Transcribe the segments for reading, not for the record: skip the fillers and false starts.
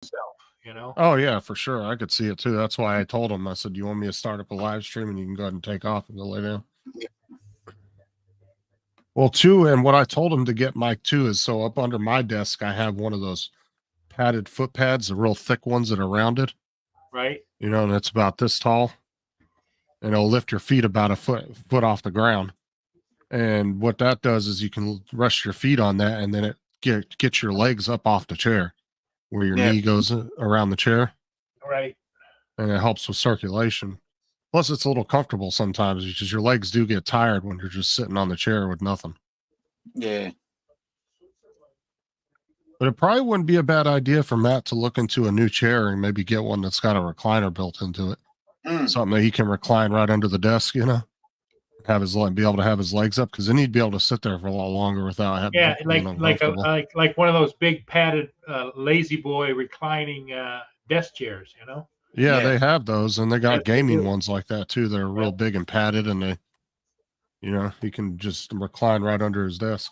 himself, you know? Oh, yeah, for sure. I could see it too. That's why I told him, I said, you want me to start up a live stream and you can go ahead and take off and go lay down. Yeah. Well, too, and what I told him to get Mike too is so up under my desk, I have one of those padded foot pads, the real thick ones that are rounded. Right. You know, and it's about this tall. And it'll lift your feet about a foot off the ground. And what that does is you can rest your feet on that, and then it gets your legs up off the chair where your knee goes around the chair. Right. And it helps with circulation. Plus, it's a little comfortable sometimes because your legs do get tired when you're just sitting on the chair with nothing. Yeah. But it probably wouldn't be a bad idea for Matt to look into a new chair and maybe get one that's got a recliner built into it. Something that he can recline right under the desk, you know, be able to have his legs up, because then he'd be able to sit there for a lot longer without having like one of those big padded lazy boy reclining desk chairs, you know. Yeah, they have those, and they got gaming ones like that too. They're real big and padded, and they, you know, he can just recline right under his desk.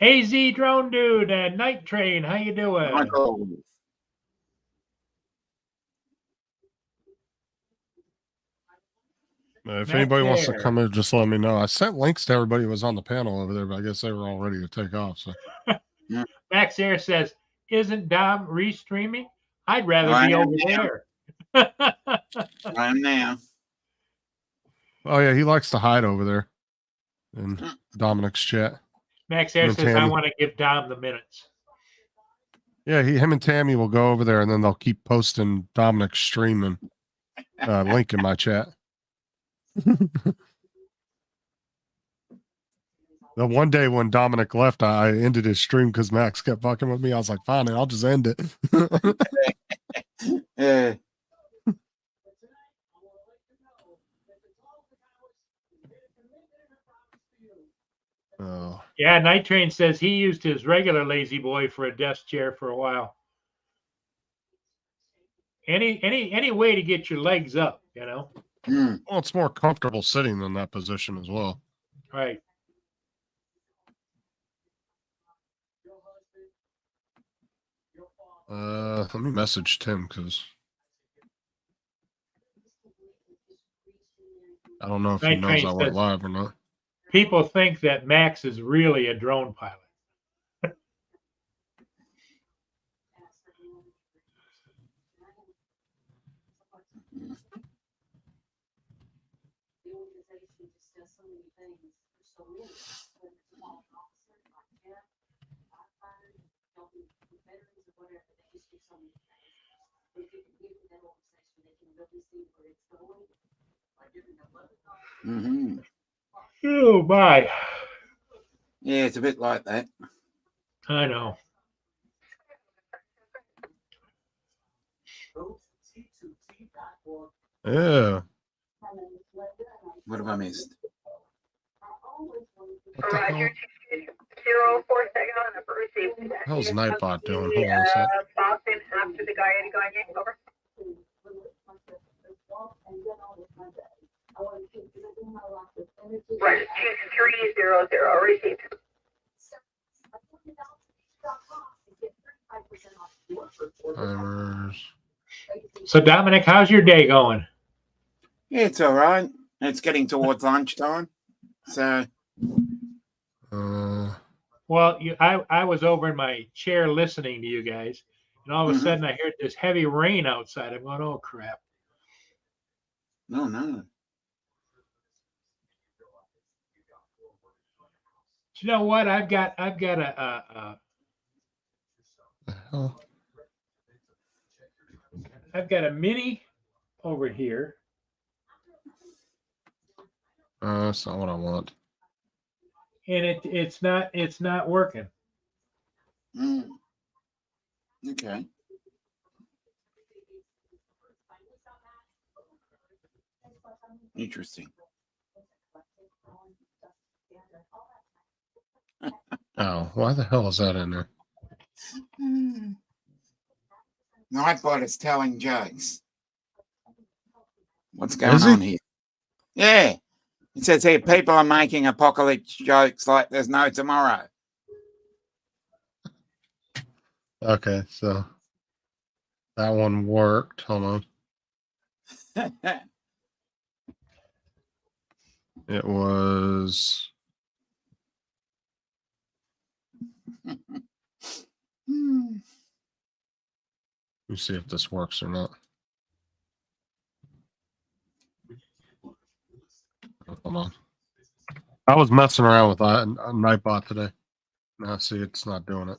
AZ Drone Dude and Night Train, how you doing? If anybody wants to come in, just let me know. I sent links to everybody who was on the panel over there, but I guess they were all ready to take off. So Max Air says, "Isn't Dom restreaming? I'd rather be over there." I am now. Oh yeah, he likes to hide over there in Dominic's chat. Max Air says, "I want to give Dom the minutes." Yeah, him and Tammy will go over there, and then they'll keep posting Dominic's stream and link in my chat. The one day when Dominic left, I ended his stream because Max kept fucking with me. I was like, fine, I'll just end it. Yeah. Oh. Yeah, Night Train says he used his regular lazy boy for a desk chair for a while. Any way to get your legs up, you know. Well, it's more comfortable sitting in that position as well. Right. Let me message Tim because I don't know if he knows I went live or not. People think that Max is really a drone pilot. Oh my. Yeah, it's a bit like that. I know. Yeah. What have I missed? What the hell? How's Nightbot doing? Hold on a sec. Right, 2300 received. So Dominic, how's your day going? Yeah, it's all right. It's getting towards lunchtime, so. Well, I was over in my chair listening to you guys, and all of a sudden I heard this heavy rain outside. I'm going, oh crap! No, no. You know what? I've got a I've got a mini over here. That's not what I want. And it's not working. Okay. Interesting. Oh, why the hell is that in there? Nightbot is telling jokes. What's going on here? Yeah. It says here, people are making apocalypse jokes like there's no tomorrow. Okay, so that one worked. Hold on. It was. Let me see if this works or not. Hold on. I was messing around with a Nightbot today. Now, see, it's not doing it.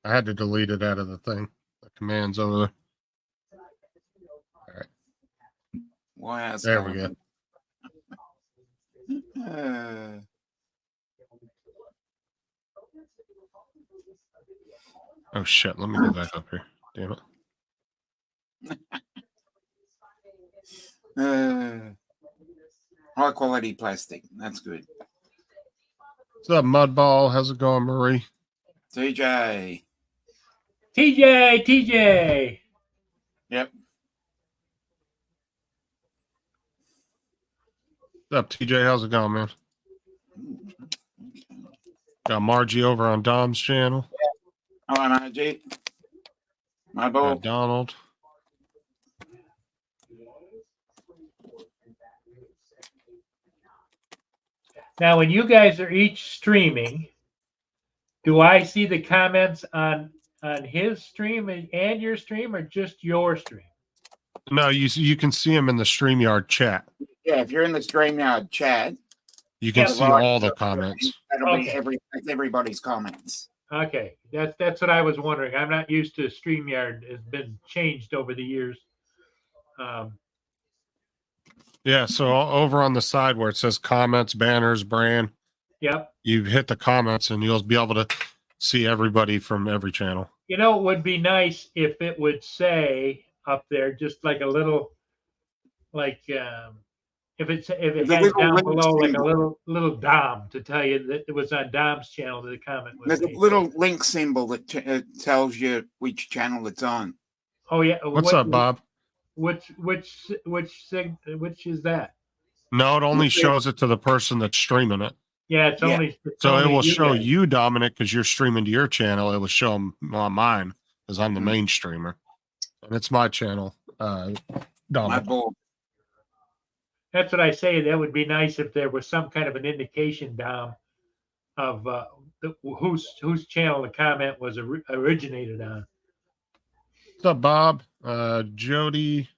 I had to delete it out of the thing. The command's over there. All right. Wow, There we go. Oh, shit. Let me go back up here. Damn it. High quality plastic. That's good. What's up, Mudball? How's it going, Marie? TJ. TJ. Yep. What's up, TJ? How's it going, man? Got Margie over on Dom's channel. Hello, Margie. My ball. Got Donald. Now, when you guys are each streaming, do I see the comments on his stream and your stream, or just your stream? No, you can see him in the StreamYard chat. Yeah, if you're in the StreamYard chat, you can see all the comments. That'll be everybody's comments. Okay, that's what I was wondering. I'm not used to StreamYard. It's been changed over the years. Yeah, so over on the side where it says comments, banners, brand. Yep. You hit the comments and you'll be able to see everybody from every channel. You know, it would be nice if it would say up there just like a little, like if it had down below like a little Dom to tell you that it was on Dom's channel that the comment was. There's a little link symbol that tells you which channel it's on. Oh yeah. What's up, Bob? Which is that? No, it only shows it to the person that's streaming it. Yeah, it's only. So it will show you, Dominic, because you're streaming to your channel. It will show them on mine because I'm the main streamer, and it's my channel. Dominic. That's what I say. That would be nice if there was some kind of an indication, Dom, of whose channel the comment was originated on. What's up, Bob? Jody,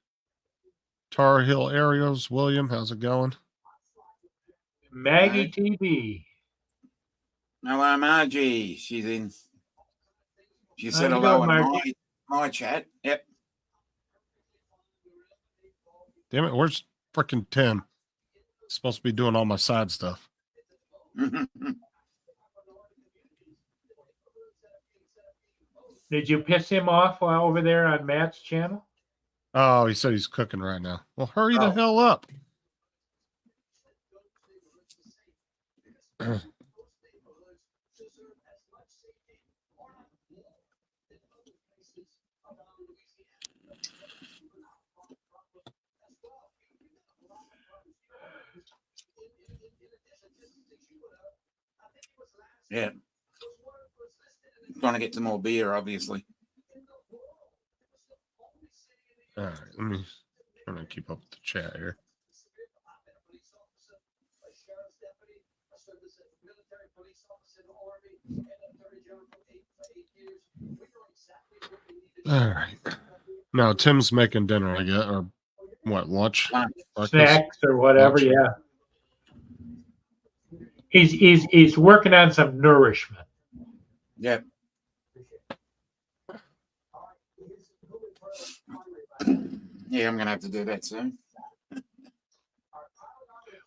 Tar Heel Aerials, William, how's it going? Maggie TV. Hello, Margie. She's in. She said hello in my chat. Yep. Damn it, where's freaking Tim? He's supposed to be doing all my side stuff. Did you piss him off while over there on Matt's channel? Oh, he said he's cooking right now. Well, hurry the hell up. Yeah. Trying to get some more beer, obviously. All right, let me try to keep up with the chat here. All right. Now Tim's making dinner, I guess, or what, lunch? Snacks or whatever, lunch. Yeah. He's working on some nourishment. Yep. Yeah, I'm gonna have to do that soon.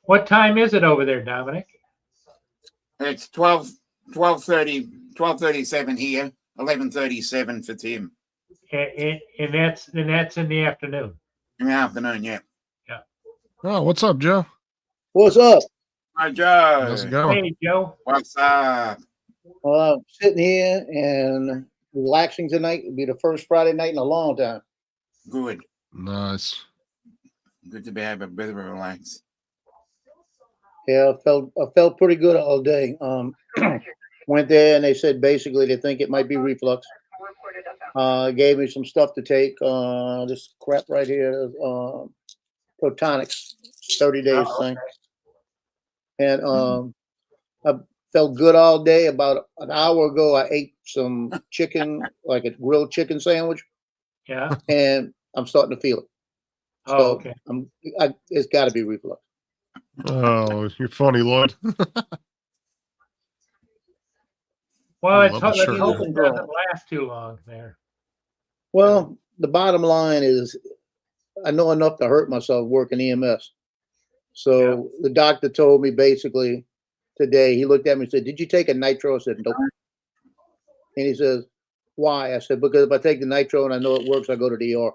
What time is it over there, Dominic? It's 12:37 here, 11:37 for Tim. And that's in the afternoon. In the afternoon, yeah. Yeah. Oh, what's up, Joe? What's up? Hi, Joe. How's it going? Hey, Joe. What's up? Well, I'm sitting here and relaxing tonight. It'll be the first Friday night in a long time. Good. Nice. Good to have a bit of a relax. Yeah, I felt pretty good all day. Went there and they said basically they think it might be reflux. Gave me some stuff to take. This crap right here, Protonics, 30 days thing. And I felt good all day. About an hour ago, I ate some chicken, like a grilled chicken sandwich. Yeah. And I'm starting to feel it. So Oh, okay. It's got to be reflux. Oh, you're funny, Lloyd. Well, I let's love hope the it shirt. doesn't last too long there. Well, the bottom line is I know enough to hurt myself working EMS. So the doctor told me basically today, he looked at me and said, "Did you take a nitro?" I said, "Nope." And he says, "Why?" I said, "Because if I take the nitro and I know it works, I go to the ER."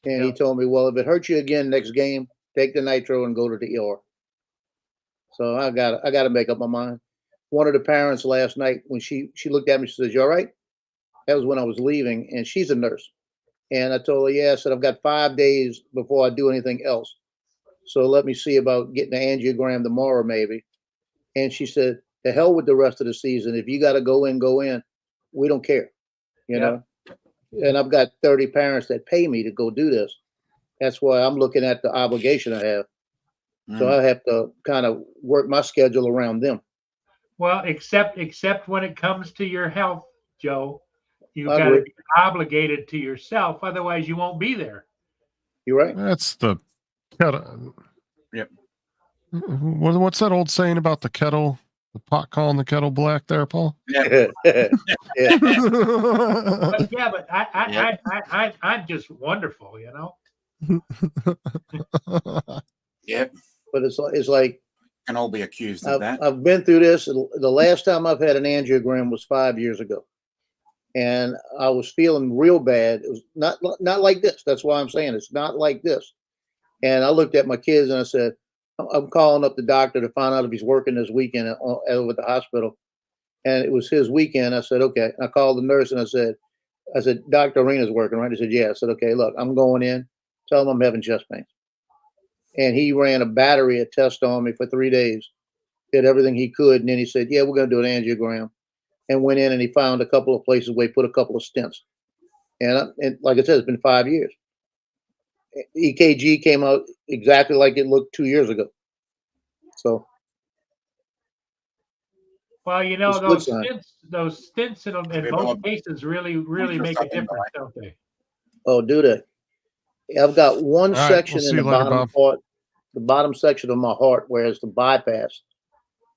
And he told me, "Well, if it hurts you again next game, take the nitro and go to the ER." So I got to make up my mind. One of the parents last night, when she looked at me, she says, "You all right?" That was when I was leaving, and she's a nurse. And I told her, "Yeah," I said, "I've got 5 days before I do anything else. So let me see about getting an angiogram tomorrow, maybe." And she said, "The hell with the rest of the season. If you got to go in, go in. We don't care, you know." And I've got 30 parents that pay me to go do this. That's why I'm looking at the obligation I have. So I have to kind of work my schedule around them. Well, except when it comes to your health, Joe, you've I got to agree. be obligated to yourself. Otherwise, you won't be there. You're right. That's the kettle. Yep. What's that old saying about the kettle? The pot calling the kettle black there, Paul? Yeah. Yeah. But yeah, but I'm just wonderful, you know. Yep. But it's like Can all be accused of that. I've been through this. The last time I've had an angiogram was 5 years ago, and I was feeling real bad. It was not like this. That's why I'm saying it's not like this. And I looked at my kids and I said, "I'm calling up the doctor to find out if he's working this weekend over at the hospital." And it was his weekend. I said, "Okay." I called the nurse and I said, "Dr. Arena's working, right?" He said, "Yeah." I said, "Okay, look, I'm going in. Tell him I'm having chest pains." And he ran a battery of tests on me for 3 days, did everything he could. And then he said, "Yeah, we're going to do an angiogram." And went in and he found a couple of places where he put a couple of stents. And like I said, it's been 5 years. EKG came out exactly like it looked 2 years ago. So, Well, you know, it's a good those stints in most cases really make a difference, don't they? Oh, do they? I've got one All right, section we'll in see the you later, bottom Bob. part, the bottom section of my heart, where it's the bypass,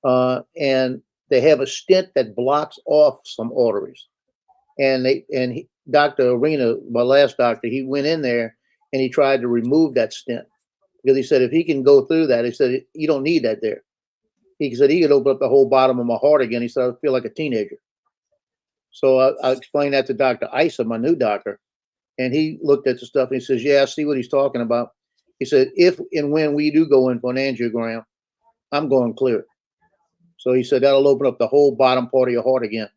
and they have a stent that blocks off some arteries. And Dr. Arena, my last doctor, he went in there and he tried to remove that stent because he said if he can go through that, he said you don't need that there. He said he could open up the whole bottom of my heart again. He said I feel like a teenager. So I explained that to Dr. Isa, my new doctor. And he looked at the stuff and he says, "Yeah, I see what he's talking about." He said, "If and when we do go in for an angiogram, I'm going clear." So he said, "That'll open up the whole bottom part of your heart again."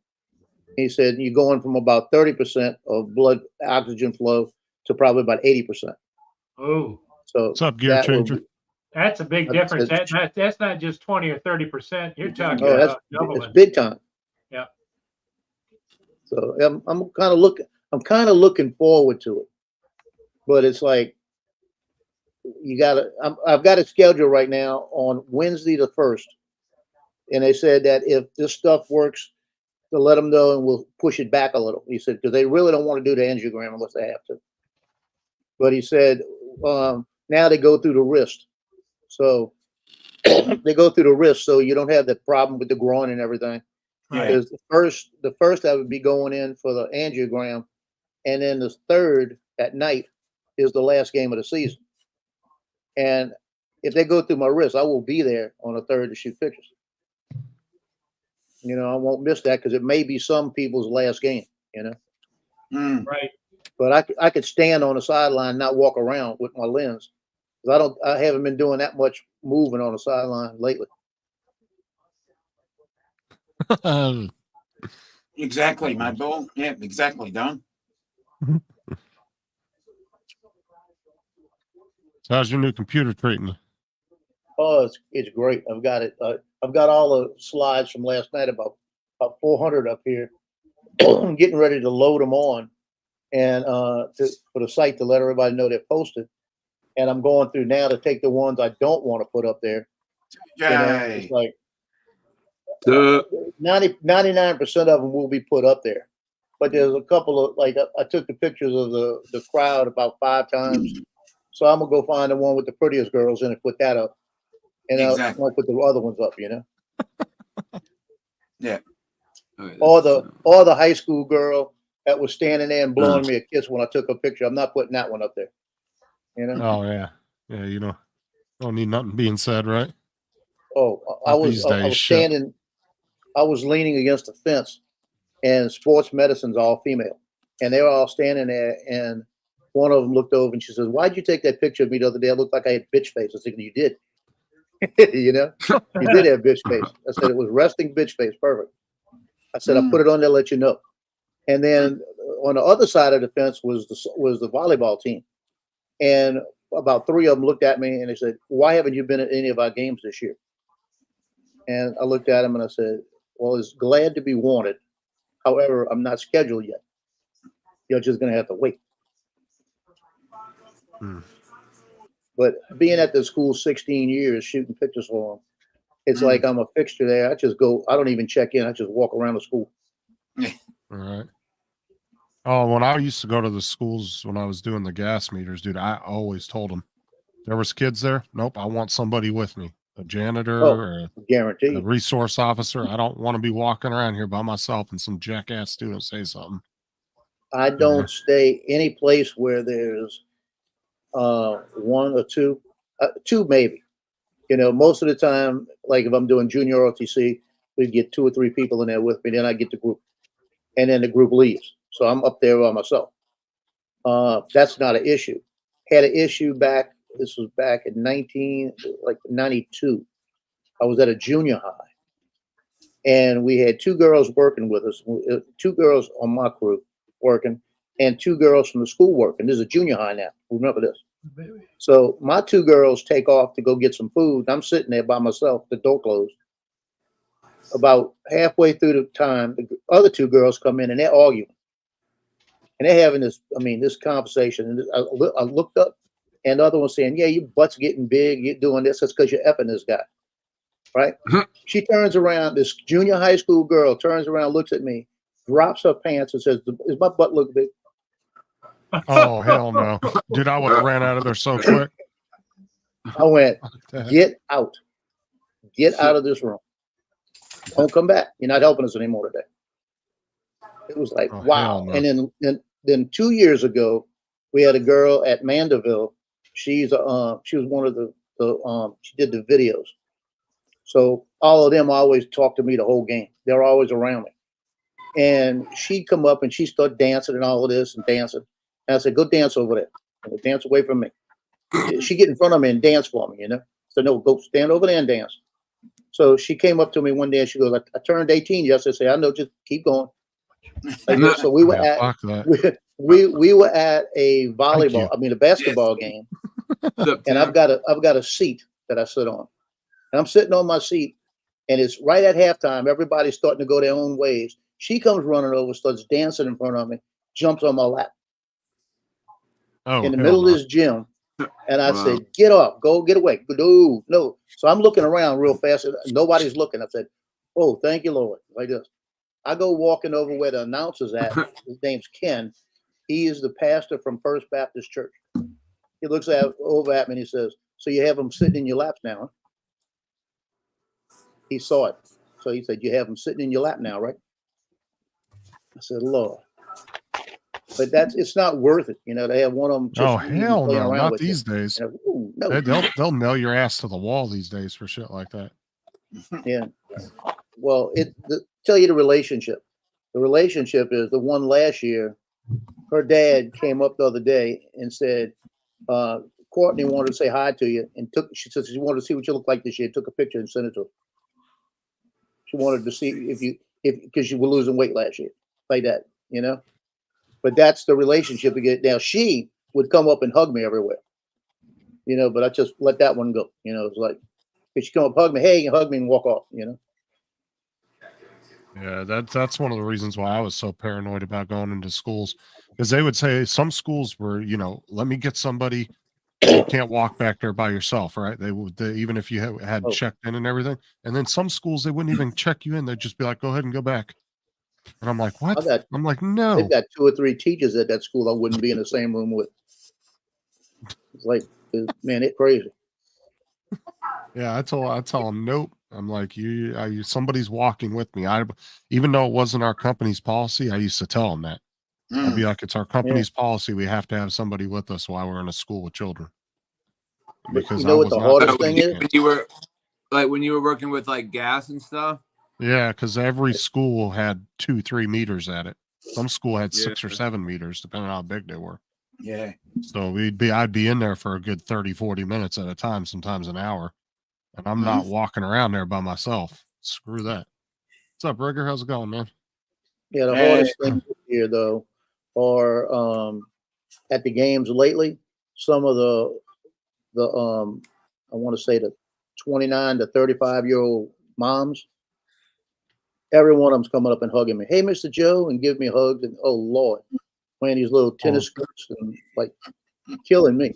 He said, "You're going from about 30% of blood oxygen flow to probably about 80%. Oh, So What's up, gear changer? that's a big difference. That's not just 20 or 30%. You're talking Oh, about it's doubling. big time. Yeah. So I'm kind of looking forward to it, but it's like I've got a schedule right now on Wednesday the 1st, and they said that if this stuff works, to let them know and we'll push it back a little. He said because they really don't want to do the angiogram unless they have to. But he said now they go through the wrist, so they go through the wrist, so you don't have the problem with the groin and everything. Right. Because the first I would be going in for the angiogram, and then the third at night is the last game of the season. And if they go through my wrist, I will be there on the third to shoot pictures. You know, I won't miss that because it may be some people's last game. You know, Right. but I could stand on the sideline, not walk around with my lens. Because I haven't been doing that much moving on the sideline lately. Exactly, my ball. Yeah, exactly, Don. So how's your new computer treating you? Oh, it's great. I've got it. I've got all the slides from last night, about 400 up here. I'm getting ready to load them on, and for the site to let everybody know they're posted. And I'm going through now to take the ones I don't want to put up there. You know, it's like 99% of them will be put up there. But there's a couple of, like, I took the pictures of the crowd about 5 times. So I'm gonna go find the one with the prettiest girls in it, put that up. And I'll put the other ones up, you know. Yeah. Or the high school girl that was standing there and blowing me a kiss when I took a picture. I'm not putting that one up there. You know? Oh yeah. Yeah, you know. Don't need nothing being said, right? Oh, I was standing, I was leaning against the fence, and sports medicine's all female. And they were all standing there, and one of them looked over and she says, "Why'd you take that picture of me the other day? I looked like I had bitch face." I said, "You did." You know, you did have bitch face. I said, "It was resting bitch face. Perfect." I said, "I put it on there to let you know." And then on the other side of the fence was the volleyball team. And about 3 of them looked at me and they said, "Why haven't you been at any of our games this year?" And I looked at them and I said, "Well, it's glad to be wanted. However, I'm not scheduled yet. You're just going to have to wait." But being at the school 16 years, shooting pictures for them, it's like I'm a fixture there. I just go, I don't even check in. I just walk around the school. All right. Oh, when I used to go to the schools when I was doing the gas meters, dude, I always told them, there was kids there. Nope, I want somebody with me, a janitor or a resource officer. I don't want to be walking around here by myself and some jackass student say something. I don't stay any place where there's 1 or 2, 2 maybe. You know, most of the time, like if I'm doing junior ROTC, we get 2 or 3 people in there with me. Then I get the group, and then the group leaves. So I'm up there by myself. That's not an issue. Had an issue back. This was back in 92. I was at a junior high, and we had 2 girls working with us. 2 girls on my crew working, and 2 girls from the school working. This is a junior high now. Remember this. So my 2 girls take off to go get some food. I'm sitting there by myself, the door closed. About halfway through the time, the other 2 girls come in and they're arguing. And they're having this conversation. And I looked up, and the other one saying, "Yeah, your butt's getting big. You're doing this. That's because you're effing this guy." Right? She turns around, this junior high school girl turns around, looks at me, drops her pants and says, "Does my butt look big?" Oh, hell no. Dude, I would have ran out of there so quick. I went, "Get out. Get out of this room. Don't come back. You're not helping us anymore today." It was like, wow. No. And then 2 years ago, we had a girl at Mandeville. She was one of the she did the videos. So all of them always talk to me the whole game. They're always around me. And she'd come up and she started dancing and all of this and dancing. And I said, "Go dance over there. Dance away from me." She get in front of me and dance for me, you know. So no, go stand over there and dance. So she came up to me one day and she goes, I turned 18 yesterday. I know, just keep going. Like, so we were at we were at a volleyball, a basketball game, and I've got a seat that I sit on, and I'm sitting on my seat, and it's right at halftime. Everybody's starting to go their own ways. She comes running over, starts dancing in front of me, jumps on my lap in the middle of this gym, and I said, "Get off, go get away, no." So I'm looking around real fast, and nobody's looking. I said, "Oh, thank you, Lord," like this. I go walking over where the announcer's at. His name's Ken. He is the pastor from First Baptist Church. He looks over at me and he says, "So you have them sitting in your laps now?" Huh? He saw it. So he said, "You have them sitting in your lap now, right?" I said, "Lord." But it's not worth it, you know, to have one of them just hell no, not these you. days. You know, no. They'll nail your ass to the wall these days for shit like that. Yeah. Well, tell you the relationship. The relationship is the one last year. Her dad came up the other day and said, "Courtney wanted to say hi to you," and she said she wanted to see what you look like this year. Took a picture and sent it to her. She wanted to see because you were losing weight last year, like that, you know. But that's the relationship we get now. She would come up and hug me everywhere. you know, but I just let that one go. You know, it's like, if she come up, hug me, hey, you hug me and walk off, you know. Yeah, that's one of the reasons why I was so paranoid about going into schools, because they would say some schools were, you know, let me get somebody. You can't walk back there by yourself, right? They would, even if you had checked in and everything. And then some schools, they wouldn't even check you in. They'd just be like, go ahead and go back. And I'm like, what? I'm like, no. They've got 2 or 3 teachers at that school I wouldn't be in the same room with. It's like, man, it's crazy. Yeah, I tell them, nope. I'm like, somebody's walking with me. Even though it wasn't our company's policy, I used to tell them that. I'd be like, it's our company's policy. We have to have somebody with us while we're in a school with children. Because you know what the hardest thing is? When you were working with like gas and stuff? Yeah, because every school had 2-3 meters at it. Some school had 6 or 7 meters, depending on how big they were. Yeah. So I'd be in there for a good 30-40 minutes at a time, sometimes an hour. And I'm not walking around there by myself. Screw that. What's up, Rigger? How's it going, man? Yeah, the hardest thing here, though, are at the games lately, some of the I want to say the 29 to 35-year-old moms, every one of them's coming up and hugging me. Hey, Mr. Joe, and give me a hug. And oh Lord, playing these little tennis skirts and like killing me.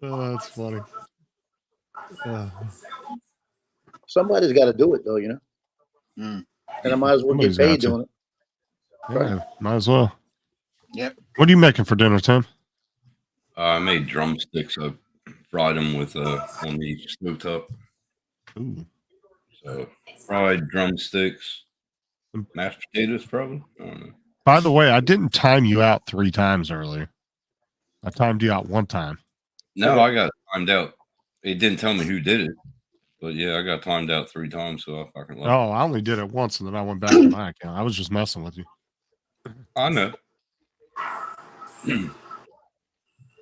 Oh, that's funny. Somebody's got to do it, though, you know. And I might as well get paid doing it. Yeah, right. Might as well. Yep. What are you making for dinner, Tim? I made drumsticks. I fried them with on the stove top. Ooh. So fried drumsticks, mashed potatoes, probably. I don't know. By the way, I didn't time you out 3 times earlier. I timed you out 1 time. No, I got timed out. It didn't tell me who did it, but yeah, I got timed out 3 times. So I fucking love it. I only did it once, and then I went back to my account. I was just messing with you. I know.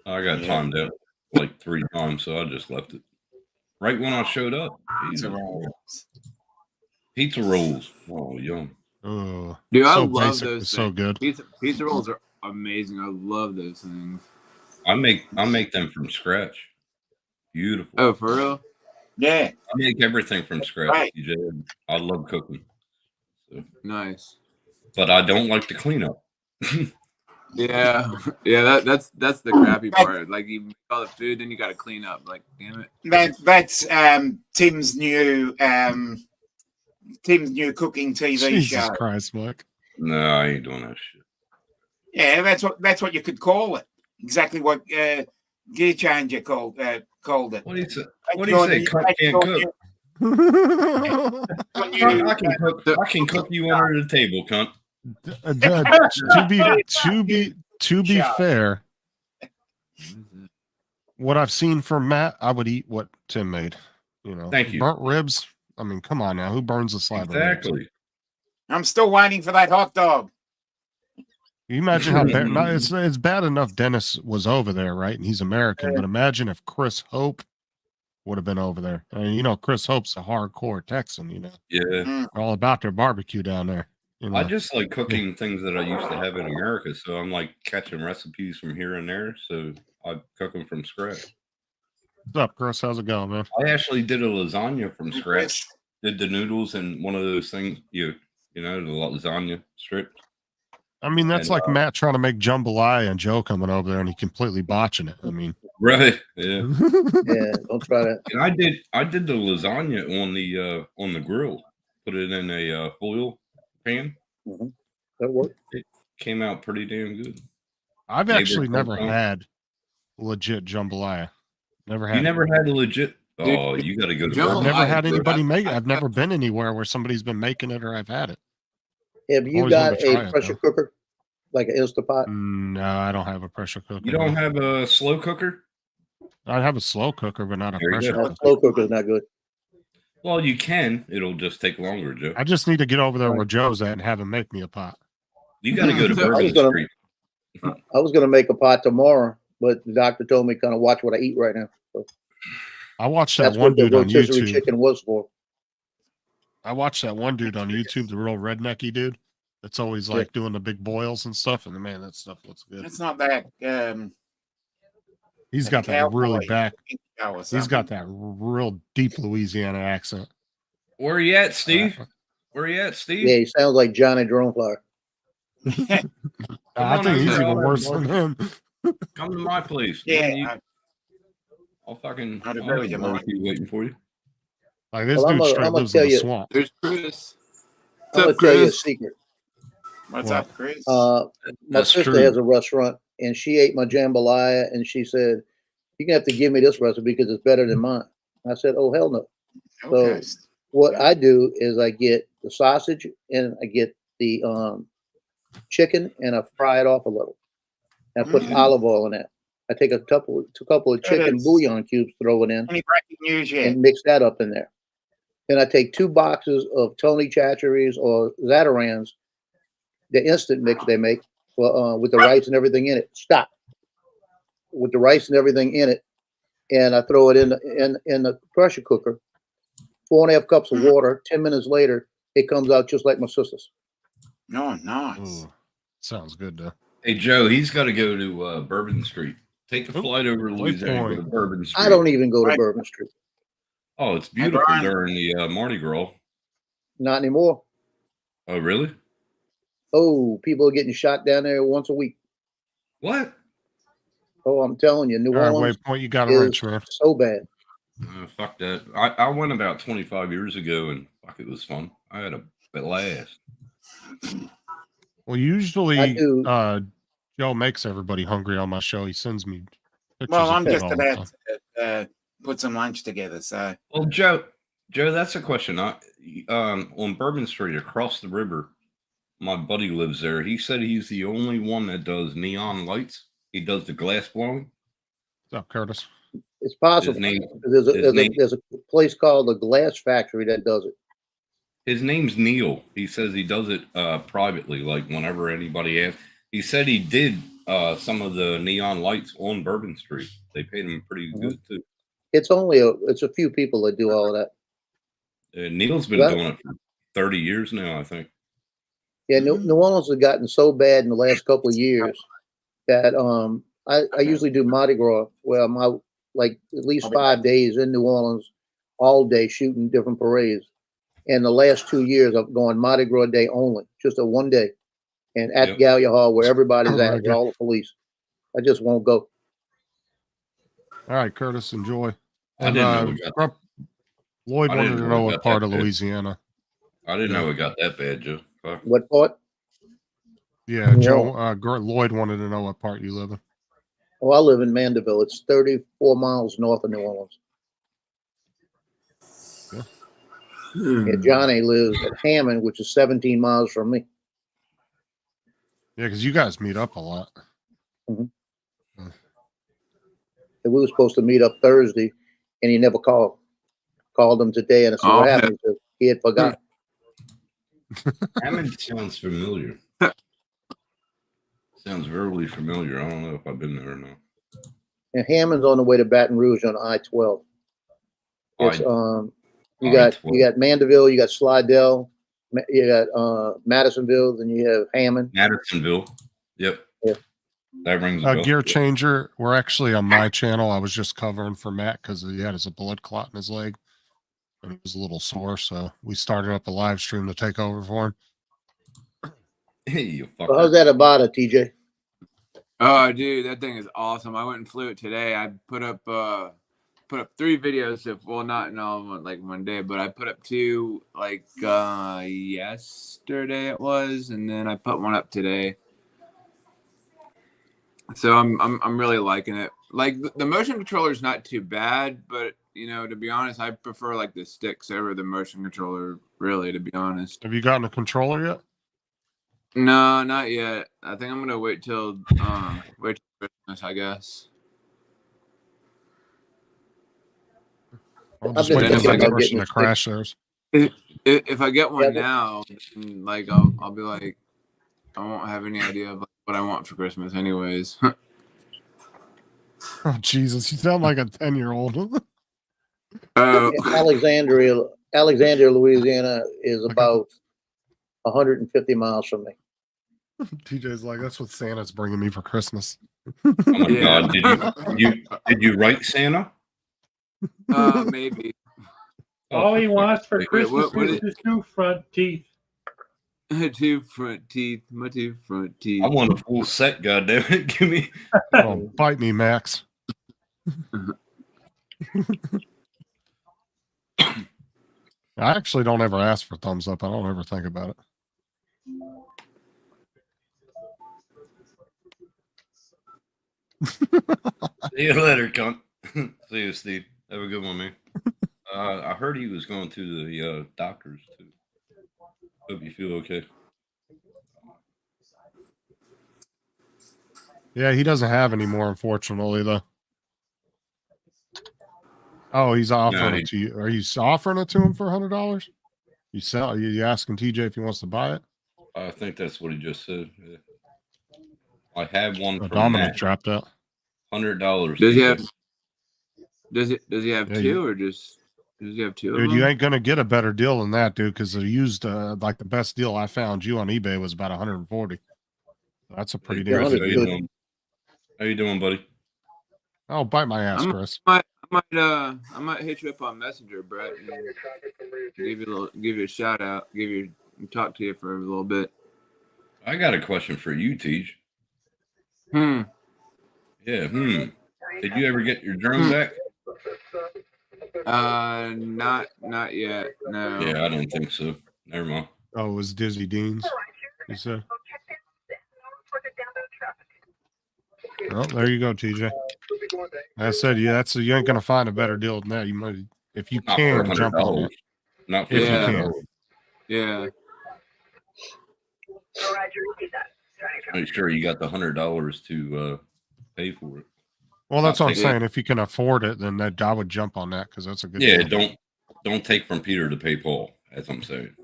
I got timed out like 3 times, so I just left it. Right when I showed up. Pizza rolls. Oh, yum. Oh, dude, I so love basic, those things. So good. Pizza rolls are amazing. I love those things. I make them from scratch. Beautiful. Oh, for real? Yeah. I make everything from scratch. Right. I love cooking. So. Nice. But I don't like to clean up. Yeah. That's the crappy part. Like you make all the food, then you got to clean up. Like, damn it. That's Tim's new cooking TV show. Jesus Christ, Mike. No, I ain't doing that shit. Yeah, that's what you could call it. Exactly what Gear Changer called it. What do you say? What do you say? Can't cook. I can cook you under the table, cunt. To be fair, what I've seen from Matt, I would eat what Tim made. You know, thank you. Burnt ribs. I mean, come on now, who burns a slab of ribs? Exactly. I'm still waiting for that hot dog. You imagine how bad? No, it's bad enough Dennis was over there, right? And he's American, but imagine if Chris Hope would have been over there. I mean, you know, Chris Hope's a hardcore Texan. You know, yeah, they're all about their barbecue down there. You know? I just like cooking things that I used to have in America, so I'm like catching recipes from here and there. So I cook them from scratch. What's up, Chris? How's it going, man? I actually did a lasagna from scratch. Did the noodles and one of those things, you know, the lasagna strips. I mean, that's like Matt trying to make jambalaya and Joe coming over there and he completely botching it. I mean, right? Yeah. Yeah, don't try that. And I did the lasagna on the grill. Put it in a foil pan. Mm-hmm. That worked. It came out pretty damn good. I've actually never had legit jambalaya. Never had. You never had a legit? Oh, you got to go to. I've never had anybody make it. I've never been anywhere where somebody's been making it or I've had it. Have you got a pressure cooker, like an Instapot? No, I don't have a pressure cooker. You don't have a slow cooker? I have a slow cooker, but not a pressure cooker. Slow cooker is not good. Well, you can. It'll just take longer, Joe. I just need to get over there where Joe's at and have him make me a pot. You got to go to Bourbon Street. I was going to make a pot tomorrow, but the doctor told me kind of watch what I eat right now. So I watched that one dude on YouTube. Chicken was for. I watched that one dude on YouTube, the real rednecky dude. That's always like doing the big boils and stuff. And man, that stuff looks good. It's not that. He's got that really back. He's got that real deep Louisiana accent. Where are you at, Steve? Where are you at, Steve? Yeah, he sounds like Johnny Droneflower. I think he's even worse than him. Come to my place. Yeah. I'll fucking I'd agree with you, Mike. waiting for you. Like this dude straight lives in the swamp. There's Chris. I'm going to tell you a secret. What's up, Chris? My sister has a restaurant, and she ate my jambalaya, and she said, "You're gonna have to give me this recipe because it's better than mine." I said, "Oh hell no!" Okay. So what I do is I get the sausage and I get the chicken and I fry it off a little. And I put olive oil in it. I take a couple of chicken bouillon cubes, throw it in, Any breaking news yet? and mix that up in there. Then I take 2 boxes of Tony Chachere's or Zatarans, the instant mix they make, with the rice and everything in it. Stop. With the rice and everything in it, and I throw it in the pressure cooker. 4.5 cups of water. 10 minutes later, it comes out just like my sister's. No, nice. Sounds good, though. Hey Joe, he's got to go to Bourbon Street. Take a flight over to Louisiana, go to Bourbon Street. I don't even go to Bourbon Street. Oh, it's beautiful during the Mardi Gras. Not anymore. Oh, really? Oh, people are getting shot down there once a week. What? Oh, I'm telling you, New Orleans you got is rich, man. so bad. Fuck that. I went about 25 years ago, and fuck, it was fun. I had a blast. Well, usually Joe makes everybody hungry on my show. He sends me pictures. Well, I'm just about to put some lunch together. So, well, Joe, that's a question. On Bourbon Street across the river, my buddy lives there. He said he's the only one that does neon lights. He does the glass blowing. What's up, Curtis? It's possible. There's a place called the Glass Factory that does it. His name's Neil. He says he does it privately, like whenever anybody asks. He said he did some of the neon lights on Bourbon Street. They paid him pretty good too. It's a few people that do all of that. Neil's been doing it for 30 years now, I think. Yeah, New Orleans has gotten so bad in the last couple of years that I usually do Mardi Gras, where I'm out like at least 5 days in New Orleans, all day shooting different parades. And the last 2 years I've gone Mardi Gras day only, just a 1 day, and at Gallia Hall where everybody's at, with all the police. I just won't go. All right, Curtis, enjoy. And Lloyd wanted to know what part of Louisiana. I didn't know it got that bad, Joe. Fuck. What part? Yeah, Joe. Lloyd wanted to know what part you live in. Oh, I live in Mandeville. It's 34 miles north of New Orleans. Yeah, Johnny lives at Hammond, which is 17 miles from me. Yeah, because you guys meet up a lot. Mm-hmm. And we were supposed to meet up Thursday, and he never called. Called him today, and I said, "What happened?" He had forgot. Hammond sounds familiar. Sounds verbally familiar. I don't know if I've been there or not. And Hammond's on the way to Baton Rouge on I-12. It's you got Mandeville, you got Slidell, you got Madisonville, then you have Hammond. Madisonville. Yep. Yeah. That rings a bell. Gear Changer. We're actually on my channel. I was just covering for Matt because he had a blood clot in his leg. And he was a little sore, so we started up a live stream to take over for him. Hey, you fucker. So how's that about it, TJ? Oh, dude, that thing is awesome. I went and flew it today. I put up 3 videos of, well, not in all like one day, but I put up 2 like yesterday it was, and then I put one up today. So I'm really liking it. Like the motion controller is not too bad, but you know, to be honest, I prefer like the sticks over the motion controller. Really, to be honest. Have you gotten a controller yet? No, not yet. I think I'm gonna wait till Christmas, I guess. I'll just wait for the person to crash theirs. If I get one now, then, like I'll be like, I won't have any idea of what I want for Christmas, anyways. Oh Jesus, you sound like a 10-year-old. Alexandria, Louisiana is about 150 miles from me. TJ's like, that's what Santa's bringing me for Christmas. Oh my Yeah. God! Did you write Santa? Maybe. All he wants for Wait, Christmas what is his two front teeth. Two front teeth. My two front teeth. I want a full set. Goddamn it! Give me. Oh, bite me, Max. I actually don't ever ask for thumbs up. I don't ever think about it. See you later, cunt. See you, Steve. Have a good one, man. I heard he was going to the doctors too. Hope you feel okay. Yeah, he doesn't have any more, unfortunately, though. Oh, he's offering it to you. Are you offering it to him for $100? You asking TJ if he wants to buy it? I think that's what he just said. Yeah. I have one for Dominic Matt. dropped out. $100. Does he have? Does he have Yeah, two or just? Does he have two? Dude, of you them? ain't gonna get a better deal than that, dude. Because they used like the best deal I found you on eBay was about 140. That's a pretty Hey, damn Chris, good how you deal. doing? How you doing, buddy? Oh, bite my ass, Chris. I might hit you up on Messenger, Brett, and give you a shout out, talk to you for a little bit. I got a question for you, Teej. Hmm. Yeah. Did you ever get your drone back? Not yet. No. Yeah, I don't think so. Never mind. Oh, it was Dizzy Dean's. You said. Oh, there you go, TJ. I said, yeah, you ain't gonna find a better deal than that. You might, if you Not can, for jump on $100. it. Not for If you $100. can. Yeah. Make sure you got the $100 to pay for it. Well, that's Not what I'm take- saying. If you can afford it, then I would jump on that because that's a good Yeah, deal. don't take from Peter to pay Paul. That's what I'm saying.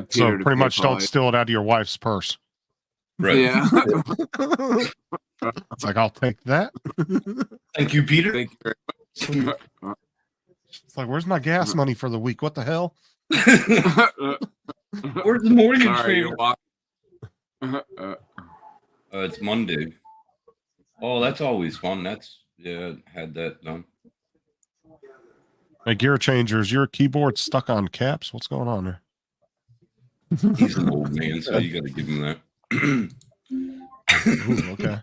So pretty much don't steal it out of your wife's purse. Right. Yeah. It's like, I'll take that. Thank you, Peter. Thank you very much. It's like, where's my gas money for the week? What the hell? Where's the mortgage Sorry, you're payment? walking. It's Monday. Oh, that's always fun. Had that done. Hey, Gear Changers, your keyboard stuck on caps? What's going on there? He's an old man, so you got to give him that. Ooh, okay.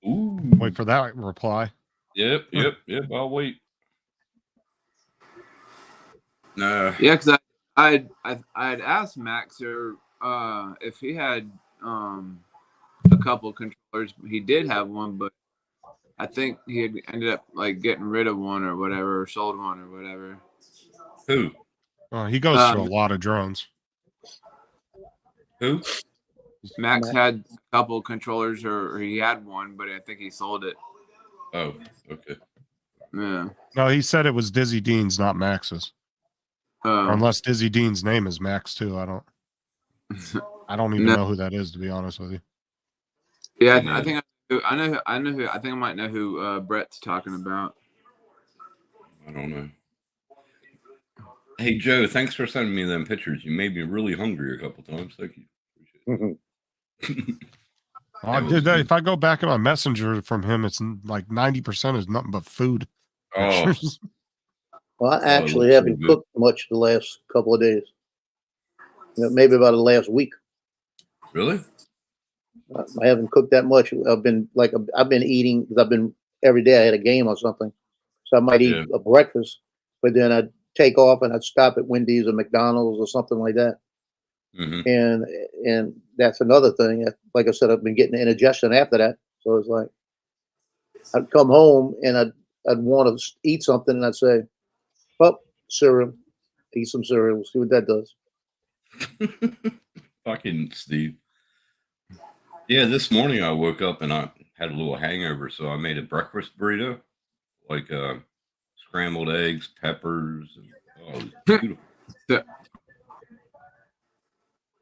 Ooh. Wait for that reply. Yep. I'll wait. Nah. Yeah, because I'd asked Maxer if he had a couple controllers. He did have one, but I think he had ended up like getting rid of one or whatever, or sold one or whatever. Who? He goes through a lot of drones. Who? Max had a couple controllers, or he had one, but I think he sold it. Oh, okay. Yeah. No, he said it was Dizzy Dean's, not Max's. Or unless Dizzy Dean's name is Max too. I don't even know who that is, to be honest with you. Yeah, I think I know who. I think I might know who Brett's talking about. I don't know. Hey Joe, thanks for sending me them pictures. You made me really hungry a couple times. Thank you. If I go back in my messenger from him, it's like 90% is nothing but food. Oh, Well, I actually haven't cooked much the last couple of days. Maybe about the last week. really? I haven't cooked that much. I've been eating because I've been every day. I had a game or something, so I might eat a breakfast, but then I'd take off and I'd stop at Wendy's or McDonald's or something like that. Mm-hmm. And that's another thing. Like I said, I've been getting indigestion after that. So it's like I'd come home and I'd want to eat something, and I'd say, "Well, cereal, eat some cereal. See what that does." Fucking Steve. Yeah, this morning I woke up and I had a little hangover, so I made a breakfast burrito, like scrambled eggs, peppers. And, it was beautiful.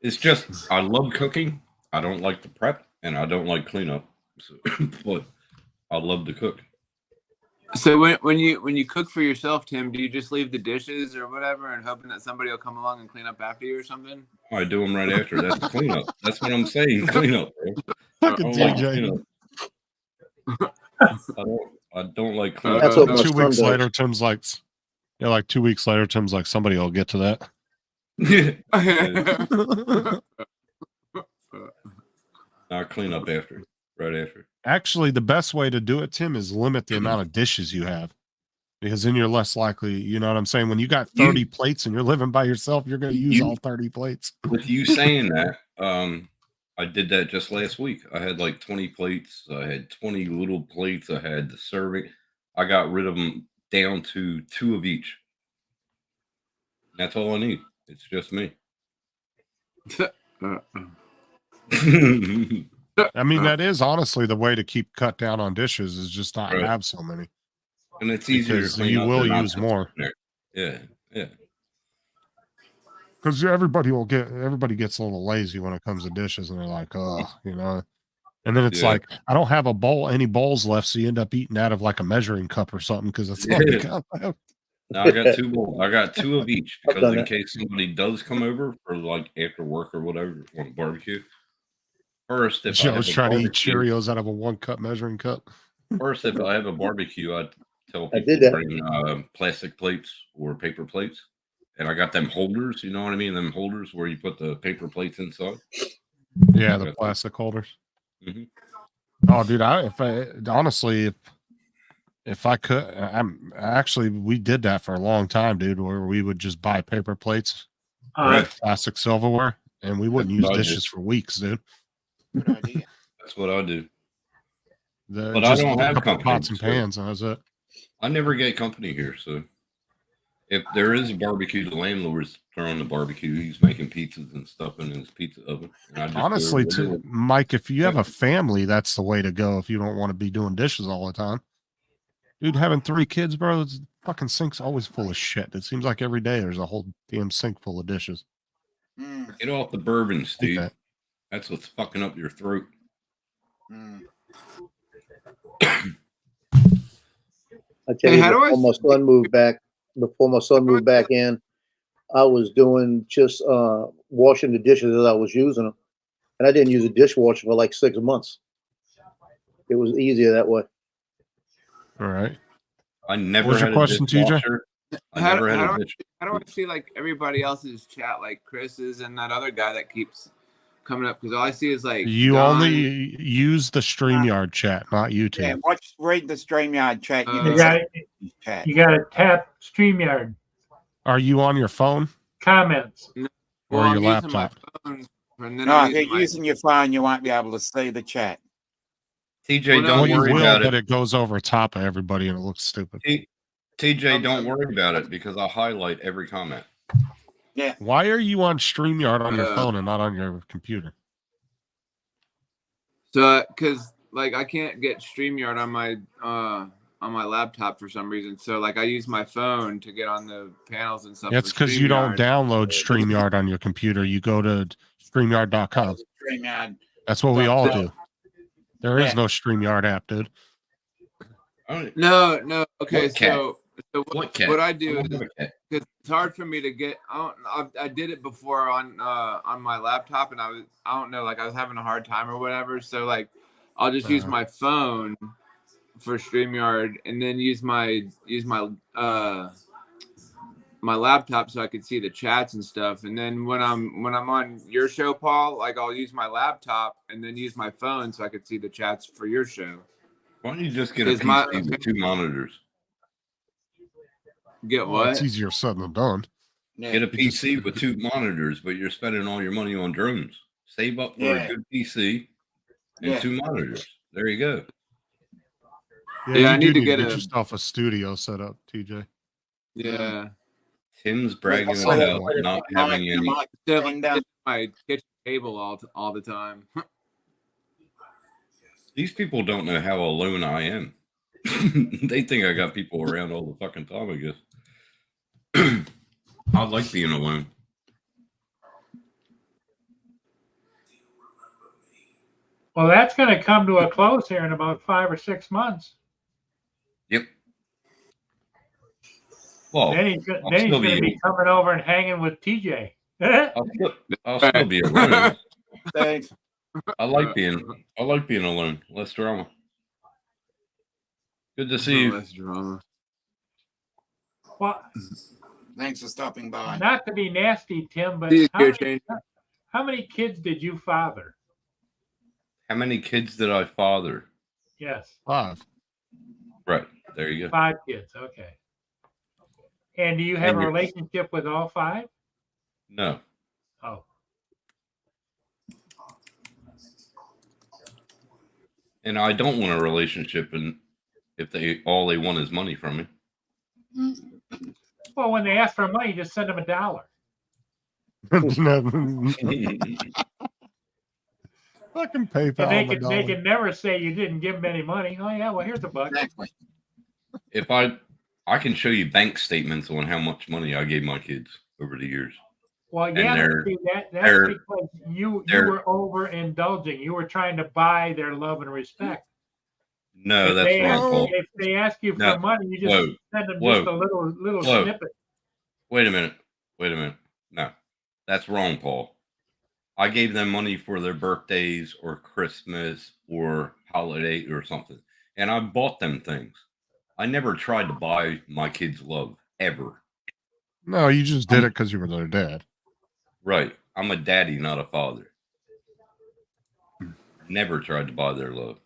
It's just I love cooking. I don't like to prep, and I don't like cleanup. So, but I love to cook. So when you cook for yourself, Tim, do you just leave the dishes or whatever and hoping that somebody will come along and clean up after you or something? I do them right after. That's cleanup. That's what I'm saying. Cleanup, bro. Fucking Like TJ. cleanup. I don't like cleanup. That's what my 2 son weeks does. later, Tim's like, yeah, like 2 weeks later, Tim's like, somebody will get to that. I clean up after, right after. Actually, the best way to do it, Tim, is limit the amount of dishes you have. Because then you're less likely, you know what I'm saying? When you got 30 plates and you're living by yourself, you're going to use all 30 plates. With you saying that, I did that just last week. I had like 20 plates. I had 20 little plates. I had the serving. I got rid of them down to 2 of each. That's all I need. It's just me. I mean, that is honestly the way to keep cut down on dishes is just not Right. have so many. And it's easier Because to clean you up will than not use to more. there. Yeah, yeah. Because everybody gets a little lazy when it comes to dishes, and they're like, oh, you know. And then it's Yeah. like, I don't have any bowls left, so you end up eating out of like a measuring cup or something because it's all you got left. No, I got 2 bowls. I got 2 of each I've because done in that. case somebody does come over for like after work or whatever on barbecue. First, if I Joe's have a trying to eat barbecue, Cheerios out of a 1-cup measuring cup. first if I have a barbecue, I tell I people did that. bring plastic plates or paper plates, and I got them holders. You know what I mean? Them holders where you put the paper plates inside. Yeah, I the got plastic holders. Mhm. Oh, dude, honestly, if I could, we did that for a long time, dude, where we would just buy paper plates, Right. plastic silverware, and we wouldn't That's use what I dishes for weeks, dude. Good idea. That's what I do. But But I don't a have couple company, pots and so pans, and that's it. I never get company here. So if there is a barbecue, the landlord's throwing the barbecue. He's making pizzas and stuff in his pizza oven. And I just Honestly, go over too, there. Mike, if you have a family, that's the way to go. If you don't want to be doing dishes all the time, dude, having 3 kids, bro, the fucking sink's always full of shit. It seems like every day there's a whole damn sink full of dishes. Mm, Get off the bourbon, Steve. that. That's what's fucking up your throat. mm. I tell Hey, you, how do I before my son moved back in, I was doing just washing the dishes as I was using them, and I didn't use a dishwasher for like 6 months. It was easier that way. All right. I never What was your had question, a TJ? dishwasher. I never had a dish. How do I see like everybody else's chat, like Chris's and that other guy that keeps coming up? Because all I see is like You Don. only use the StreamYard chat, not YouTube. Yeah, read the StreamYard chat. You You can got see chat. you got to tap StreamYard Are you on your phone comments. or Well, your I'm using my laptop? phone, and then No, I'm if you're using my. using your phone, you won't be able to see the chat. TJ, Well, no, don't Well, you worry will, about but it. it goes over top of everybody and it looks stupid. TJ, don't worry about it because I'll highlight every comment. Why are you on StreamYard on your phone and not on your computer? So, because like I can't get StreamYard on my laptop for some reason. So like I use my phone to get on the panels and stuff. It's because you don't download StreamYard on your computer. You go to StreamYard.com. StreamYard. That's what we all do. There is Yeah. no StreamYard app, dude. No. Okay, What cat? so What cat? what I do I is don't have a cat. because it's hard for me to get. I did it before on my laptop, and I don't know, like I was having a hard time or whatever. So like, I'll just use my phone for StreamYard, and then use my my laptop so I could see the chats and stuff. And then when I'm on your show, Paul, like I'll use my laptop and then use my phone so I could see the chats for your show. Why don't you just get a PC with 2 monitors? Get what? It's easier said than done. Get a PC with 2 monitors, but you're spending all your money on drones. Save up for a good PC and 2 monitors. There you go. Yeah, I need to get yourself a studio set up, TJ. Yeah. Tim's bragging about not having any. My kitchen table all the time. These people don't know how alone I am. They think I got people around all the fucking time, I guess. I like being alone. Well, that's going to come to a close here in about 5 or 6 months. Yep. Well, Then he's going I'll still to be coming over and hanging with TJ. I'll still be alone. Thanks. I like being alone. Less drama. Good to see you. Less drama. Well, Thanks for stopping by. not to be nasty, Tim, but how many kids did you father? How many kids did I father? Yes. 5. Right. There you go. 5 kids. Okay. And do you have a relationship with all 5? No. Oh. And I don't want a relationship, and if all they want is money from me. Well, when they ask for money, just send them $1. Fucking PayPal. And they can never say you didn't give them any money. Oh yeah, well here's $1. Exactly. If I can show you bank statements on how much money I gave my kids over the years. Well, yeah, that's because you were overindulging. You were trying to buy their love and respect. No, that's wrong, Paul. If they ask you for money, you just send them just a little snippet. Wait a minute. No, that's wrong, Paul. I gave them money for their birthdays or Christmas or holiday or something, and I bought them things. I never tried to buy my kids love, ever. No, you just did it because you were their dad. Right. I'm a daddy, not a father. Never tried to buy their love.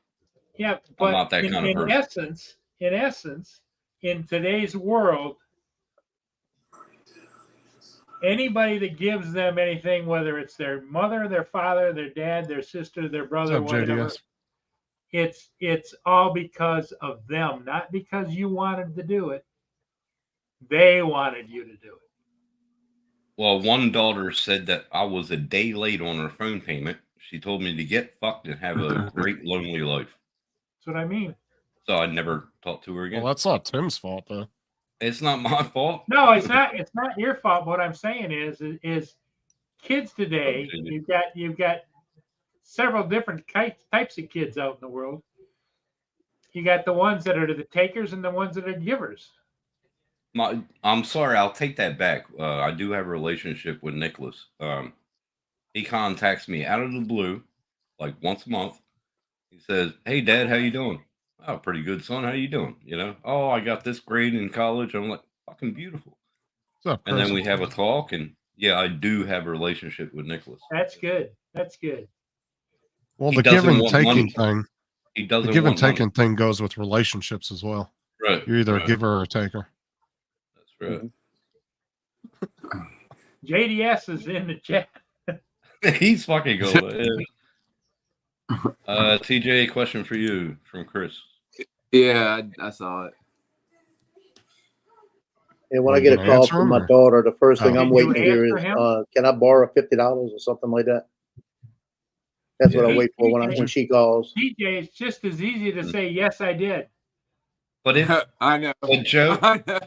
Yeah, but I'm not that kind of person. In essence, in today's world, anybody that gives them anything, whether it's their mother, their father, their dad, their sister, their brother, whatever, it's all because of them, not because you wanted to do it. They wanted you to do it. Well, one daughter said that I was a day late on her phone payment. She told me to get fucked and have a great lonely life. That's what I mean. So I never talked to her again. Well, that's not Tim's fault, though. It's not my fault. No, it's not. It's not your fault. What I'm saying is kids today. You've got several different types of kids out in the world. You got the ones that are the takers and the ones that are givers. I'm sorry, I'll take that back. I do have a relationship with Nicholas. He contacts me out of the blue, like once a month. He says, "Hey, Dad, how you doing?" "Oh, pretty good, son. How you doing?" "Oh, I got this grade in college." I'm like, "Fucking beautiful." And then we have a talk, and yeah, I do have a relationship with Nicholas. That's good. That's good. Well, the give and taking thing. He doesn't. The give and taking thing goes with relationships as well. Right. You're either a giver or a taker. That's right. JDS is in the chat. He's fucking going. TJ, question for you from Chris. Yeah, I saw it. And when I get a call from my daughter, the first thing I'm waiting to hear is, can I borrow $50 or something like that? That's what I wait for when she calls. TJ, it's just as easy to say, yes, I did. But if I know. But Joe, I know.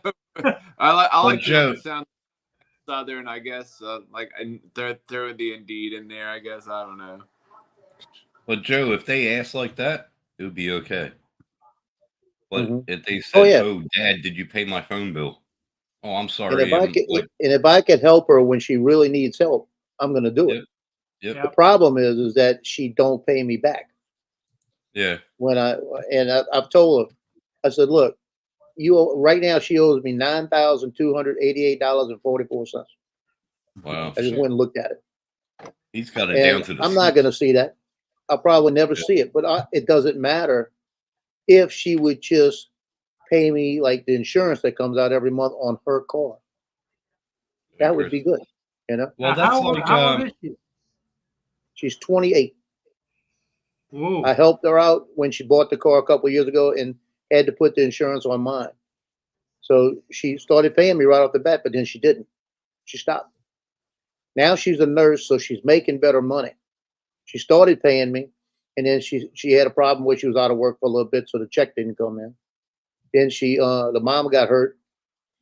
I like Joe, the sound Southern, I guess. Like throw the Indeed in there, I guess. I don't know. But Joe, if they ask like that, it would be okay. But if they said, "Oh, Dad, did you pay my phone bill?" "Oh, I'm sorry." And if I can help her when she really needs help, I'm going to do it. Yep. The problem is that she don't pay me back. Yeah. I've told her, I said, "Look, right now she owes me $9,288.44. Wow. I just went and looked at it. He's got it down to the. I'm not going to see that. I'll probably never see it, but it doesn't matter if she would just pay me like the insurance that comes out every month on her car. That would be good, Well, that's how old is she? She's 28. Ooh. I helped her out when she bought the car a couple of years ago and had to put the insurance on mine. So she started paying me right off the bat, but then she didn't. She stopped. Now she's a nurse, so she's making better money. She started paying me, and then she had a problem where she was out of work for a little bit, so the check didn't come in. Then the mom got hurt,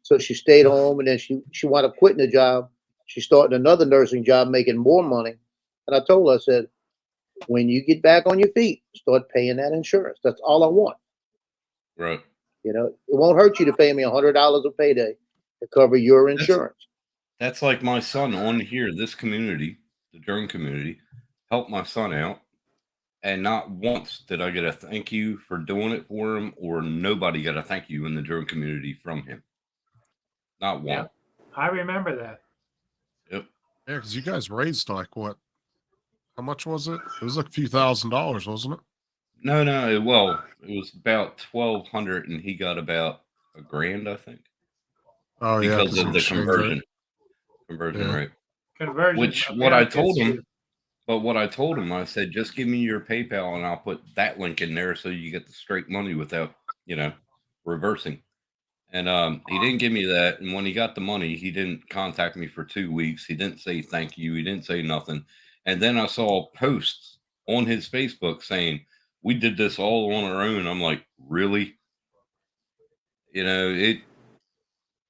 so she stayed home, and then she wound up quitting the job. She started another nursing job, making more money. And I told her, I said, when you get back on your feet, start paying that insurance. That's all I want. Right. It won't hurt you to pay me $100 a payday. to cover your insurance. That's like my son on here, this community, the drone community, helped my son out. And not once did I get a thank you for doing it for him, or nobody got a thank you in the drone community from him. Not one. Yeah, I remember that. Yep. Yeah, because you guys raised like what? How much was it? It was like a few $1,000s, wasn't it? No. Well, it was about 1,200, and he got about $1,000, I think. Oh yeah, Because of the conversion Yeah. rate. Conversion. Which what I told him. But what I told him, I said, just give me your PayPal and I'll put that link in there so you get the straight money without, reversing. And he didn't give me that. And when he got the money, he didn't contact me for 2 weeks. He didn't say thank you. He didn't say nothing. And then I saw posts on his Facebook saying, we did this all on our own. I'm like, really?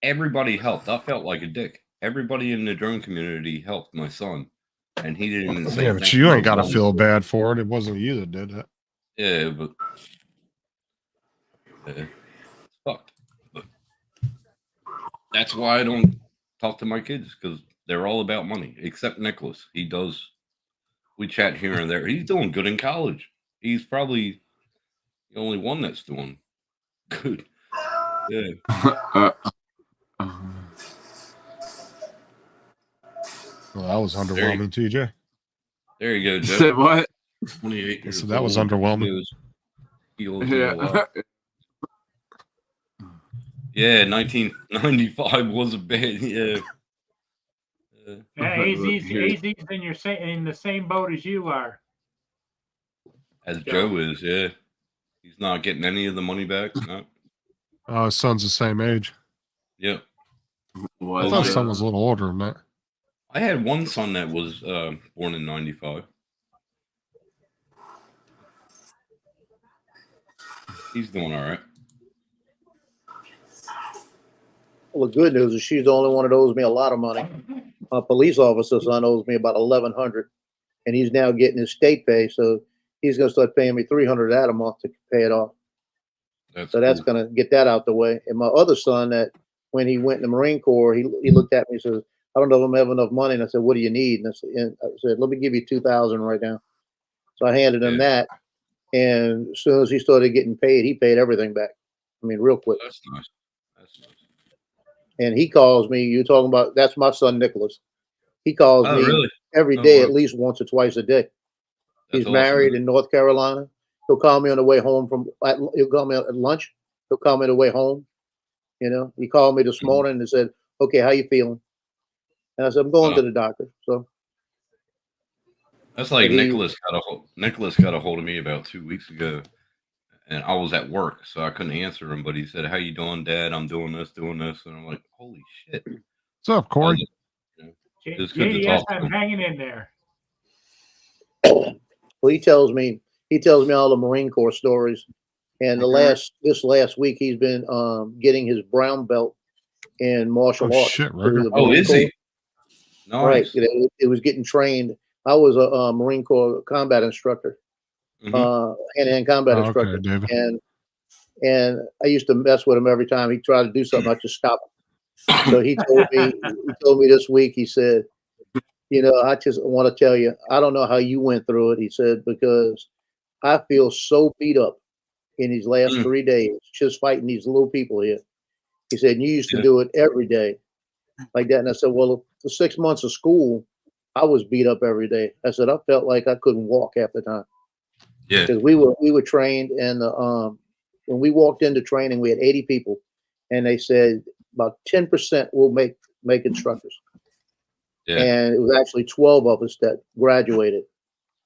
Everybody helped. I felt like a dick. Everybody in the drone community helped my son. And he didn't even say, yeah, but you ain't got to feel bad for it. It wasn't you that did it. Yeah, but it's fucked. But that's why I don't talk to my kids, because they're all about money, except Nicholas. He does. We chat here and there. He's doing good in college. He's probably the only one that's doing good. Yeah. Well, that was underwhelming, TJ. There you go, Joe. Said what? 28 years So that was old. underwhelming. Yeah. Yeah, 1995 was a bad. Yeah. Yeah, AZ's in the same boat as you are. As Joe is, yeah. He's not getting any of the money back. No. Oh, his son's the same age. Yep. I thought his son was a little older than that. I had one son that was born in 95. He's doing all right. Well, the good news is she's the only one that owes me a lot of money. A police officer's son owes me about $1,100, and he's now getting his state pay, so he's going to start paying me $300 that a month to pay it off. That's cool. going to get that out the way. And my other son, that when he went in the Marine Corps, he looked at me and says, I don't know if I have enough money. And I said, what do you need? And I said, let me give you $2,000 right now. So I handed him that. And as soon as he started getting paid, he paid everything back. I mean, real quick. That's nice. That's nice. And he calls me. You're talking about, that's my son, Nicholas. He calls me every day, at least once or twice a day. He's married in North Carolina. He'll call me on the way home he'll call me at lunch. He'll call me on the way home. He called me this morning and said, okay, how you feeling? And I said, I'm going to the doctor. So that's like Nicholas got a hold of me about 2 weeks ago, and I was at work, so I couldn't answer him. But he said, "How you doing, Dad? I'm doing this, and I'm like, "Holy shit! What's up, Corey?" It's good to talk to him. I'm hanging in there. Well, he tells me all the Marine Corps stories, and this last week he's been getting his brown belt in martial arts. Shit, is he? Nice. Right. It was getting trained. I was a Marine Corps combat instructor, hand-to-hand combat instructor, David. and I used to mess with him every time he tried to do something. I just stop him. So he told me this week. He said, I just want to tell you, I don't know how you went through it. He said, because I feel so beat up in these last 3 days, just fighting these little people here. He said, you used to do it every day like that. And I said, well, for 6 months of school, I was beat up every day. I said, I felt like I couldn't walk half the time. Yeah. Because we were trained, and when we walked into training, we had 80 people, and they said about 10% will make instructors. Yeah. And it was actually 12 of us that graduated.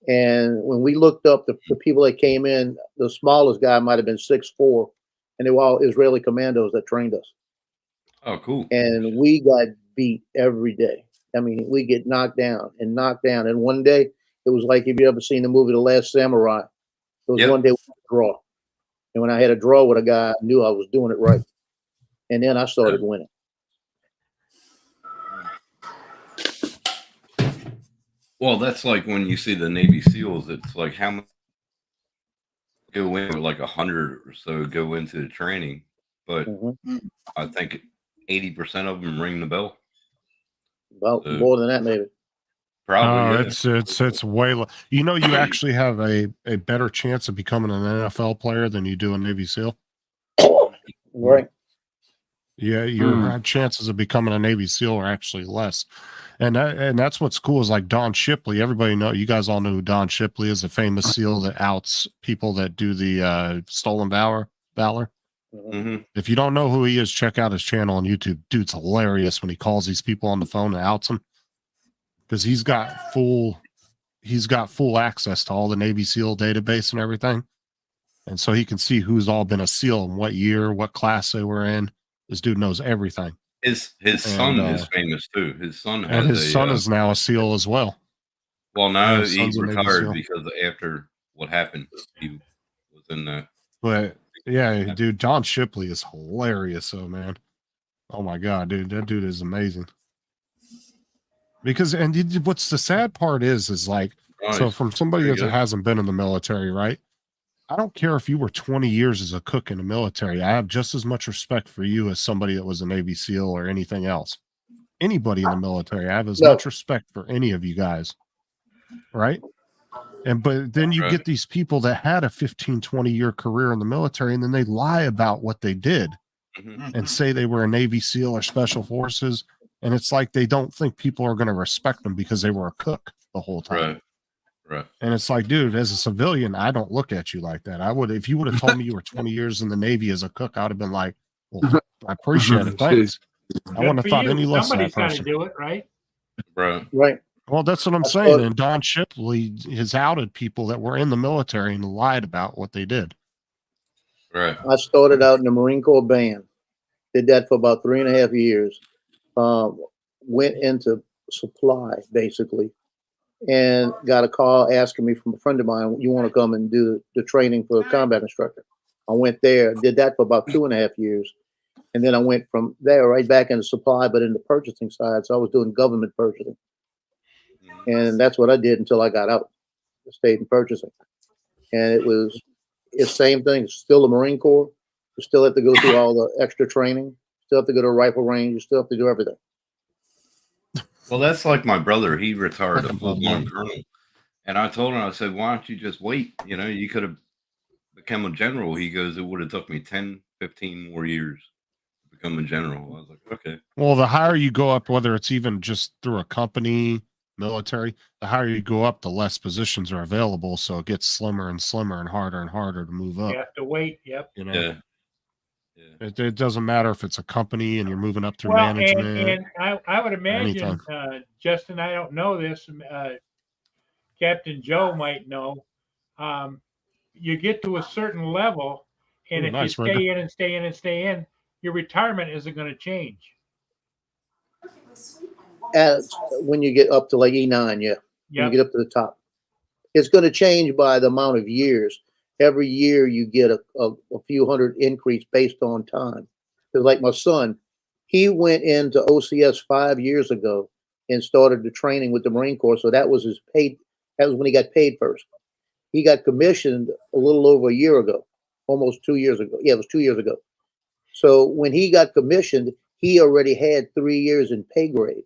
And when we looked up the people that came in, the smallest guy might have been 6'4", and they were all Israeli commandos that trained us. Oh, cool. And we got beat every day. I mean, we get knocked down. And one day, it was like, if you ever seen the movie The Last Samurai, it was one day we had a draw. And when I had a draw with a guy, I knew I was doing it right. And then I started winning. Well, that's like when you see the Navy SEALs, it's like how many go in, like 100 or so go into the training. But I think 80% of them ring the bell. About more than that, maybe. Probably. Yeah. It's way. You know, you actually have a better chance of becoming an NFL player than you do a Navy SEAL. Right. Yeah, your chances of becoming a Navy SEAL are actually less. And that's what's cool is like Don Shipley. Everybody know, you guys all know who Don Shipley is, a famous SEAL that outs people that do the stolen valor. Mm-hmm. If you don't know who he is, check out his channel on YouTube. Dude's hilarious when he calls these people on the phone and outs them, because he's got full access to all the Navy SEAL database and everything. And so he can see who's all been a SEAL and what year, what class they were in. This dude knows everything. His son is famous too. His son has and his son is now a SEAL as well. Well, now his he son's a Navy retired SEAL. because after what happened, he was in that. But yeah, dude, Don Shipley is hilarious. So man, oh my god, dude, that dude is amazing. Because what's the sad part is like, so from somebody that hasn't been in the military, right? I don't care if you were 20 years as a cook in the military. I have just as much respect for you as somebody that was a Navy SEAL or anything else. Anybody in the military, I have as much respect for any of you guys. Right? But then you get these people that had a 15, 20-year career in the military, and then they lie about what they did and say they were a Navy SEAL or Special Forces. And it's like they don't think people are going to respect them because they were a cook the whole time. Right. And it's like, dude, as a civilian, I don't look at you like that. I would, if you would have told me you were 20 years in the Navy as a cook, I would have been like, well, I appreciate it. Thanks. I wouldn't have thought any less of that person. Somebody's got to do it, right? Right. Well, that's what I'm saying. And Don Shipley has outed people that were in the military and lied about what they did. Right. I started out in the Marine Corps band. Did that for about 3.5 years. Went into supply, basically. And got a call asking me from a friend of mine, you want to come and do the training for a combat instructor? I went there, did that for about 2.5 years. And then I went from there right back into supply, but in the purchasing side. So I was doing government purchasing. And that's what I did until I got out. I stayed in purchasing. And it's the same thing. It's still the Marine Corps. You still have to go through all the extra training. Still have to go to a rifle range. You still have to do everything. Well, that's like my brother. He retired a full-blown colonel. And I told him, I said, why don't you just wait? You know, you could have become a general. He goes, it would have took me 10, 15 more years to become a general. I was like, okay. Well, the higher you go up, whether it's even just through a company, military, the higher you go up, the less positions are available. So it gets slimmer and slimmer and harder to move up. You have to wait. Yep. You know? Yeah. It doesn't matter if it's a company and you're moving up through management. And I would imagine, Justin, I don't know this, Captain Joe might know. You get to a certain level, and if you stay in and stay in and stay in, your retirement isn't going to change. As when you get up to like E9, when you get up to the top, it's going to change by the amount of years. Every year you get a few hundred increase based on time. Because like my son, he went into OCS 5 years ago and started the training with the Marine Corps. So that was his paid. That was when he got paid first. He got commissioned a little over a year ago, almost 2 years ago. Yeah, it was 2 years ago. So when he got commissioned, he already had 3 years in pay grade.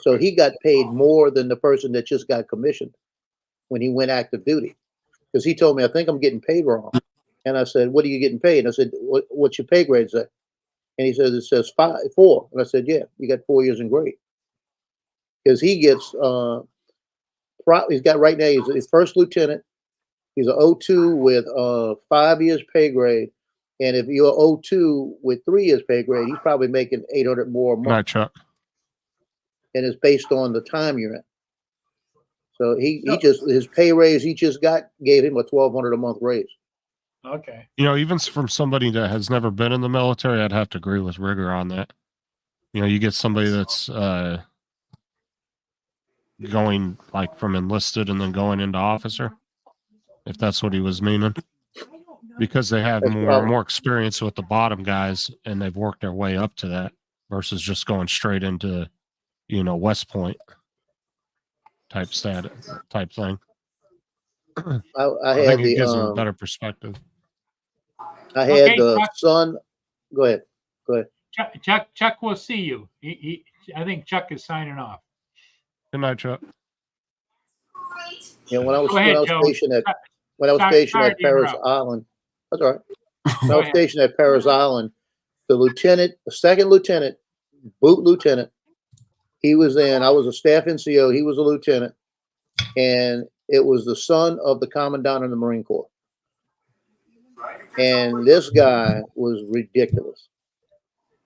So he got paid more than the person that just got commissioned when he went active duty. Because he told me, I think I'm getting paid wrong. And I said, what are you getting paid? And I said, what's your pay grade say? And he says, it says 4. And I said, yeah, you got 4 years in grade. Because he gets, he's got right now, he's his first lieutenant. He's an O2 with 5 years pay grade. And if you're O2 with 3 years pay grade, he's probably making 800 more a month. Right, Chuck. And it's based on the time you're in. So he just, his pay raise he just got gave him a $1,200 a month raise. Okay. You know, even from somebody that has never been in the military, I'd have to agree with Rigger on that. You know, you get somebody that's going like from enlisted and then going into officer, if that's what he was meaning, because they have more experience with the bottom guys and they've worked their way up to that versus just going straight into, you know, West Point type thing. I think it gives them a better perspective. I had the son. Go ahead. Chuck will see you. I think Chuck is signing off. Good night, Chuck. You know, when I was Go ahead, Joe. stationed at Sorry to Parris interrupt. Island, that's all right. When Go I was ahead. stationed at Parris Island, the second lieutenant, boot lieutenant, he was in. I was a staff NCO. He was a lieutenant, and it was the son of the commandant of the Marine Corps. And this guy was ridiculous.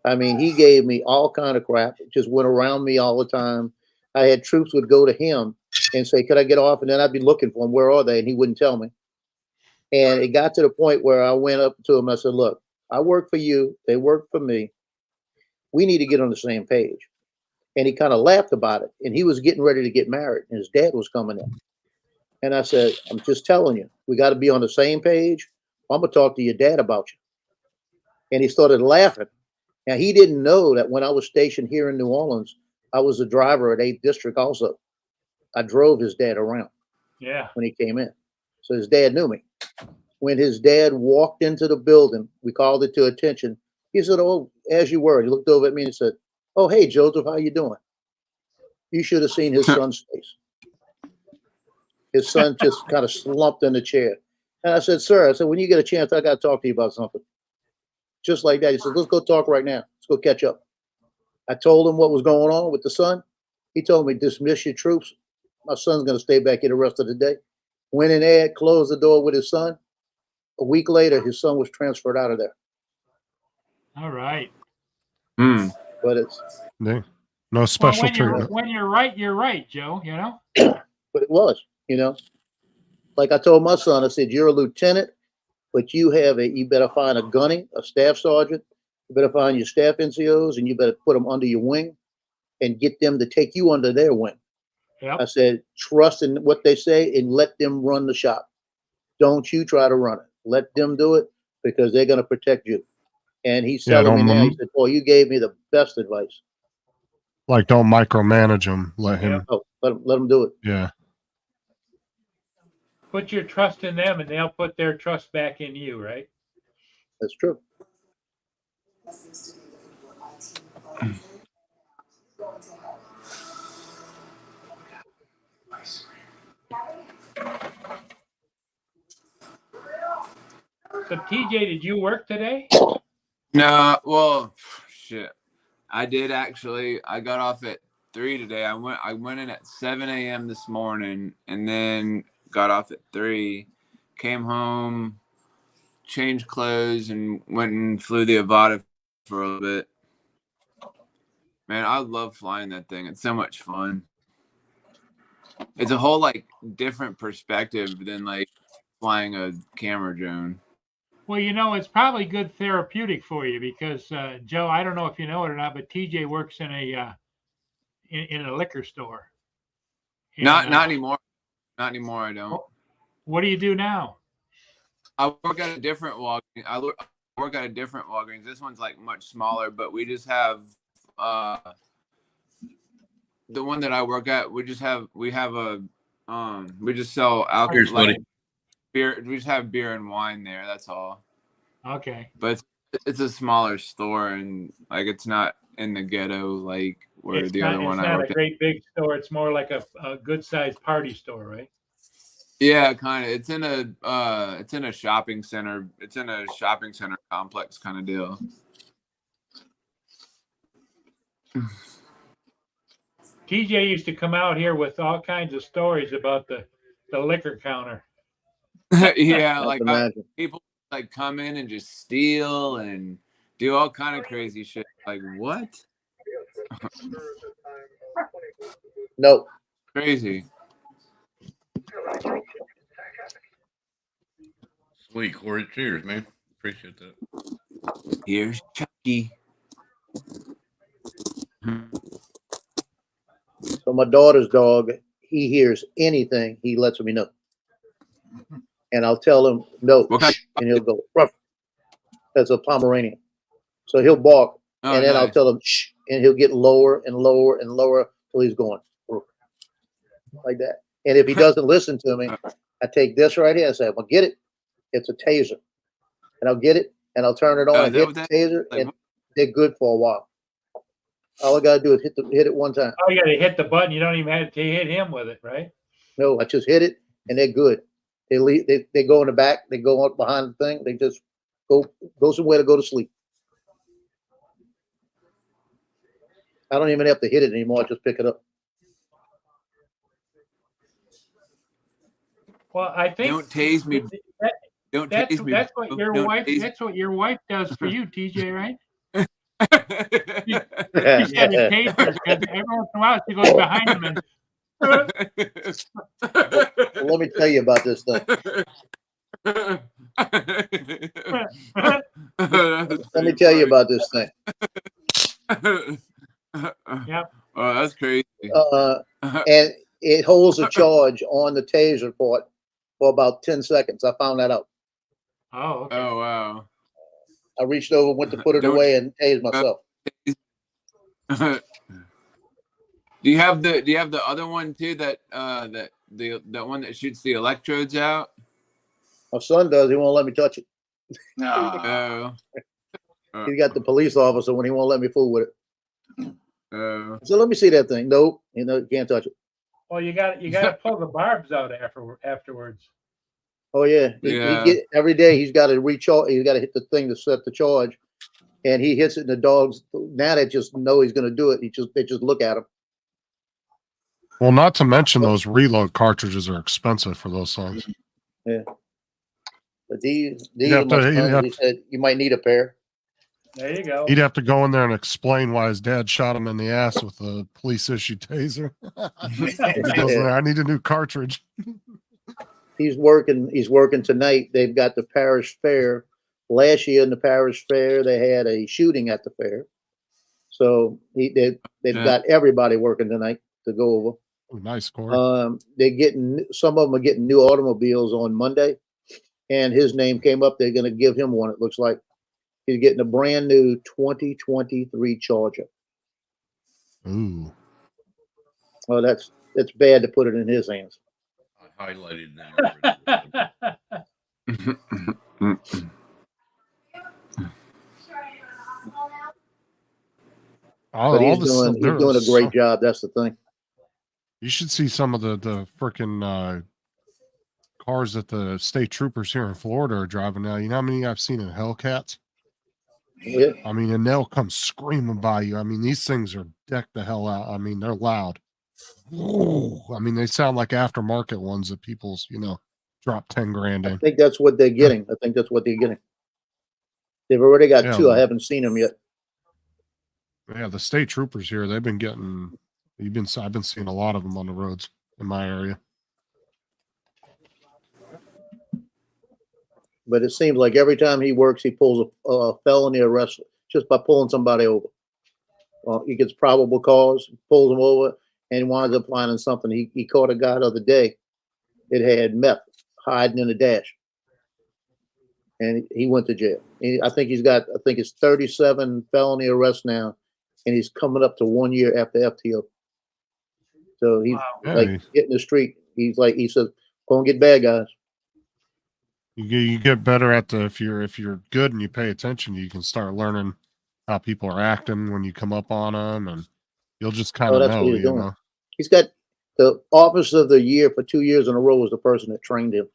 I mean, he gave me all kind of crap. Just went around me all the time. I had troops would go to him and say, "Could I get off?" And then I'd be looking for him. Where are they? And he wouldn't tell me. And it got to the point where I went up to him. I said, "Look, I work for you. They work for me. We need to get on the same page." And he kind of laughed about it. And he was getting ready to get married, and his dad was coming in. And I said, "I'm just telling you, we got to be on the same page. I'm gonna talk to your dad about you." And he started laughing. Now, he didn't know that when I was stationed here in New Orleans, I was a driver at 8th District also. I drove his dad around when he came in. So his dad knew me. When his dad walked into the building, we called it to attention. He said, "Oh, as you were." He looked over at me and said, "Oh, hey, Joseph, how you doing?" You should have seen his son's face. His son just kind of slumped in the chair. And I said, "Sir," I said, "when you get a chance, I got to talk to you about something." Just like that. He said, "Let's go talk right now. Let's go catch up." I told him what was going on with the son. He told me, "Dismiss your troops. My son's going to stay back here the rest of the day." Went in there, closed the door with his son. A week later, his son was transferred out of there. All right. But it's no special treatment. When you're right, Joe. You know. But it was, you know, like I told my son, I said, "You're a lieutenant, but you better find a gunny, a staff sergeant. You better find your staff NCOs, and you better put them under your wing and get them to take you under their wing." Yep. I said, "Trust in what they say and let them run the shop. Don't you try to run it. Let them do it because they're going to protect you." And he's telling me now, he said, "Boy, you gave me the best advice." Like, don't micromanage him. Let him. Oh, let him do it. Yeah. Put your trust in them, and they'll put their trust back in you, right? That's true. So, TJ, did you work today? No, well, shit. I did actually. I got off at 3 today. I went in at 7 a.m. this morning, and then got off at 3. Came home, changed clothes, and went and flew the Avata for a little bit. Man, I love flying that thing. It's so much fun. It's a whole like different perspective than like flying a camera drone. Well, you know, it's probably good therapeutic for you because Joe, I don't know if you know it or not, but TJ works in a in a liquor store. And, not anymore. Not anymore. I don't. What do you do now? I work at a different Walgreens. I work at a different Walgreens. This one's like much smaller, but we just have the one that I work at. We just sell alcohol. Cheers, buddy. Beer. We just have beer and wine there. That's all. Okay. But it's a smaller store, and like it's not in the ghetto like where It's the not, other one it's I not work a great big store. It's more like a good sized party store, right? Yeah, kind of. It's in a shopping center. It's in a shopping center complex kind of deal. TJ used to come out here with all kinds of stories about the liquor counter. Yeah, like people like come in and just steal and do all kind of crazy shit. Like what? No. Crazy. Sweet, Corey. Cheers, man. Appreciate that. Here's Chucky. So my daughter's dog, he hears anything, he lets me know. And I'll tell him no, and he'll go, ruff. That's a Pomeranian. So he'll bark, and then I'll tell him shh, and he'll get lower and lower and lower till he's going like that. And if he doesn't listen to me, I take this right here and say, "Well, get it." It's a taser, and I'll get it and I'll turn it on and hit the taser, and they're good for a while. All I gotta do is hit it one time. Oh, you got to hit the button. You don't even have to hit him with it, right? No, I just hit it and they're good. They leave. They go in the back. They go up behind the thing. They just go somewhere to go to sleep. I don't even have to hit it anymore. I just pick it up. Well, I think Don't tase me. Don't tase me. That's what your Don't wife. tase That's what your wife does for you, TJ, right? me. She's got a taser because every once in a while she goes behind him and. Well, let me tell you about this thing. Let me tell you about this thing. Yep. Oh, that's crazy. And it holds a charge on the taser port for about 10 seconds. I found that out. Oh, okay. Oh, wow. I reached over, went to put it Don't- away, and tased myself. Do you have the other one too, that that one that shoots the electrodes out? My son does. He won't let me touch it. No. Oh. He got the police officer when he won't let me fool with it. Oh. So let me see that thing. Nope, you can't touch it. Well, you got to pull the barbs out afterwards. Oh yeah, Yeah. every day he's got to recharge. He's got to hit the thing to set the charge, and he hits it. And the dogs now they just know he's going to do it. They just look at him. Well, not to mention those reload cartridges are expensive for those things. Yeah, but these You'd have are my to- you'd sons. have He said you might need a pair. There you go. He'd have to go in there and explain why his dad shot him in the ass with a police issued taser. He goes there, I need a new cartridge. He's working tonight. They've got the parish fair. Last year in the parish fair, they had a shooting at the fair. So they've got everybody working tonight to go over. Oh, nice, Corey. Some of them are getting new automobiles on Monday, and his name came up. They're going to give him one. It looks like he's getting a brand new 2023 Charger. Ooh. Oh, that's bad to put it in his hands. I highlighted that. But he's doing a great job. That's the thing. You should see some of the freaking cars that the state troopers here in Florida are driving now. You know how many I've seen in Hellcats? Yeah. I mean, and they'll come screaming by you. I mean, these things are decked the hell out. I mean, they're loud. Ooh, I mean, they sound like aftermarket ones that people's, drop 10 grand in. I think that's what they're getting. They've already got two. I haven't seen them yet. Yeah, the state troopers here, I've been seeing a lot of them on the roads in my area. But it seems like every time he works, he pulls a felony arrest just by pulling somebody over. He gets probable cause, pulls them over, and he winds up finding something. He caught a guy the other day. It had meth hiding in the dash, and he went to jail. I think it's 37 felony arrests now, and he's coming up to 1 year after FTO. So he's like hitting the street. He says, "Go and get bad guys." You get better at if you're good and you pay attention, you can start learning how people are acting when you come up on them, and you'll just kind of know. What he's doing. He's got the Officer of the Year for 2 years in a row was the person that trained him.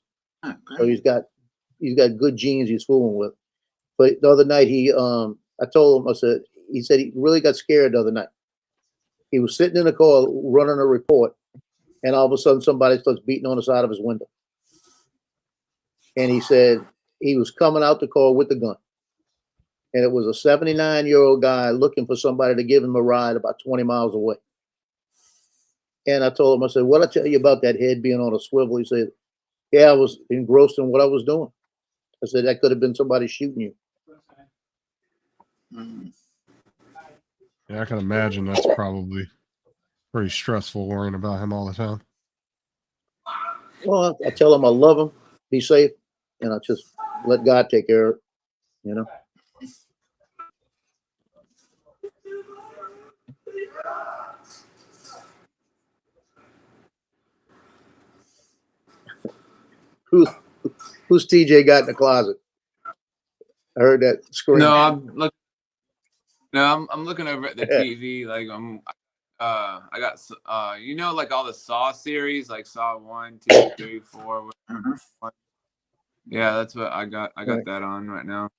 Oh, so he's got good genes he's fooling with. But the other night I told him, he said he really got scared the other night. He was sitting in the car running a report, and all of a sudden somebody starts beating on the side of his window. And he said he was coming out the car with the gun. And it was a 79-year-old guy looking for somebody to give him a ride about 20 miles away. And I told him, I said, "What I tell you about that head being on a swivel?" He said, "Yeah, I was engrossed in what I was doing." I said, "That could have been somebody shooting you." Yeah, I can imagine that's probably pretty stressful worrying about him all the time. Well, I tell him I love him, be safe, and I just let God take care of it, Who's TJ got in the closet? I heard that scream. No, I'm looking. No, I'm looking over at the TV. Like I got you know, like all the Saw series, like Saw 1, 2, 3, 4. Yeah, that's what I got. I got Right. that on right now.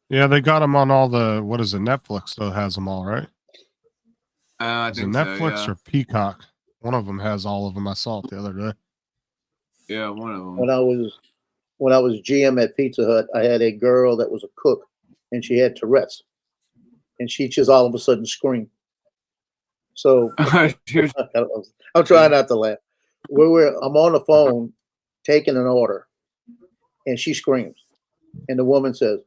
Yeah, they got them on all the, what is it? Netflix still has them all, right? I Is it think Netflix so. or Peacock? One of them has all of them. I saw it the other day. Yeah. Yeah, one of them. When I was GM at Pizza Hut, I had a girl that was a cook, and she had Tourette's, and she just all of a sudden screamed. So I'm trying not to laugh. I'm on the phone taking an order, and she screams, and the woman says,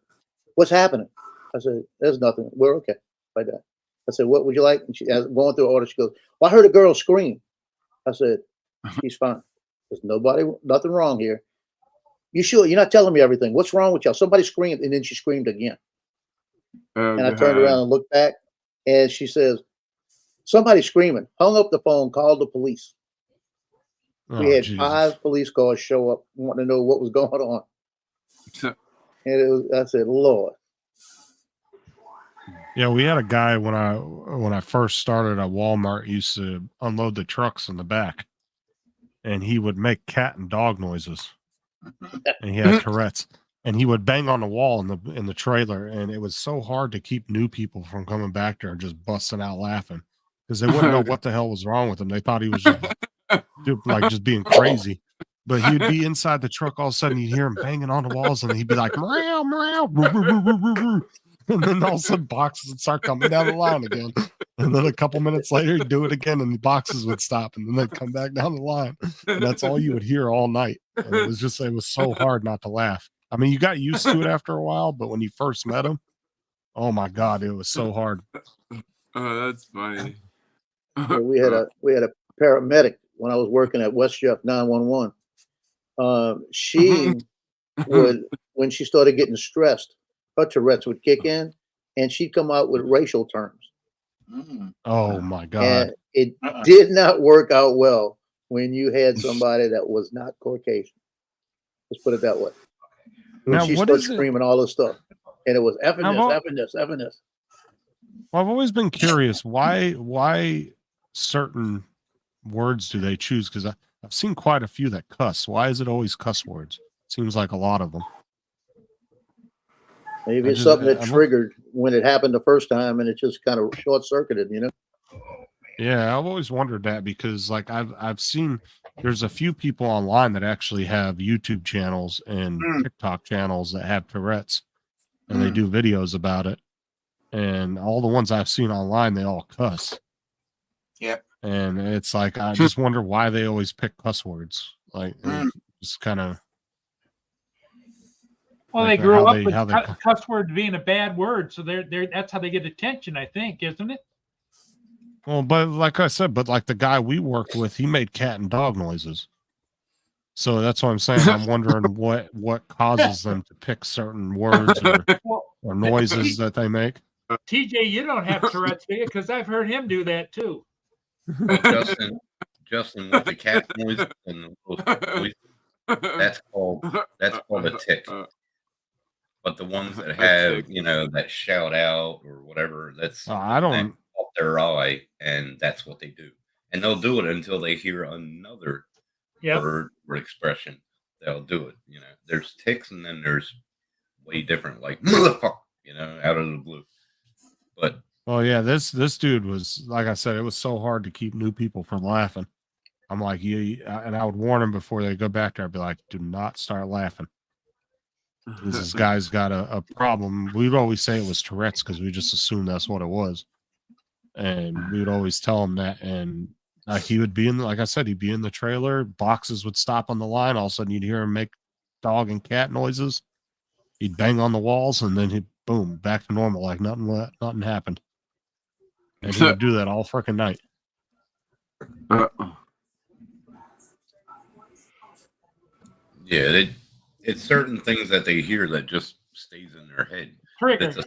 "What's happening?" I said, "There's nothing. We're okay." Like that. I said, "What would you like?" And she, as going through the order, she goes, "Well, I heard a girl scream." I said, "She's fine. There's nothing wrong here. You sure? You're not telling me everything. What's wrong with y'all?" Somebody screamed, and then she screamed again. Oh, And I turned around and looked back, and she says, "Somebody screaming." Hung up the phone, called the police. We Oh, had Jesus. 5 police cars show up, wanting to know what was going on. And I said, "Lord." Yeah, we had a guy when I first started at Walmart used to unload the trucks in the back, and he would make cat and dog noises, and he had Tourette's, and he would bang on the wall in the trailer, and it was so hard to keep new people from coming back there and just busting out laughing because they wouldn't know what the hell was wrong with him. They thought he was just just being crazy. But he would be inside the truck, all of a sudden you'd hear him banging on the walls, and he'd be like, meow, meow, roo, roo, roo, roo, roo, roo. And then all of a sudden boxes would start coming down the line again. And then a couple minutes later, he'd do it again, and the boxes would stop, and then they'd come back down the line. And that's all you would hear all night. And it was so hard not to laugh. I mean, you got used to it after a while, but when you first met him, oh my God, it was so hard. Oh, that's funny. Yeah, we had a paramedic when I was working at West Jeff 911. She would, when she started getting stressed, her Tourette's would kick in, and she'd come out with racial terms. Oh my God. And it did not work out well when you had somebody that was not Caucasian. Let's put it that way. When Now, she what started is it? screaming all this stuff, and it was effing I've this, al- effing this, effing this. Well, I've always been curious why certain words do they choose? Because I've seen quite a few that cuss. Why is it always cuss words? Seems like a lot of them. Maybe it's something that triggered when it happened the first time, and it just kind of short circuited, you know? Yeah, I've always wondered that because like I've seen there's a few people online that actually have YouTube channels and TikTok channels that have Tourette's, and they do videos about it. And all the ones I've seen online, they all cuss. Yep. And it's like I just wonder why they always pick cuss words. Like just kind of. Well, like they grew up with how they cuss words being a bad word, so they're that's how they get attention, I think, isn't it? Well, but like I said, but like the guy we worked with, he made cat and dog noises. So that's what I'm saying. I'm wondering what causes them to pick certain words or noises that they make. TJ, you don't have Tourette's, do you? Because I've heard him do that too. Well, Justin with the cat noise and the voice, that's called a tick. But the ones that have, that shout out or whatever, that's I don't off their eye, and that's what they do. And they'll do it until they hear another word or expression. They'll do it. There's ticks, and then there's way different, like motherfucker, out of the blue. But yeah, this dude was, like I said, it was so hard to keep new people from laughing. I'm like, and I would warn them before they go back there. I'd be like, do not start laughing. This guy's got a problem. We'd always say it was Tourette's because we just assumed that's what it was. And we would always tell him that. And he would be like I said, he'd be in the trailer. Boxes would stop on the line. All of a sudden, you'd hear him make dog and cat noises. He'd bang on the walls, and then he'd boom, back to normal, like nothing happened. And he would do that all freaking night. Yeah, it's certain things that they hear that just stays in their head. Trigger. It's a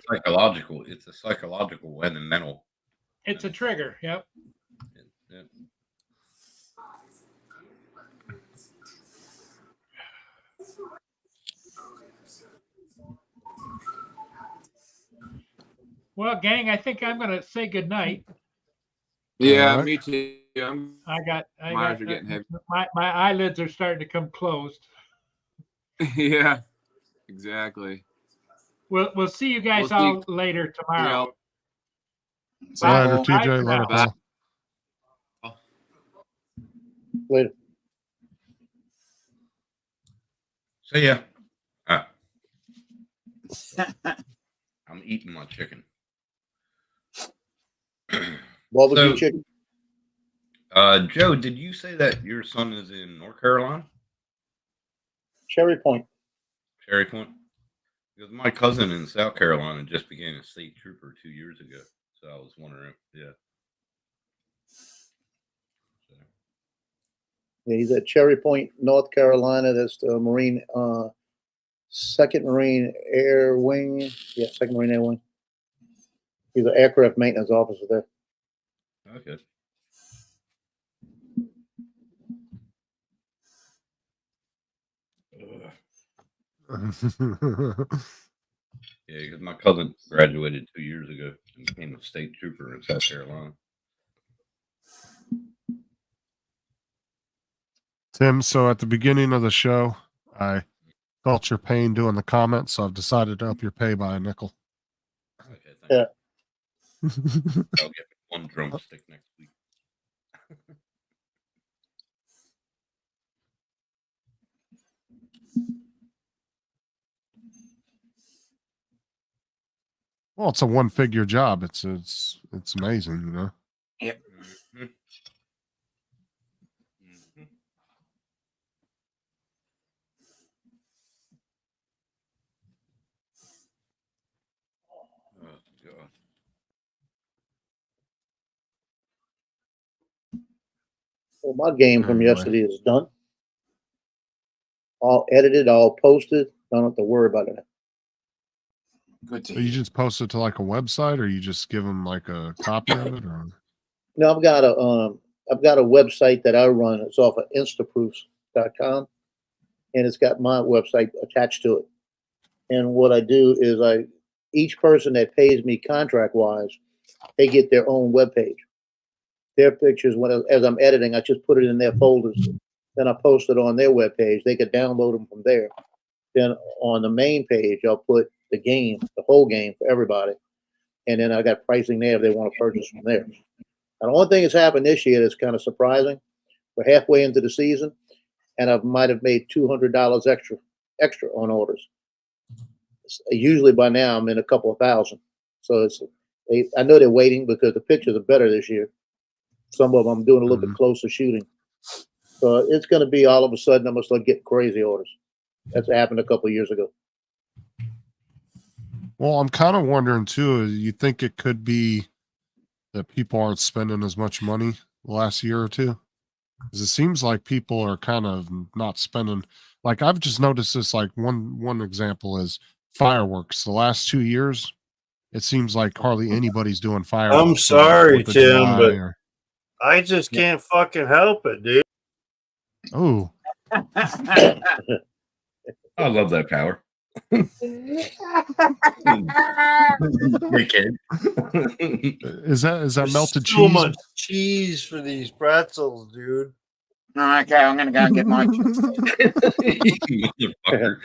psychological and a mental. It's a trigger. Yep. Yep. Well, gang, I think I'm gonna say good night. Yeah, All right. me too. I got My eyes are getting heavy. my eyelids are starting to come closed. Yeah, exactly. We'll see you guys We'll see all later tomorrow. See Bye. you, Later, Paul. Bye TJ. for Later, now. Paul. Later. See ya. I'm eating my chicken. Barbecue So, chicken. Joe, did you say that your son is in North Carolina? Cherry Point. Cherry Point? Because my cousin in South Carolina just became a state trooper 2 years ago. So I was wondering, yeah. So, Yeah, he's at Cherry Point, North Carolina. That's the Marine, 2nd Marine Air Wing. Yeah, 2nd Marine Air Wing. He's an aircraft maintenance officer there. okay. Yeah, because my cousin graduated 2 years ago and became a state trooper in South Carolina. Tim, so at the beginning of the show, I felt your pain doing the comments, so I've decided to up your pay by a nickel. Okay, thank Yeah. you. I'll get one drumstick next week. Well, it's a one-figure job. It's amazing, you know. Yep. Mhm. Mhm. Oh, God. Well, my game from Anyway. yesterday is done. All edited, all posted. Don't have to worry about it. Good to So you hear. just post it to like a website, or you just give them like a copy of it, or No, I've got a website that I run. It's off of instaproofs.com, and it's got my website attached to it. And what I do is each person that pays me contract wise, they get their own webpage. Their pictures, as I'm editing, I just put it in their folders. Then I post it on their webpage. They could download them from there. Then on the main page, I'll put the game, the whole game for everybody. And then I got pricing there if they want to purchase from there. And the only thing that's happened this year that's kind of surprising, we're halfway into the season, and I might have made $200 extra on orders. Usually by now I'm in a couple of thousand. So I know they're waiting because the pictures are better this year. Some of them I'm doing a little bit closer shooting. So it's going to be all of a sudden I'm going to start getting crazy orders. That's happened a couple of years ago. well, I'm kind of wondering too. You think it could be that people aren't spending as much money the last year or two? Because it seems like people are kind of not spending. Like I've just noticed this. Like one example is fireworks. The last 2 years, it seems like hardly anybody's doing fireworks. I'm sorry, for Tim, July but or, I just can't fucking help it, dude. oh, I love that power. Dickhead. is that There's melted so cheese? much cheese for these pretzels, dude. Okay, I'm gonna go and get my. Motherfucker.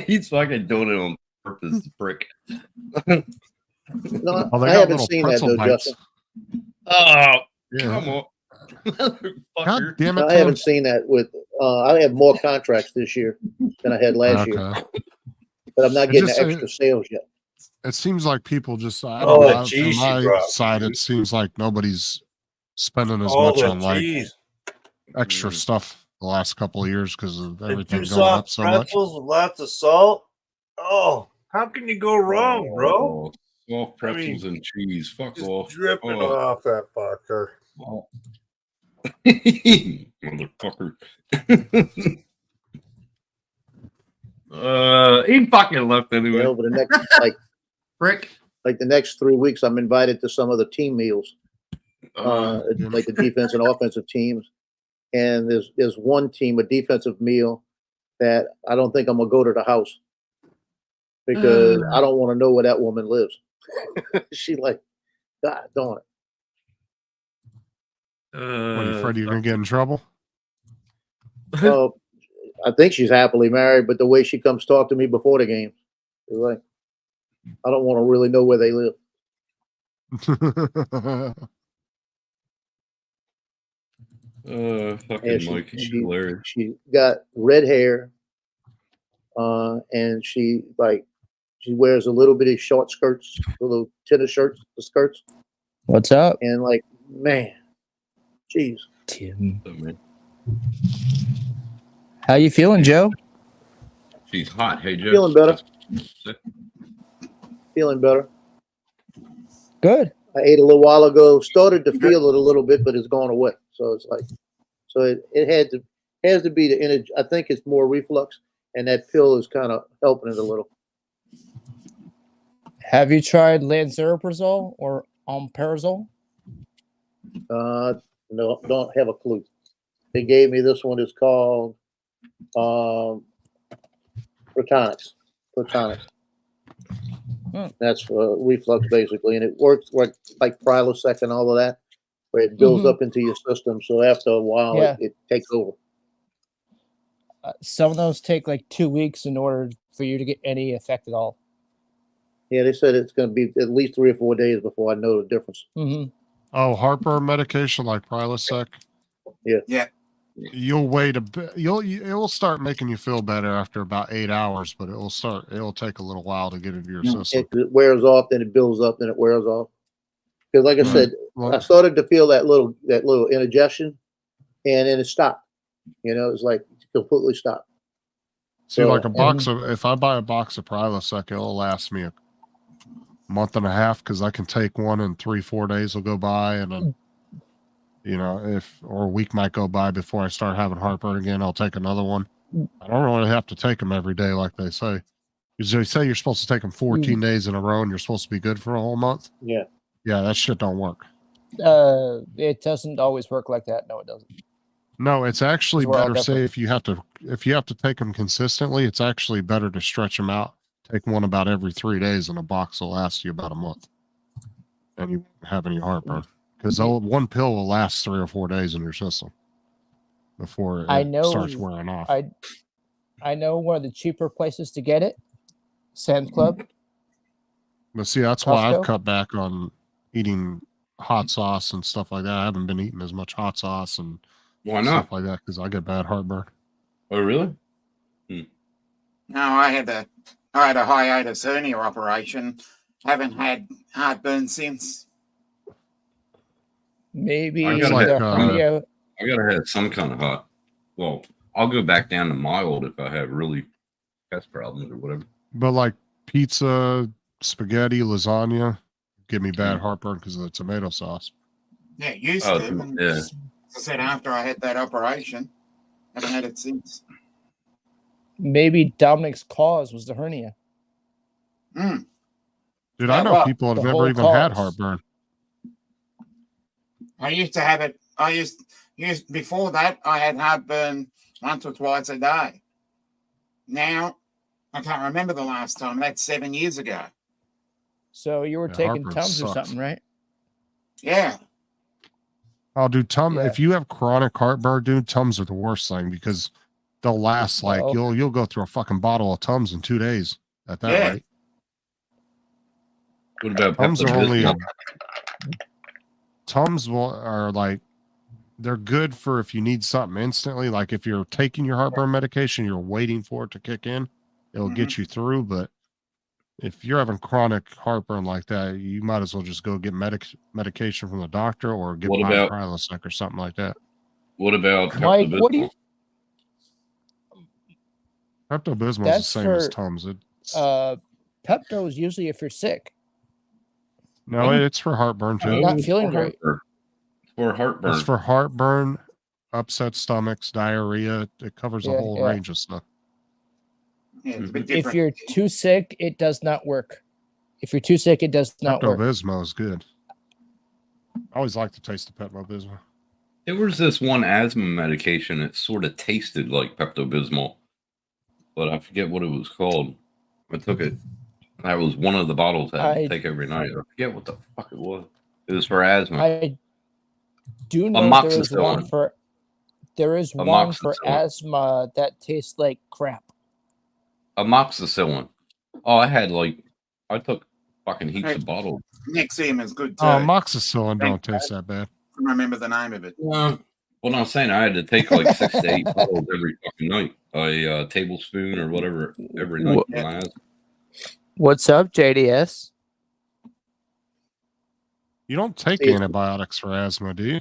He's fucking doing it on purpose, prick. No, Oh, they I got haven't little seen that pretzel though, bites. Justin. Oh, Yeah. come on. God Motherfucker. damn it, No, I Tim. haven't seen that with. I have more contracts this year than I had last year, Okay. but I'm not It getting just, the extra sales yet. it seems like people just, I All don't that know. From cheese you my dropped, side, dude. it seems like nobody's spending as All much that on like cheese. extra stuff the last couple of years because of The everything two going up soft so much. pretzels with lots of salt. Oh, how can you go wrong, bro? Soft pretzels I mean, and cheese. Fuck just off. dripping Oh. off that fucker. Oh. Motherfucker. He fucking left anyway. Over the next Prick. like the next 3 weeks, I'm invited to some of the team meals, like the defense and offensive teams. And there's one team, a defensive meal, that I don't think I'm gonna go to the house because I don't want to know where that woman lives. She like, God darn it. What, are you afraid you're gonna get in trouble? Oh, I think she's happily married, but the way she comes talk to me before the game, it's like, I don't want to really know where they live. Fucking Mike, hilarious. She got red hair, and she wears a little bitty short skirts, little tennis skirts. What's up? And like, man, jeez. Tim. Oh, man. How you feeling, Joe? She's hot. Hey, Joe. Feeling better. Feeling better. Good. I ate a little while ago. Started to feel it a little bit, but it's gone away. So it's like, so it has to be the energy. I think it's more reflux, and that pill is kind of helping it a little. Have you tried lansoprazole or omeprazole? No, don't have a clue. They gave me this one. It's called Protonics. That's for reflux basically, and it works like Prilosec and all of that, where it builds up into your system. So after a while, it takes over. Some of those take like 2 weeks in order for you to get any effect at all. Yeah, they said it's going to be at least 3 or 4 days before I know the difference. Oh, heartburn medication like Prilosec. Yeah. You'll wait a bit. It will start making you feel better after about 8 hours, but it'll take a little while to get into your system. It wears off, then it builds up, then it wears off. Because like I said, I started to feel that little indigestion, and then it stopped. You know, it's like completely stopped. See, like a box of, if I buy a box of Prilosec, it'll last me a month and a half because I can take one and 3-4 days will go by, and then, you know, or a week might go by before I start having heartburn again. I'll take another one. I don't really have to take them every day like they say. Because they say you're supposed to take them 14 days in a row and you're supposed to be good for a whole month. Yeah. Yeah, that shit don't work. It doesn't always work like that. No, it doesn't. No, it's actually better. Say if you have to take them consistently, it's actually better to stretch them out. Take one about every 3 days, and a box will last you about a month, and you won't have any heartburn because one pill will last 3 or 4 days in your system before it starts wearing off. I know one of the cheaper places to get it, Sam's Club. But see, that's why I've cut back on eating hot sauce and stuff like that. I haven't been eating as much hot sauce and stuff like that because I get bad heartburn. Oh, really? No, I had a hiatus hernia operation. Haven't had heartburn since. Maybe I gotta have some kind of hot. Well, I'll go back down to mild if I have really chest problems or whatever. But like pizza, spaghetti, lasagna give me bad heartburn because of the tomato sauce. Yeah, used to. Yeah. As I said, after I had that operation, haven't had it since. Maybe Dominic's cause was the hernia. Dude, I know people that have never even had heartburn. I used to have it. Before that, I had heartburn once or twice a day. Now, I can't remember the last time. That's 7 years ago. So you were taking Tums or something, right? Yeah. Oh, dude, if you have chronic heartburn, dude, Tums are the worst thing because they'll last like you'll go through a fucking bottle of Tums in 2 days at that rate. What about Tums? Tums are like, they're good for if you need something instantly. Like if you're taking your heartburn medication, you're waiting for it to kick in, it'll get you through. But if you're having chronic heartburn like that, you might as well just go get medication from the doctor or get Prilosec or something like that. What about Mike? What do you? Pepto-Bismol is the same as Tums. Pepto is usually if you're sick. No, it's for heartburn too. Not feeling great. It's for heartburn. It's for heartburn, upset stomachs, diarrhea. It covers a whole range of stuff. Yeah, Mm-hmm. If you're too sick, it does not work. If you're too sick, it does not work. Pepto-Bismol is good. I always like to taste the Pepto-Bismol. There was this one asthma medication that sort of tasted like Pepto-Bismol, but I forget what it was called. I took it That was one of the bottles I had to take every night. I forget what the fuck it was. It was for asthma. I do know there is one for Amoxicillin. asthma that tastes like crap. Amoxicillin. Oh, I took fucking heaps of bottles. Nexium is good too. Oh, amoxicillin don't taste that bad. I don't remember the name of it. Well, I'm saying I had to take like 6 to 8 bottles every fucking night. A tablespoon or whatever every night. For my asthma. What's up, JDS? You don't take antibiotics for asthma, do you?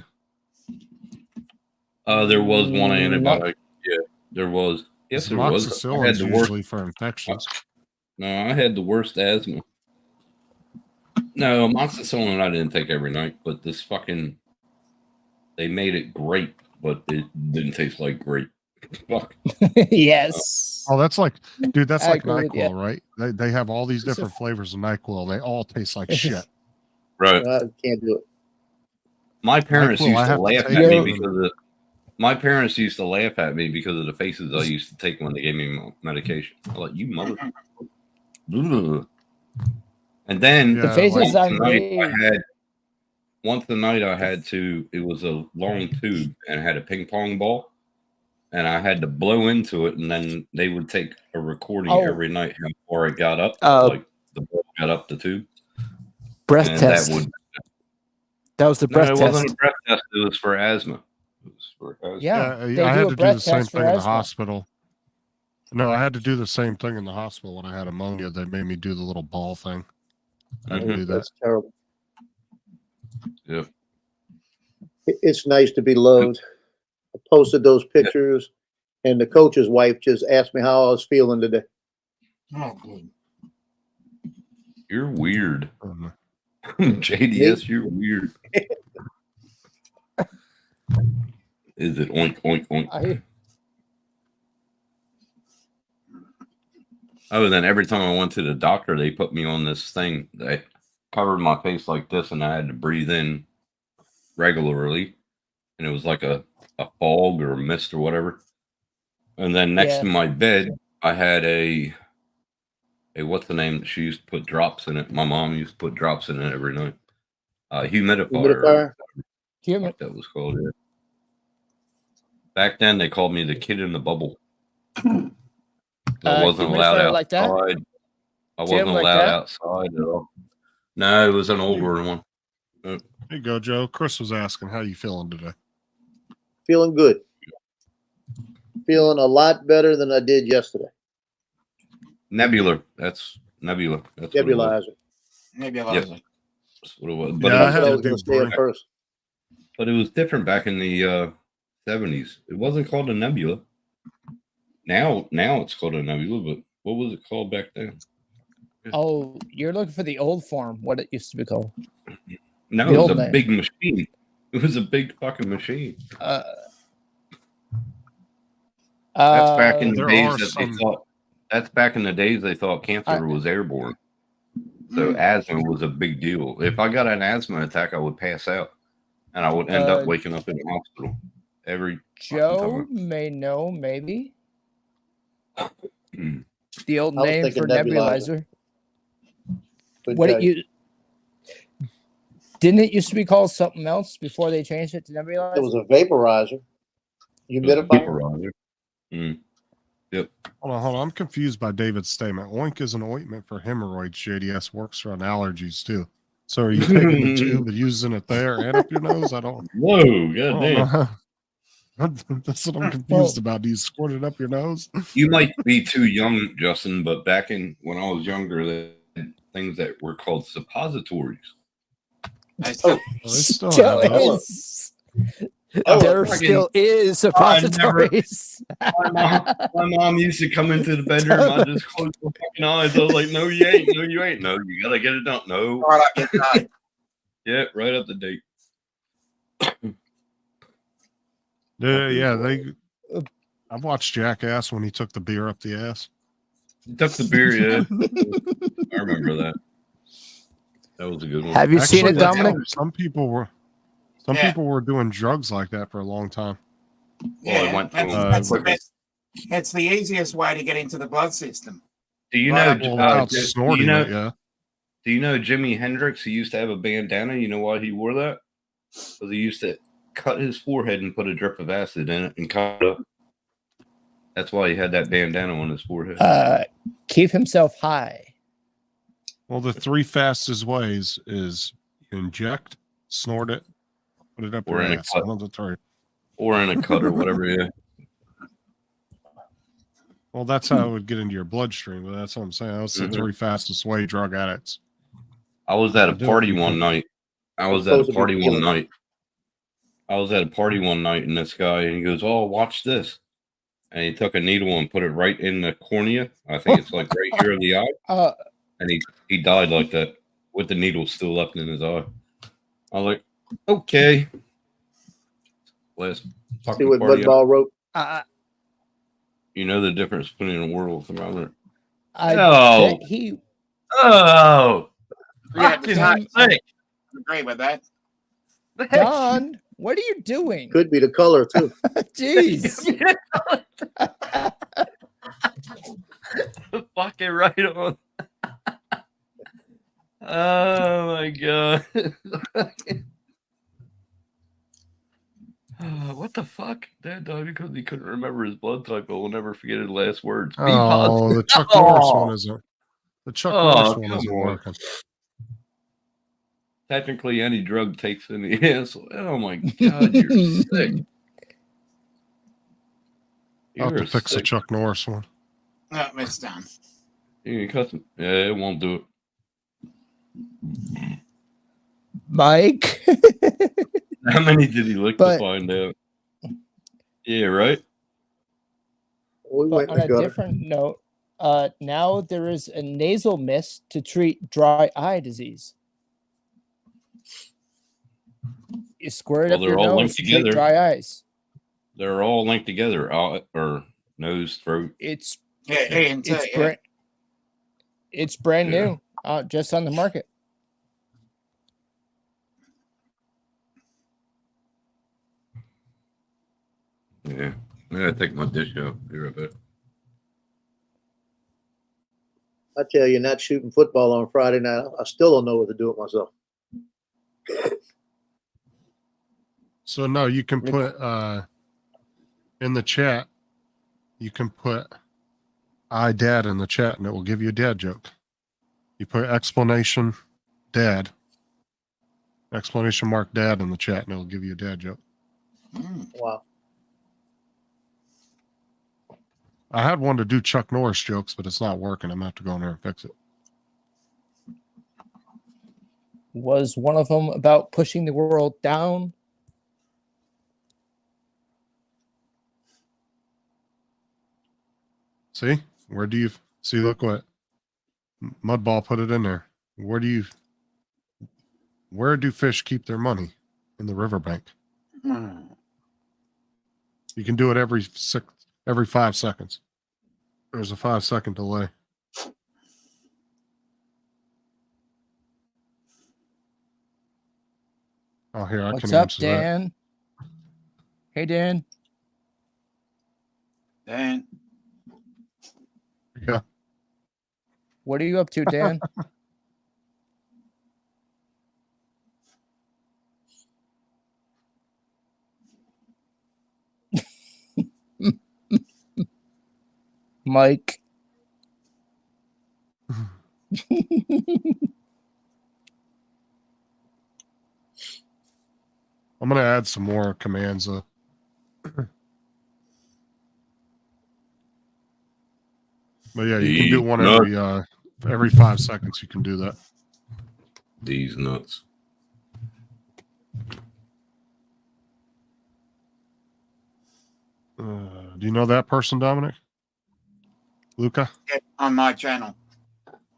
There was one antibiotic. Yeah, there was. Yes, there was. Amoxicillin is usually for infections. No, I had the worst asthma. No, amoxicillin I didn't take every night, but this fucking they made it great, but it didn't taste like grape. Fuck. Yes. Oh, that's like, dude, that's I like agree with NyQuil, right? They have all these different flavors of NyQuil. They all taste like shit. Right. Can't do it. My parents NyQuil, used I to have to laugh take at me it. because of my parents used to laugh at me because of the faces I used to take when they gave me medication. I'm like, you mother. And then The faces I made. once a night I had to, it was a long tube and it had a ping pong ball. And I had to blow into it, and then they would take a recording every night how far it got up, like the ball got up the tube. Breath and test. That was the breath no, it test. wasn't a breath test. It was for asthma. It was for asthma. Yeah, they I do had a to do breath the same test for thing in the asthma. hospital. No, I had to do the same thing in the hospital when I had pneumonia. They made me do the little ball thing. I had to do that. That's terrible. Yeah. It's nice to be loved. I posted those pictures, and the coach's wife just asked me how I was feeling today. Oh, good. You're weird. JDS, you're weird. Is it oink, oink, oink? Oh, then every time I went to the doctor, they put me on this thing that covered my face like this, and I had to breathe in regularly. And it was like a fog or a mist or whatever. And then next to my bed, I had a what's the name that she used to put drops in it? My mom used to put drops in it every night. Humidifier. What that was called. Yeah. Back then, they called me the kid in the bubble. I wasn't allowed outside. Like that? I wasn't allowed outside at all. No, it was an older one. There you go, Joe. Chris was asking, how you feeling today? Feeling good. Feeling a lot better than I did yesterday. Nebula. That's Nebula. That's Nebulizer. Nebulizer. Yep. That's what it was. But Yeah, I was going to say it first. But it was different back in the 70s. It wasn't called a nebula. Now it's called a nebula, but what was it called back then? Oh, you're looking for the old form, what it used to be called. No, it was a big machine. It was a big fucking machine. That's back in the days that they thought. That's back in the days they thought cancer was airborne. So asthma was a big deal. If I got an asthma attack, I would pass out, and I would end up waking up in the hospital every. Joe may know, maybe. The old name for nebulizer. What it didn't it used to be called something else before they changed it to nebulizer? It was a vaporizer. Humidifier. Yep. Hold on. I'm confused by David's statement. Oink is an ointment for hemorrhoids. JDS works for allergies too. So are you taking the tube and using it there and up your nose? I don't. Whoa, goddamn. That's what I'm confused about. Do you squirt it up your nose? You might be too young, Justin, but back in when I was younger, they had things that were called suppositories. There still is suppositories. My mom used to come into the bedroom. I just closed my fucking eyes. I was like, "No, you ain't. No, you ain't. No, you gotta get it done. No, yeah, right up the date." Yeah, I've watched Jackass when he took the beer up the ass. He took the beer, yeah. I remember that. That was a good one. Have you seen it, Dominic? Some people were doing drugs like that for a long time. Yeah, that's the easiest way to get into the blood system. Do you Right. know? Well, without do snorting you know? it, yeah. Do you know Jimi Hendrix? He used to have a bandana. You know why he wore that? Because he used to cut his forehead and put a drip of acid in it and cut it up. That's why he had that bandana on his forehead. Keep himself high. Well, the 3 fastest ways is inject, snort it, put it up Or your in a ass. cut. One of the 3. Or in a cut or whatever. Yeah. Well, that's how it would get into your bloodstream. But that's what I'm saying. That's the 3 fastest way drug addicts. I was at a Do it. party one night. I was at a party one night. And this guy, and he goes, "Oh, watch this." And he took a needle and put it right in the cornea. I think it's like right here in the eye. And he died like that with the needle still left in his eye. I was like, okay. Last See fucking what party. Mudball wrote? You know the difference between a werewolf and another. I bet he. Oh, Yeah, fucking I sick. agree with that. Don, what are you doing? Could be the color too. Jeez. Fucking right on. Oh my god. What the fuck? Dad died because he couldn't remember his blood type, but we'll never forget his last words. Be positive. The Chuck Norris one isn't. The Chuck Norris one isn't come on. working. Technically, any drug takes in the ass. Oh my god, you're sick. I'll have You're to fix the sick. Chuck Norris one. No, it's done. You can cut them. Yeah, it won't do it. Mike. How many did he lick But- to find out? Yeah, right? We But went on in a the gutter. different note, now there is a nasal mist to treat dry eye disease. You squirt Well, up your they're all nose linked to treat together. dry eyes. They're all linked together. Or nose, throat. It's Yeah, and it's yeah. brand it's brand Yeah. new, just on the market. Yeah. I gotta take my dish out. Be right back. I tell you, not shooting football on Friday night, I still don't know what to do with myself. So no, you can put in the chat. You can put "I dad" in the chat, and it will give you a dad joke. You put explanation dad, exclamation mark dad in the chat, and it will give you a dad joke. Wow. I had one to do Chuck Norris jokes, but it's not working. I'm gonna have to go in there and fix it. Was one of them about pushing the world down? See, where do you see? Look what Mudball put it in there. Where do fish keep their money? In the riverbank. You can do it every 5 seconds. There's a 5-second delay. Oh, here, I What's can up, answer that. Dan? Hey, Dan. Dan. Yeah. What are you up to, Dan? Mike. I'm going to add some more commands. But yeah, you can do one every 5 seconds. You can do that. These nuts. Do you know that person, Dominic? Luca? Yeah, on my channel.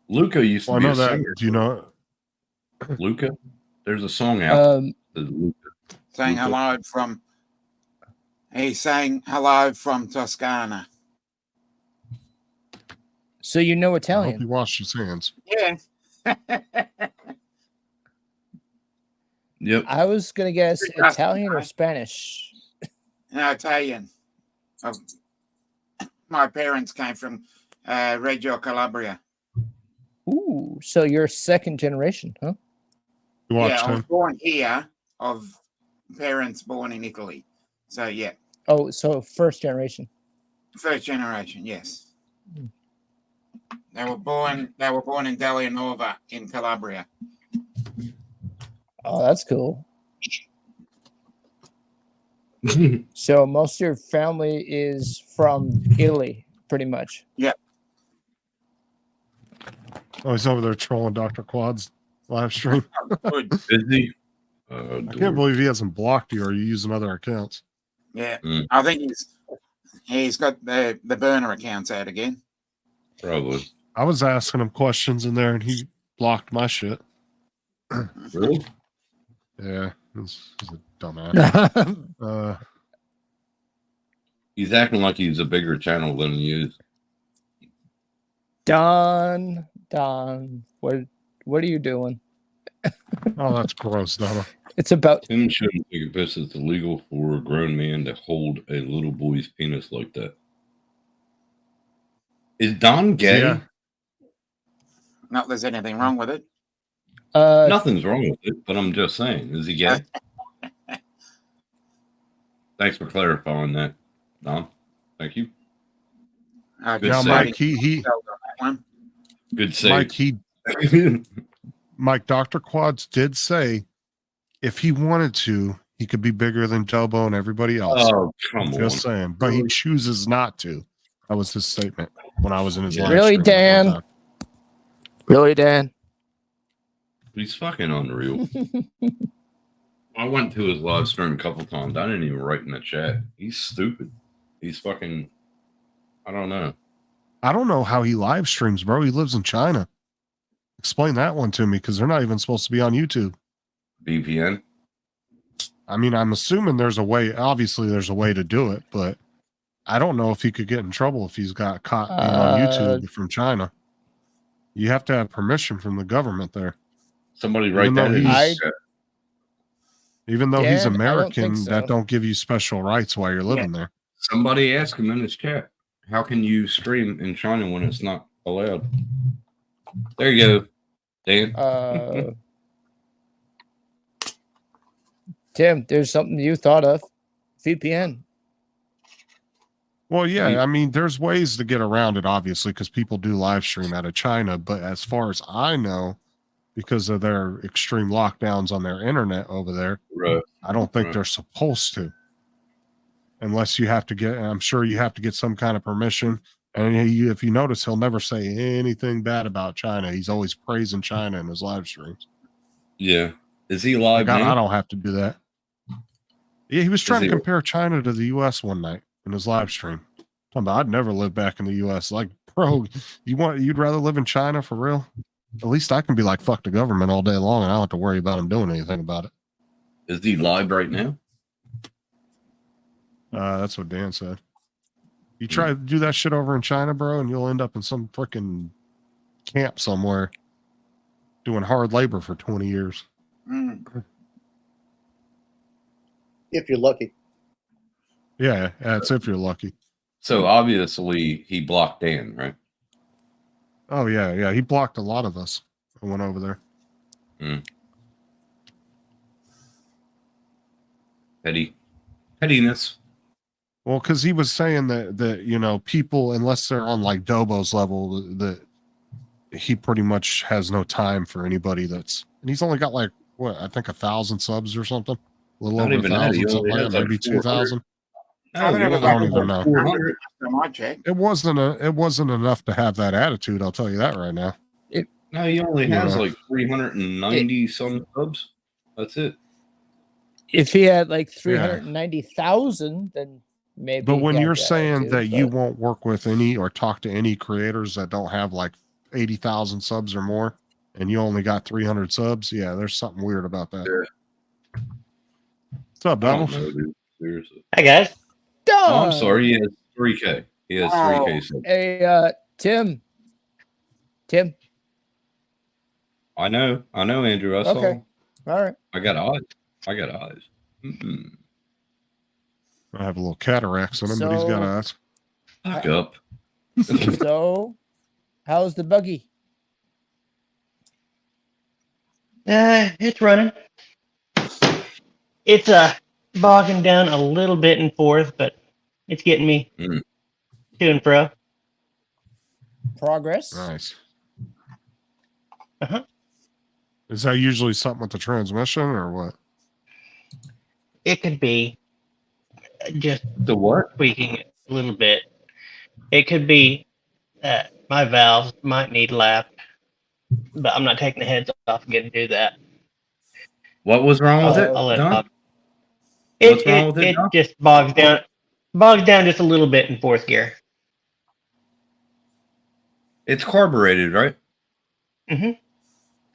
Luca used to Well, I be know a that. singer. Do you know? Luca? There's a song out. Luca. Saying Luca. hello from. He's saying hello from Toscana. So you know I hope Italian. he washed his hands. Yeah. Yep. I was gonna guess Italian or Spanish. No, Italian. My parents came from Reggio Calabria. Ooh, so you're second generation, huh? You Yeah, watched I was him. born here of parents born in Italy. So yeah, Oh, so first generation. first generation. Yes, Mm. they were born in Delianova in Calabria. Oh, that's cool. So most of your family is from Italy, pretty much. Oh, he's over there trolling Dr. Quad's live stream. Good. Busy. I can't believe he hasn't blocked you or you using other accounts. Yeah, I think he's got the burner accounts out again. Probably. I was asking him questions in there and he blocked my shit. Really? Yeah, he's a dumbass. He's acting like he's a bigger channel than he is. Don, what are you doing? Oh, that's gross, Donna. It's about Tim shouldn't take a piss. It's illegal for a grown man to hold a little boy's penis like that. Is Don gay? Yeah. Not there's anything wrong with it. Nothing's wrong with it, but I'm just saying, is he gay? Thanks for clarifying that, Don. Thank you. Good Now, save. Mike, Good save. Mike, Dr. Quads did say if he wanted to, he could be bigger than Delbo and everybody else. Oh, come on. Just saying. But he chooses not to. That was his statement when I was in his live Really, stream Dan? one time. Really, Dan? He's fucking unreal. I went to his live stream a couple times. I didn't even write in the chat. He's stupid. He's fucking, I don't know. I don't know how he live streams, bro. He lives in China. Explain that one to me, because they're not even supposed to be on YouTube. VPN? I mean, I'm assuming there's a way. Obviously, there's a way to do it, but I don't know if he could get in trouble if he's got caught being on YouTube from China. You have to have permission from the government there. Somebody write that in the chat. Even though he's American, so. that don't give you special rights while you're living there. Somebody ask him in his chat. How can you stream in China when it's not allowed? There you go, Dan. Tim, there's something you thought of. VPN. Well, yeah, I mean, there's ways to get around it, obviously, because people do live stream out of China. But as far as I know, because of their extreme lockdowns on their internet over there, I don't think they're supposed to. Unless you have to get, I'm sure you have to get some kind of permission. And if you notice, he'll never say anything bad about China. He's always praising China in his live streams. Yeah. Is he live now? I don't have to do that. Yeah, he was trying to compare China to the U.S. one night in his live stream. I'd never live back in the U.S. Like, bro, you'd rather live in China for real? At least I can be like, fuck the government all day long, and I don't have to worry about him doing anything about it. Is he live right now? That's what Dan said. You try to do that shit over in China, bro, and you'll end up in some freaking camp somewhere doing hard labor for 20 years. If you're lucky. Yeah, that's if you're lucky. So obviously he blocked Dan, right? Oh, yeah. He blocked a lot of us who went over there. Pettiness. Well, because he was saying that you know, people, unless they're on like Dobo's level, that he pretty much has no time for anybody that's, and he's only got like what, I think 1,000 subs or something, a little over 1,000, something like that, maybe 2,000. I don't even know. It wasn't enough to have that attitude. I'll tell you that right now. No, he only has like 390 some subs. That's it. If he had like 390,000, then maybe. But when you're saying that you won't work with any or talk to any creators that don't have like 80,000 subs or more, and you only got 300 subs, yeah, there's something weird about that. Yeah. What's up, Donald? Seriously. Hi, guys. Oh, I'm sorry. He has 3K. He has 3K subs. Hey, Tim. I know, Andrew. I saw. Okay. All right. I got eyes. I have a little cataracts in him, but he's got eyes. Fuck up. So, how's the buggy? It's running. It's bogging down a little bit in fourth, but it's getting me to and fro. Progress. Nice. Uh-huh. Is that usually something with the transmission or what? It could be just The what? tweaking it a little bit. It could be my valves might need lapped, but I'm not taking the heads off again to do that. What was wrong with it, I'll let it Don? bog. What's wrong with it, It Don? just bogs down just a little bit in fourth gear. It's carbureted, right? Mm-hmm.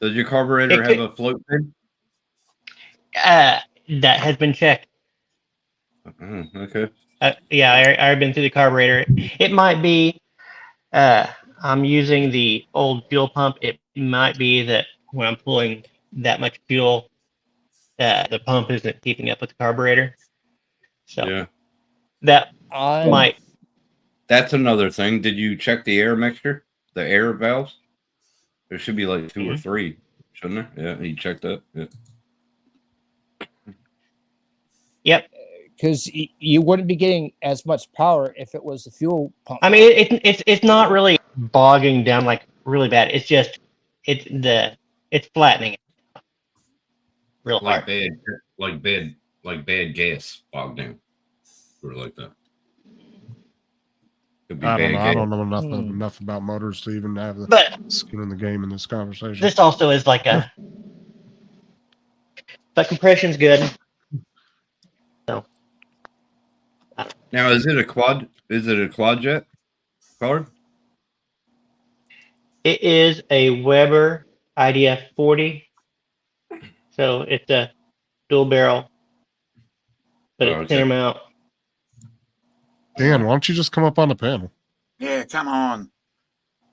Does your carburetor have a float pin? That has been checked. Okay. Yeah, I've been through the carburetor. It might be I'm using the old fuel pump. It might be that when I'm pulling that much fuel, the pump isn't keeping up with the carburetor. So Yeah. that I'm might. That's another thing. Did you check the air mixture? The air valves? There should be like 2 or 3, shouldn't there? Yeah, you checked that. Yeah. Yep. because you wouldn't be getting as much power if it was the fuel pump. I mean, it's not really bogging down like really bad. It's just it's flattening it real hard. Like bad gas bogged down. Sort of like that. Could be I don't know. bad I gas. don't know enough about motors to even have the But skin in the game in this conversation. this also is like a. But compression's good. So. Now, is it a quad? Is it a quad jet car? It is a Weber IDF 40. So it's a dual barrel, but it's center mount. Dan, why don't you just come up on the panel? Yeah, come on.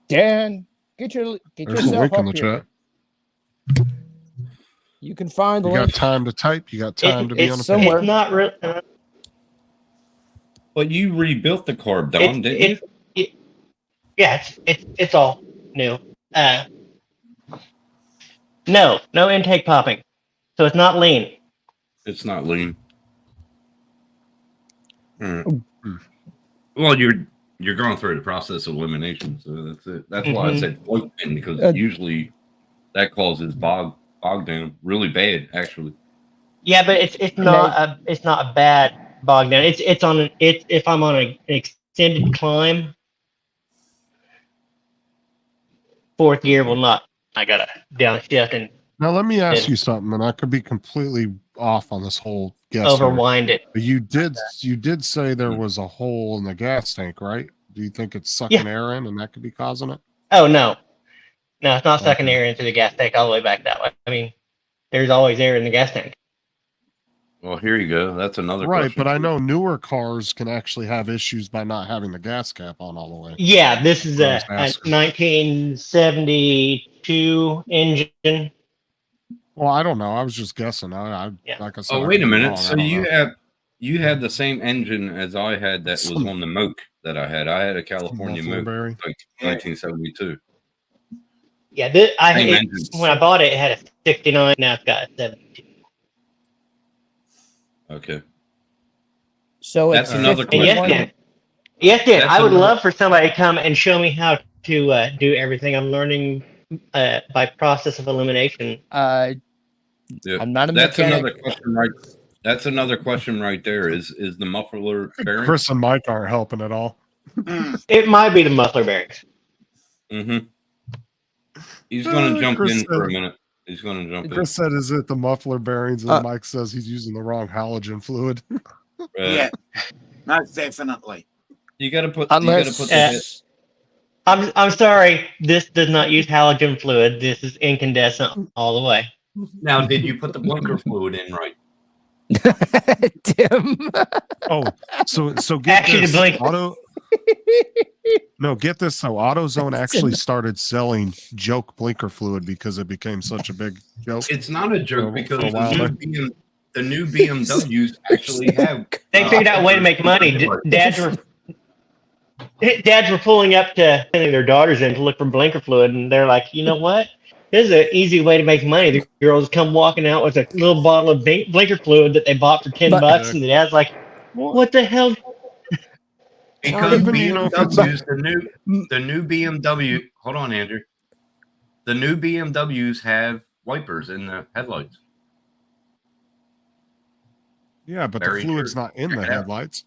Dan, get There's a yourself link up in the here. chat. You can find the You got link. time to type. You got time to be on the somewhere. It's not real. But you rebuilt the car, Don, didn't you? Yeah, it's all new. No intake popping, so it's not lean. It's not lean. Well, you're going through the process of elimination, so that's it. That's why I said float pin, because usually that causes bog down really bad, actually. Yeah, but it's not a bad bog down. It's if I'm on an extended climb, fourth gear will not. I gotta downshift and Now let me ask you something, and I could be completely off on this whole guess. overwind it. But you did say there was a hole in the gas tank, right? Do you think it's sucking air in, and that could be causing it? Oh no, it's not sucking air into the gas tank all the way back that way. I mean, there's always air in the gas tank. Well, here you go. That's another right, question. but I know newer cars can actually have issues by not having the gas cap on all the way. Yeah, this is a 1972 engine. Well, I don't know. I was just guessing. Like I said. Oh, wait a minute. So you had the same engine as I had that was on the Moke that I had. I had a California Moke, like 1972. Yeah, when I bought it, it had a 69. Now it's got a 72. Okay. So that's another question. Yes, Dan. I would love for somebody to come and show me how to do everything I'm learning by process of elimination. I'm not a mechanic. Another question, right? That's another question right there. Is the muffler bearing? Chris and Mike aren't helping at all. It might be the muffler bearings. Mm-hmm. He's going to jump in for a minute. He's going to jump in. Chris said, "Is it the muffler bearings?" And Mike says he's using the wrong halogen fluid. Yeah, most definitely. You got to put. I'm sorry. This does not use halogen fluid. This is incandescent all the way. Now, did you put the blinker fluid in right? Tim. So get actually this. The blink. Get this. So AutoZone actually started selling joke blinker fluid because it became such a big joke. It's not a joke because the new BMWs actually have. They figured out a way to make money. dads were pulling up to sending their daughters in to look for blinker fluid, and they're like, you know what? This is an easy way to make money. The girls come walking out with a little bottle of blinker fluid that they bought for $10, But- and the dad's like, "What the hell?" Because even, you know, if it's- BMWs, the new BMW. Hold on, Andrew. The new BMWs have wipers in the headlights. Yeah, but Very the fluid's true. not in Check the it out. headlights.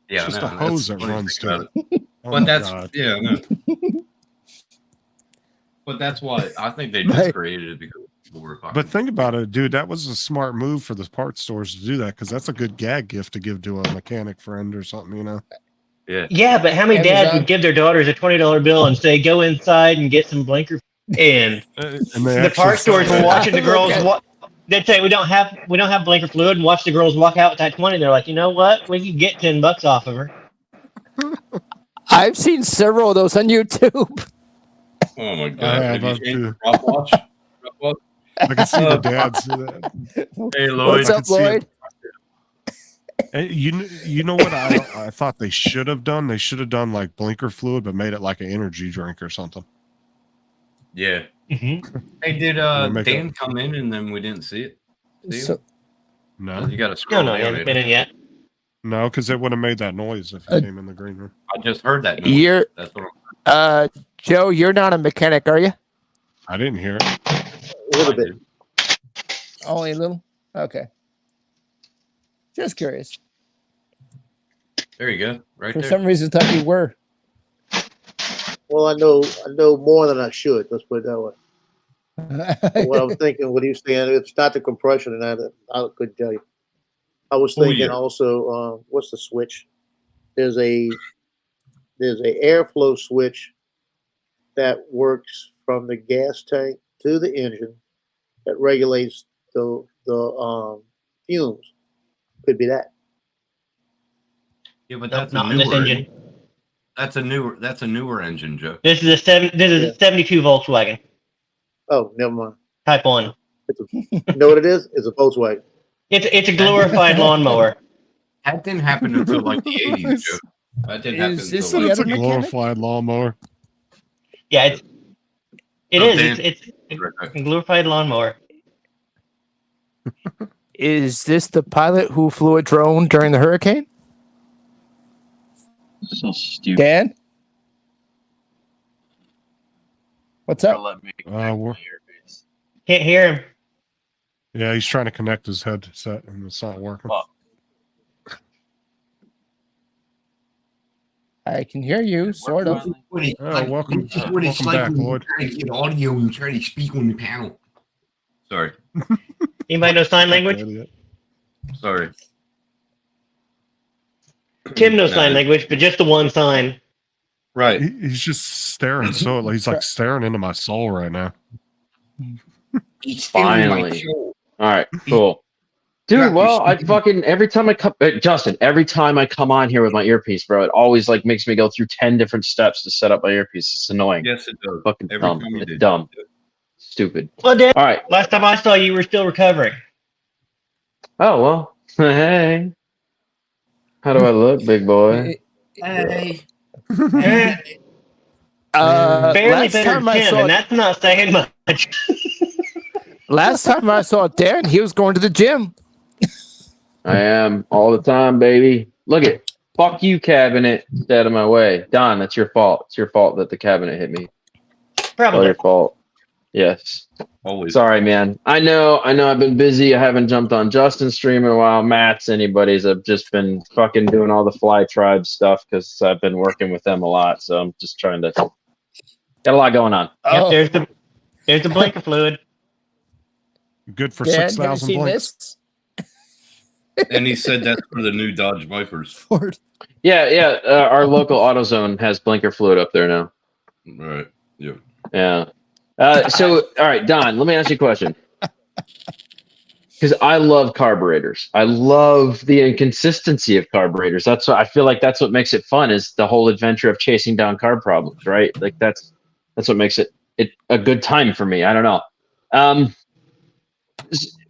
Yeah, It's just I a know. hose That's that funny to runs think to about it. Oh But my that's God. yeah, I know. But that's why I think they just Right. created it because people were But think about it, dude. That was a smart move for the parts stores to do that because that's a good gag gift to give to a mechanic friend or something, you know. Yeah. Yeah, but how many dads Amazon. would give their daughters a $20 bill and say, "Go inside and get some blinker"? And And they the actually parts stores sell were it. watching the girls. Look They'd say, "We don't have blinker fluid," and watch the girls walk out with that 20. They're like, "You know what? We could get $10 off of her." I've seen several of those on YouTube. Oh my I God! have, you I've changed too. the prop watch? Prop watch? I can see the dads. Hey Lloyd. What's I up, could see it. Lloyd? And you know what I thought they should have done? They should have done like blinker fluid, but made it like an energy drink or something. Yeah. Mm-hmm. Hey, did make Dan a- come in and then we didn't see it? See him? So, No, You got to scroll No, he down. hasn't been in yet. no, because it would have made that noise if he came in the green room. I just heard that. Noise. you're, That's what I'm Joe, you're not a mechanic, are you? I didn't hear it. A little bit. Only a little? Okay. Just curious. There you go. Right For there. some reason, thought you were. Well, I know more than I should. Let's put it that way. But what I'm thinking, what are you saying? It's not the compression, and I couldn't tell you. I was Oh, thinking yeah. also, what's the switch? There's a airflow switch that works from the gas tank to the engine that regulates the fumes. Could be that. Yeah, but Nope, that's not a in this newer. engine. That's a newer engine, Joe. This is a 72 Volkswagen Oh, never mind. Type 1. You know what it is? It's a Volkswagen. It's a glorified lawnmower. That didn't happen until like the 80s, Joe. That didn't happen Is this So until the it's a other mechanic? glorified lawnmower. Yeah, it Oh, is. Dan. It's a glorified lawnmower. Is this the pilot who flew a drone during the hurricane? So stupid. Dan? What's up? Let me We're- Can't hear him. Yeah, he's trying to connect his headset and it's not working. Fuck. I can hear you, sort of. Oh, welcome back, Lloyd. Trying to get audio and try to speak on the panel. Sorry. Anybody know sign language? Idiot. Sorry. Tim knows Nah. sign language, but just the one sign. Right. He's just staring so he's like staring into my soul right now. Finally. All right, cool. Dude, well, I fucking every time I come, Justin, every time I come on here with my earpiece, bro, it always like makes me go through 10 different steps to set up my earpiece. It's annoying. Yes, it does. Fucking Every dumb. time you It's do. dumb. Stupid. Well, Dan, All right. last time I saw you, you were still recovering. Oh well. Hey. How do I look, big boy? Hey. Barely Last better time than I Tim, saw and that's not saying much. last time I saw Dan, he was going to the gym. I am all the time, baby. Look it. Fuck you, cabinet. Stay out of my way. Don, that's your fault. It's your fault that the cabinet hit me. All Probably. your fault. Yes. Always. Sorry, man. I know I've been busy. I haven't jumped on Justin's stream in a while. Matt's, anybody's. I've just been fucking doing all the Fly Tribe stuff because I've been working with them a lot. So I'm just trying to got a lot going on. Yep, there's the blinker fluid. Good for Dan, have you 6,000 seen blinks. this? And he said that's for the new Dodge Vipers. Yeah. Our local AutoZone has blinker fluid up there now. Right. Yeah. Yeah. So, all right, Don, let me ask you a question. Because I love carburetors. I love the inconsistency of carburetors. That's what I feel like. That's what makes it fun. Is the whole adventure of chasing down carb problems, right? Like that's what makes it a good time for me. I don't know.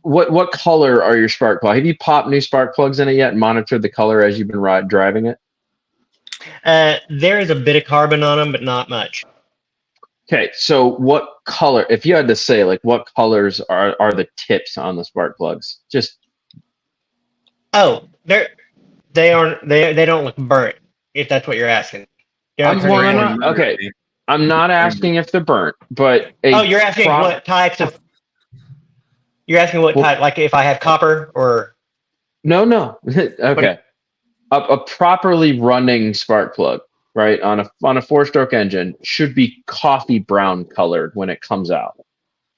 What color are your spark plugs? Have you popped new spark plugs in it yet? And monitored the color as you've been driving it? There is a bit of carbon on them, but not much. Okay, so what color? If you had to say, like, what colors are the tips on the spark plugs? Just they don't look burnt. If that's what you're asking. Okay, I'm not asking if they're burnt, but you're asking what types of. You're asking what type, like if I have copper or. No. Okay, a properly running spark plug, right, on a 4-stroke engine should be coffee brown colored when it comes out.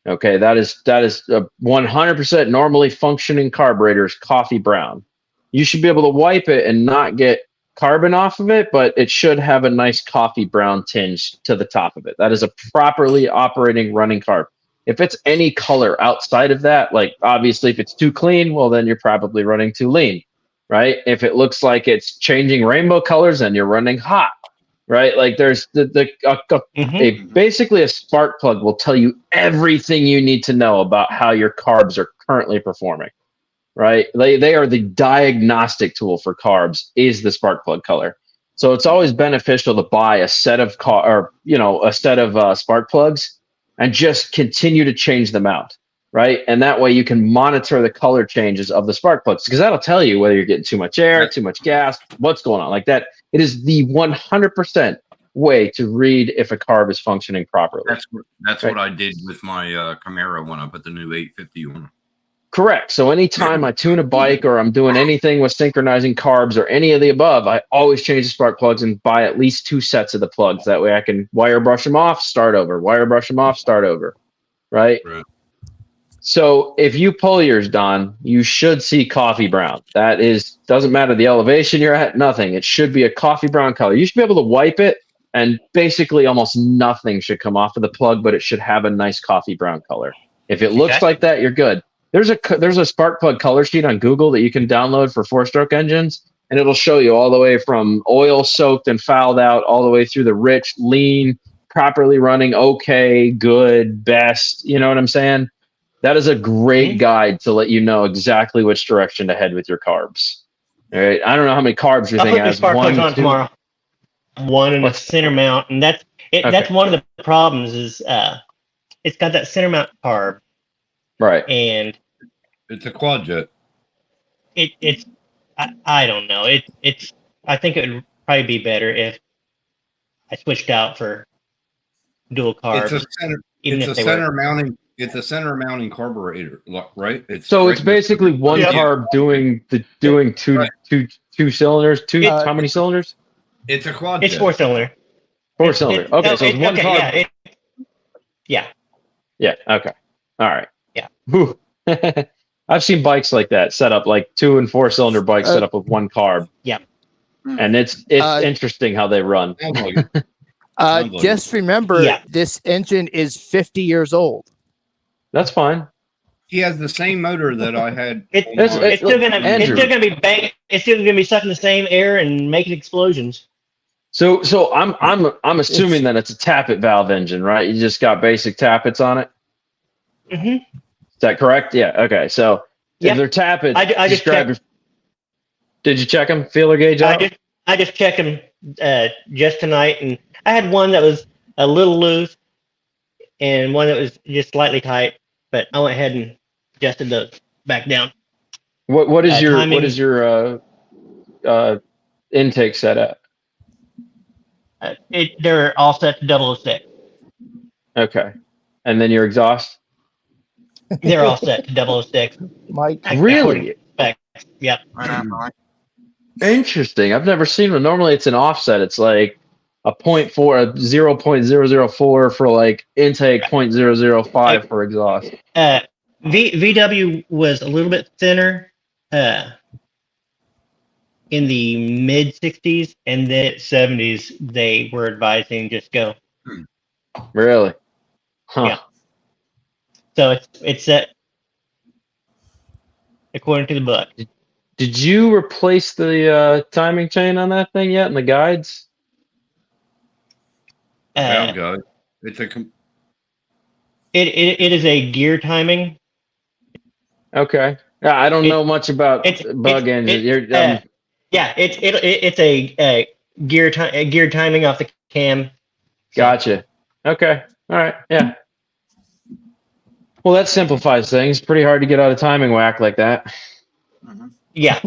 Okay, that is 100% normally functioning carburetor is coffee brown. You should be able to wipe it and not get carbon off of it, but it should have a nice coffee brown tinge to the top of it. That is a properly operating running carb. If it's any color outside of that, like obviously if it's too clean, well then you're probably running too lean, right? If it looks like it's changing rainbow colors, then you're running hot, right? Like there's basically a spark plug will tell you everything you need to know about how your carbs are currently performing, right? They are the diagnostic tool for carbs is the spark plug color. So it's always beneficial to buy a set of spark plugs and just continue to change them out, right? And that way you can monitor the color changes of the spark plugs because that'll tell you whether you're getting too much air, too much gas, what's going on like that. It is the 100% way to read if a carb is functioning properly. That's what I did with my Camaro when I put the new 850 on. Correct. So anytime I tune a bike or I'm doing anything with synchronizing carbs or any of the above, I always change the spark plugs and buy at least 2 sets of the plugs. That way I can wire brush them off, start over, wire brush them off, start over. Right? So if you pull yours, Don, you should see coffee brown. That doesn't matter the elevation you're at, nothing. It should be a coffee brown color. You should be able to wipe it and basically almost nothing should come off of the plug, but it should have a nice coffee brown color. If it looks like that, you're good. There's a spark plug color sheet on Google that you can download for 4-stroke engines, and it'll show you all the way from oil soaked and fouled out all the way through the rich, lean, properly running, okay, good, best. You know what I'm saying? That is a great guide to let you know exactly which direction to head with your carbs. All right. I don't know how many carbs your thing has. Spark plugs on tomorrow. One in a center mount, and that's one of the problems is it's got that center mount carb. Right. And it's a quad jet. It's I don't know. It's I think it would probably be better if I switched out for dual carb. It's a center mounting carburetor, right? It's basically one carb doing two cylinders. How many cylinders? It's a quad. It's 4-cylinder. 4-cylinder. Okay, so it's one carb. Yeah. Okay. All right. Yeah. I've seen bikes like that set up, like 2- and 4-cylinder bikes set up with one carb. Yeah. And it's interesting how they run. Just remember, this engine is 50 years old. That's fine. He has the same motor that I had. It's still gonna be sucking the same air and making explosions. So I'm assuming that it's a tappet valve engine, right? You just got basic tappets on it. Mm-hmm. Is that correct? Yeah. Okay. So if they're tappets, I just checked. Did you check them? Feeler gauge out? I just checked them just tonight, and I had one that was a little loose and one that was just slightly tight, but I went ahead and adjusted those back down. What is your intake set at? They're all set to 006. Okay, and then your exhaust? They're all set to 006. Mike, really? Yep. Interesting. I've never seen one. Normally, it's an offset. It's like a 0.004 for like intake, 0.005 for exhaust. VW was a little bit thinner in the mid 60s, and then 70s they were advising just go. Really? Huh. Yeah. So it's set according to the book. Did you replace the timing chain on that thing yet in the guides? It's it is a gear timing. Okay. Yeah, I don't know much about bug engines. It's gear timing off the cam. Gotcha. Okay. All right. Yeah. Well, that simplifies things. Pretty hard to get out of timing whack like that. Yeah.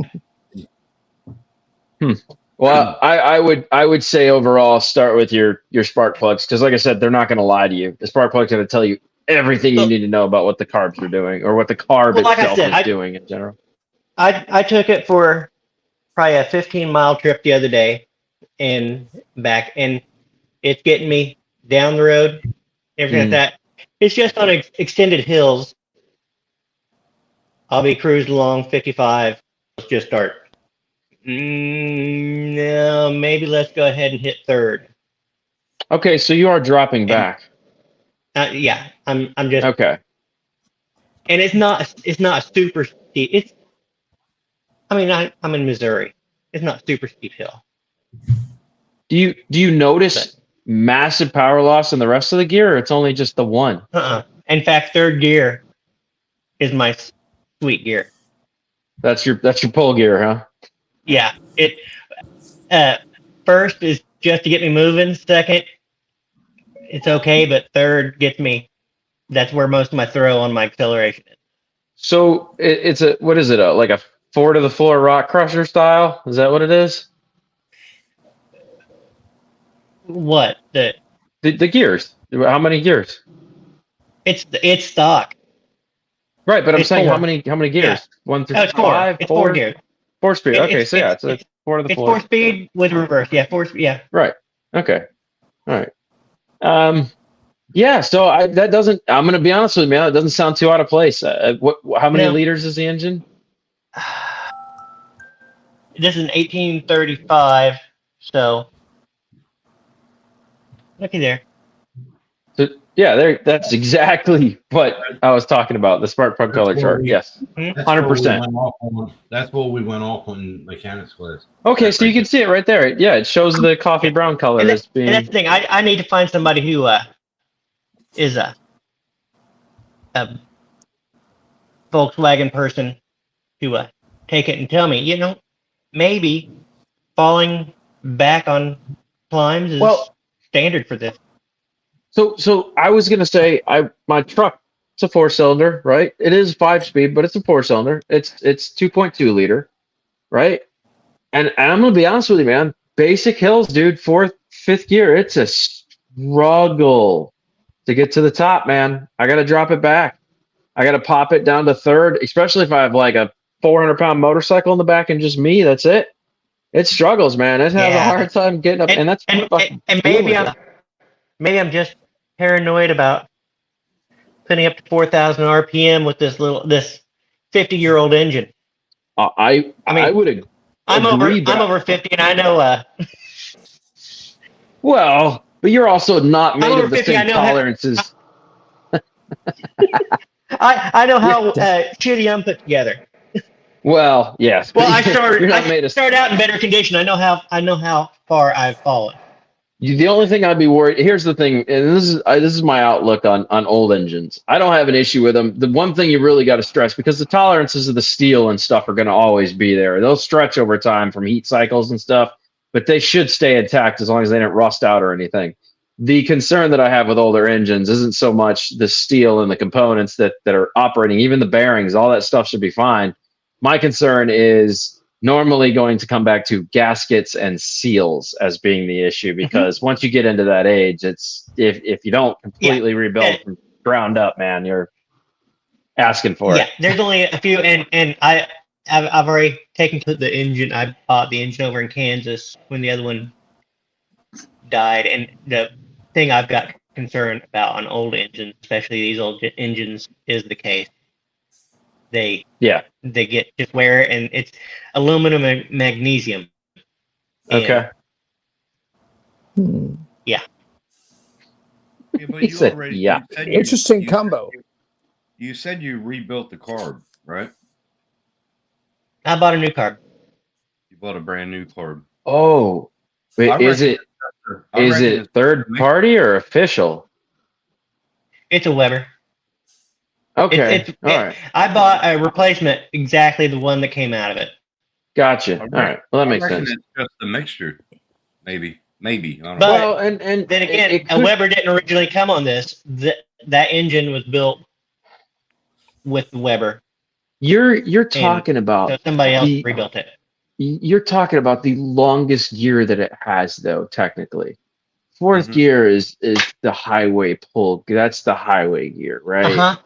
Well, I would say overall start with your spark plugs because, like I said, they're not going to lie to you. The spark plug's going to tell you everything you need to know about what the carbs are doing or what the carb itself is doing in general. I took it for probably a 15-mile trip the other day and back, and it's getting me down the road, everything like that. It's just on extended hills. I'll be cruising along 55. Let's just start. No, maybe let's go ahead and hit third. Okay, so you are dropping back. Yeah, I'm just okay. And it's not super steep. I'm in Missouri. It's not super steep hill. Do you notice massive power loss in the rest of the gear, or it's only just the one? In fact, third gear is my sweet gear. That's your pull gear, huh? Yeah. It first is just to get me moving. Second, it's okay, but third gets me. That's where most of my throw on my acceleration is. So it's what is it? Like a 4 to the floor rock crusher style? Is that what it is? What the gears? How many gears? It's stock. Right, but I'm saying how many gears? Yeah. 1 through it's 5. It's 4 gears. 4 speed. Okay, so yeah, it's 4 to the floor. It's 4 speed with reverse. Yeah, 4. Yeah. Right. Okay. All right. Yeah. So that doesn't. I'm gonna be honest with you, man. It doesn't sound too out of place. How many liters is the engine? This is an 1835. So looky there. So, yeah, that's exactly what I was talking about. The spark plug color chart. Yes, 100%. That's what we went off on mechanics class. Okay, so you can see it right there. Yeah, it shows the coffee brown color as being. And that's the thing. I need to find somebody who is a Volkswagen person to take it and tell me, maybe falling back on climbs is standard for this. So I was gonna say my truck, it's a 4-cylinder, right? It is 5-speed, but it's a 4-cylinder. It's 2.2 liter, right? And I'm gonna be honest with you, man. Basic hills, dude, 4th, 5th gear, it's a struggle to get to the top, man. I gotta drop it back. I gotta pop it down to 3rd, especially if I have like a 400-pound motorcycle in the back and just me. That's it. It struggles, man. It has a hard time getting up, and that's maybe I'm just paranoid about putting up to 4,000 RPM with this 50-year-old engine. I would agree. I'm over 50, and I know. Well, but you're also not made of the same tolerances. I know how shitty I'm put together. Well, yes. Well, I started out in better condition. I know how far I've fallen. The only thing I'd be worried. Here's the thing, and this is my outlook on old engines. I don't have an issue with them. The one thing you really got to stress, because the tolerances of the steel and stuff are going to always be there. They'll stretch over time from heat cycles and stuff, but they should stay intact as long as they don't rust out or anything. The concern that I have with older engines isn't so much the steel and the components that are operating, even the bearings, all that stuff should be fine. My concern is normally going to come back to gaskets and seals as being the issue, because once you get into that age, it's if you don't completely rebuild from ground up, man, you're asking for it. Yeah, there's only a few, and I've already taken to the engine. I bought the engine over in Kansas when the other one died, and the thing I've got concern about on old engines, especially these old engines, is the case. They get just wear, and it's aluminum and magnesium. Okay. Yeah. But He said, yeah. Interesting combo. You said you rebuilt the carb, right? I bought a new carb. You bought a brand new carb. Oh, wait, is it third party or official? It's a Weber. Okay. All right. I bought a replacement, exactly the one that came out of it. Gotcha. All right. Well, that makes sense. It's just the mixture. Maybe. I don't know. But Well, and then again, it a could- Weber didn't originally come on this. That engine was built with the Weber. You're talking about So somebody else rebuilt it. You're talking about the longest gear that it has, though. Technically, 4th Mhm. gear is the highway pull. That's the highway gear, right? Uh-huh.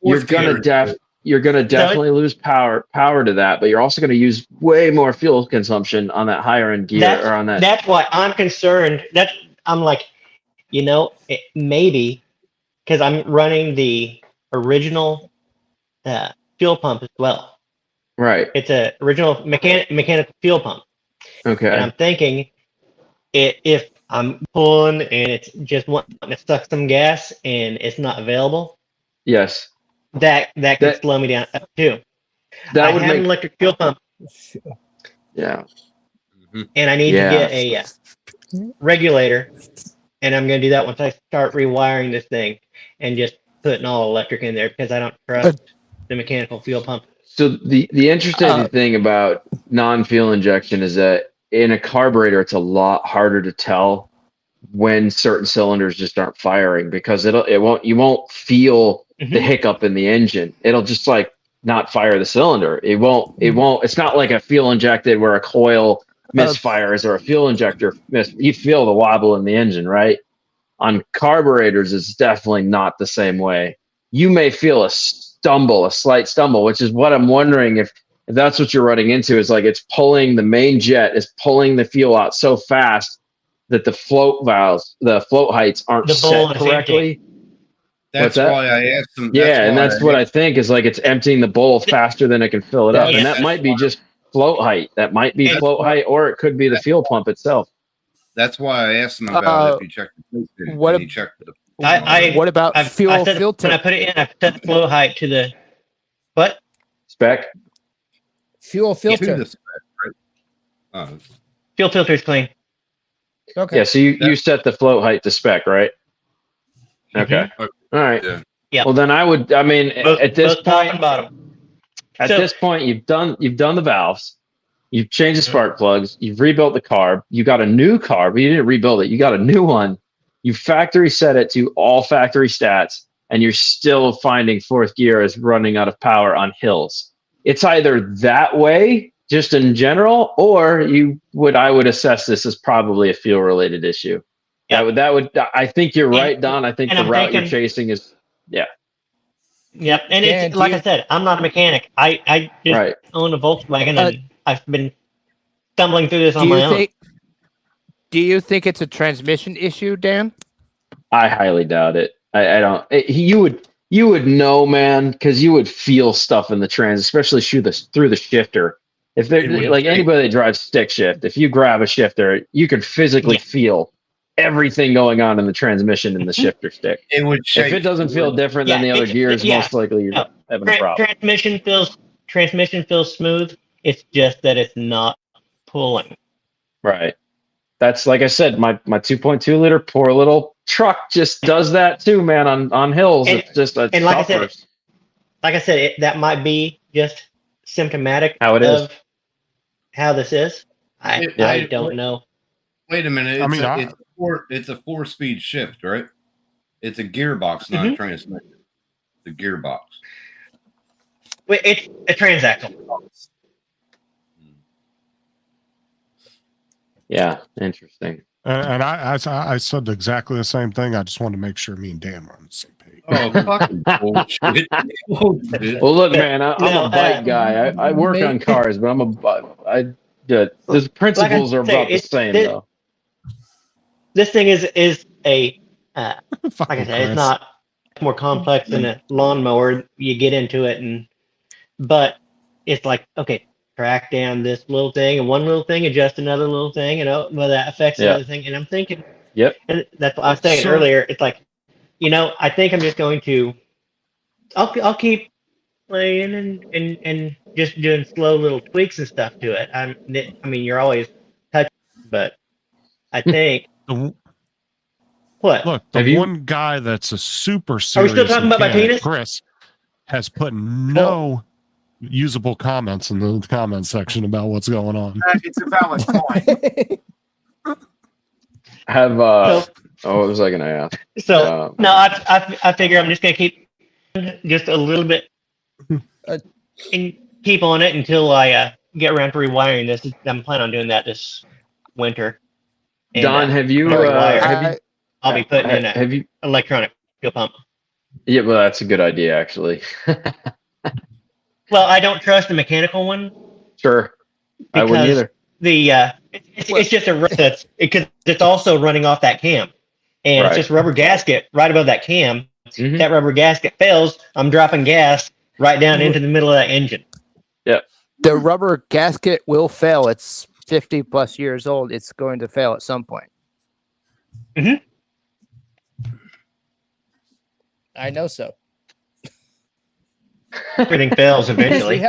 You're gonna definitely lose power to that, but you're also gonna use way more fuel consumption on that higher end gear or on that. That's why I'm concerned. I'm like, maybe because I'm running the original fuel pump as well. Right. It's a original mechanical fuel pump. Okay. And I'm thinking if I'm pulling and it's just wanting to suck some gas and it's not available, Yes. that can slow me down too. That I would have make an electric fuel pump. Yeah. And I need to get a regulator, and I'm going to do that once I start rewiring this thing and just putting all electric in there because I don't trust the mechanical fuel pump. So the interesting thing about non-fuel injection is that in a carburetor, it's a lot harder to tell when certain cylinders just aren't firing because you won't feel the hiccup in the engine. It'll just like not fire the cylinder. It won't. It's not like a fuel injected where a coil misfires or a fuel injector you feel the wobble in the engine, right? On carburetors, it's definitely not the same way. You may feel a slight stumble, which is what I'm wondering if that's what you're running into is like it's pulling the main jet is pulling the fuel out so fast that the float heights aren't set correctly. That's why I asked them. That's what I think is like it's emptying the bowl faster than it can fill it up. And that might be just float height. That might be float height, or it could be the fuel pump itself. That's why I asked them about if you checked the what you checked the what about fuel filter? When I put it in, I set the flow height to the what? Spec? Fuel filter. Fuel filter is clean. Okay. Yeah, so you set the float height to spec, right? Okay. All right. Yeah. Well, then at this point, this point, you've done the valves, you've changed the spark plugs, you've rebuilt the carb, you got a new carb, but you didn't rebuild it, you got a new one, you factory set it to all factory stats, and you're still finding 4th gear is running out of power on hills. It's either that way, just in general, or I would assess this as probably a fuel related issue. Yeah. I think you're right, Don. I think the route you're chasing is, Yep. And it's like I said, I'm not a mechanic. I just own a Volkswagen and I've been stumbling through this on my own. Do you think it's a transmission issue, Dan? I highly doubt it. I don't. You would know, man, because you would feel stuff in the trans, especially through the shifter. If they're like anybody that drives stick shift, if you grab a shifter, you can physically feel everything going on in the transmission in the shifter stick. It would if it doesn't feel different than the other gears, most likely you're having a problem. Transmission feels smooth. It's just that it's not pulling. Right. That's like I said, my 2.2 liter poor little truck just does that too, man. On hills, it's just a like I said, that might be just symptomatic of how this is. I don't know. Wait a minute. It's a 4-speed shift, right? It's a gearbox, not a transmission. The gearbox. Wait, it's a transaxle. Yeah, interesting. And I said exactly the same thing. I just wanted to make sure me and Dan were on the same page. Oh, fucking bullshit. Well, look, man, I'm a bike guy. I work on cars, but the principles are about the same, though. This thing is a like I said, it's not more complex than a lawnmower. You get into it, but it's like, okay, track down this little thing and one little thing, adjust another little thing, well, that affects another thing. And I'm thinking, and that's what I was saying earlier. It's like, I think I'm just going to, I'll keep playing and just doing slow little tweaks and stuff to it. I mean, you're always touching, but I think. What? Look, one guy that's a super serious. Are we still talking about my penis? Chris has put no usable comments in the comment section about what's going on. It's a valid point. Have what was I gonna ask? So no, I figure I'm just gonna keep just a little bit and keep on it until I get around to rewiring this. I'm planning on doing that this winter. And, Don, have you I'll be putting in have you electronic fuel pump. Yeah, well, that's a good idea, actually. Well, I don't trust the mechanical one. Sure, I wouldn't either. It's just that's because it's also running off that cam, and Right. it's just rubber gasket right above that cam. Mhm. That rubber gasket fails, I'm dropping gas right down into the middle of that engine. Yep. The rubber gasket will fail. It's 50 plus years old. It's going to fail at some point. Mm-hmm. I know so. Everything fails eventually.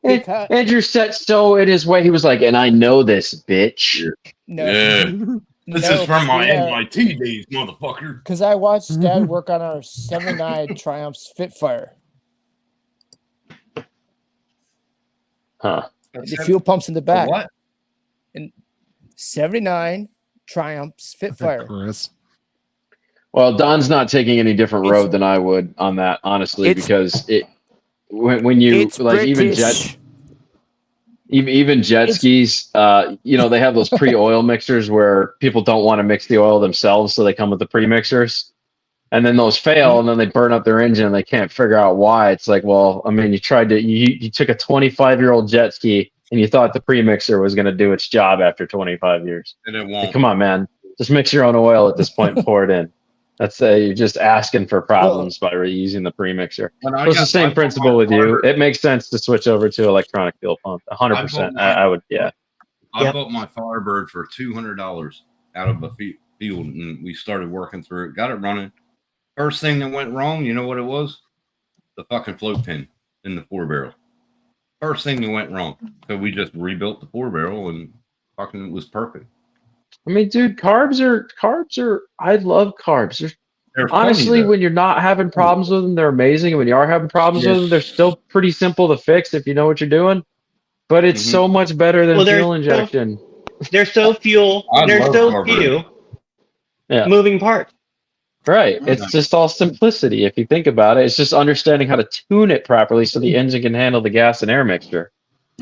Andrew said so in his way. He was like, "And I know this, bitch." No. Yeah. This is from my NYT days, motherfucker. Because I watched Dad work on our 79 Triumph Spitfire. Huh. The fuel pumps in the back. What? And 79 Triumph Spitfire. Chris. Well, Don's not taking any different road than I would on that, honestly, because when you like even jet skis, you know, they have those pre-oil mixers where people don't want to mix the oil themselves, so they come with the pre-mixers, and then those fail, and then they burn up their engine, and they can't figure out why. It's like, well, I mean, you took a 25-year-old jet ski, and you thought the pre-mixer was going to do its job after 25 years. And it Like, won't. come on, man, just mix your own oil at this point and pour it in. That's you're just asking for problems by reusing the premixer. So it's the same principle with you. It makes sense to switch over to electronic fuel pump. 100%. I would, yeah. I bought my Firebird for $200 out of a field, and we started working through it. Got it running. First thing that went wrong, you know what it was? The fucking float pin in the 4-barrel. First thing that went wrong. So we just rebuilt the 4-barrel, and fucking it was perfect. I mean, dude, carbs are. I love carbs. Honestly, when you're not having problems with them, they're amazing. And when you are having problems with them, they're still pretty simple to fix if you know what you're doing. But it's so much better than fuel injection. There's so few moving parts. Right. It's just all simplicity. If you think about it, it's just understanding how to tune it properly so the engine can handle the gas and air mixture.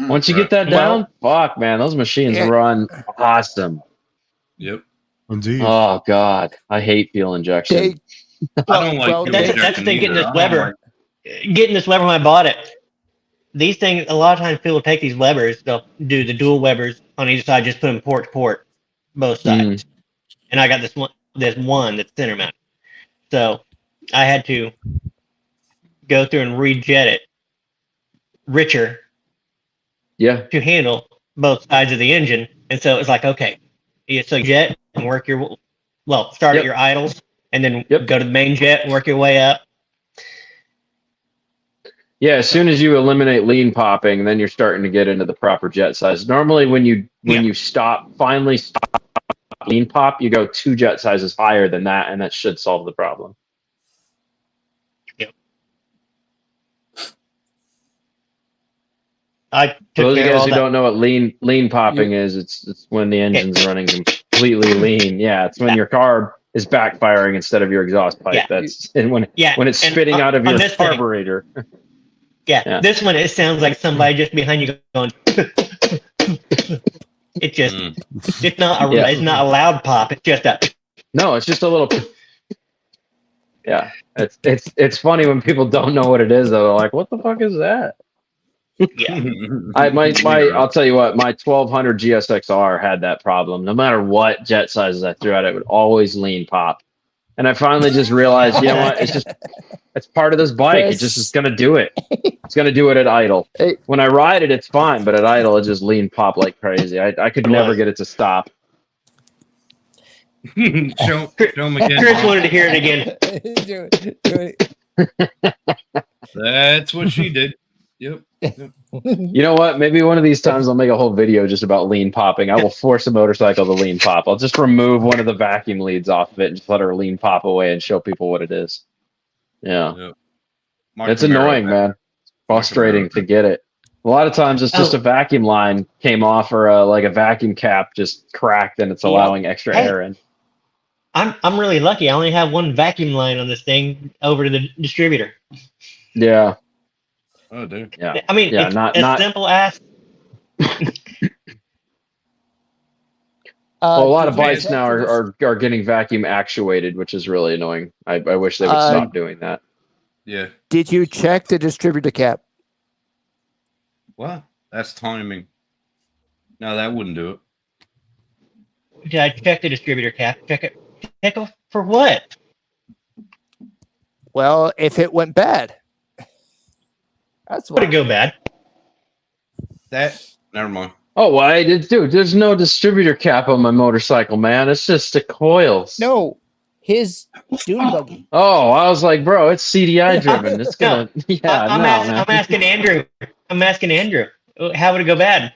Once you get that down, fuck, man, those machines run awesome. Yep. Indeed. Oh God, I hate fuel injection. I don't like fuel that's injection the thing. either. Getting this lever when I bought it. These things, a lot of times, people take these levers. They'll do the dual levers on each side, just put them port to port, both sides. And I got this one that's center mounted. So I had to go through and rejet it richer. Yeah. To handle both sides of the engine, and so it's like, okay. So jet and work start at your idles and then go to the main jet and work your way up. Yeah, as soon as you eliminate lean popping, then you're starting to get into the proper jet size. Normally when you finally stop lean pop, you go 2 jet sizes higher than that, and that should solve the problem. For those guys who don't know what lean popping is, it's when the engine's running completely lean. Yeah, it's when your carb is backfiring instead of your exhaust pipe. That's when it's spitting out of your carburetor. This one, it sounds like somebody just behind you going. It just it's not a loud pop. It's just a. No, it's just a little. Yeah, it's funny when people don't know what it is though. They're like, "What the fuck is that?" Yeah. I'll tell you what, my 1200 GSXR had that problem. No matter what jet sizes I threw at it, would always lean pop. And I finally just realized, you know what? It's part of this bike. It just is gonna do it. It's gonna do it at idle. When I ride it, it's fine, but at idle, it just lean pop like crazy. I could never get it to stop. show him again. Chris wanted to hear it again. Do it. That's what she did. Yep. You know what? Maybe one of these times I'll make a whole video just about lean popping. I will force a motorcycle to lean pop. I'll just remove one of the vacuum leads off of it and just let her lean pop away and show people what it is. Yeah. Yep. It's annoying, man. Frustrating to get it. A lot of times it's just a vacuum line came off or like a vacuum cap just cracked and it's allowing extra air in. I'm really lucky. I only have one vacuum line on this thing over to the distributor. Yeah. Oh, dude. Yeah. I mean, Yeah, it's not as not simple as. well, a lot of did you bikes check now the are getting vacuum actuated, which is really annoying. I wish they would Uh, stop doing that. Yeah. Did you check the distributor cap? Well, that's timing. No, that wouldn't do it. Did I check the distributor cap? Check it. Check it for what? Well, if it went bad, that's Would why. it go bad? Never mind. Oh, why, dude? There's no distributor cap on my motorcycle, man. It's just the coils. No, his dune buggy. Oh, I was like, bro, it's CDI driven. It's gonna. Yeah, I'm asking Andrew. I'm asking Andrew. How would it go bad?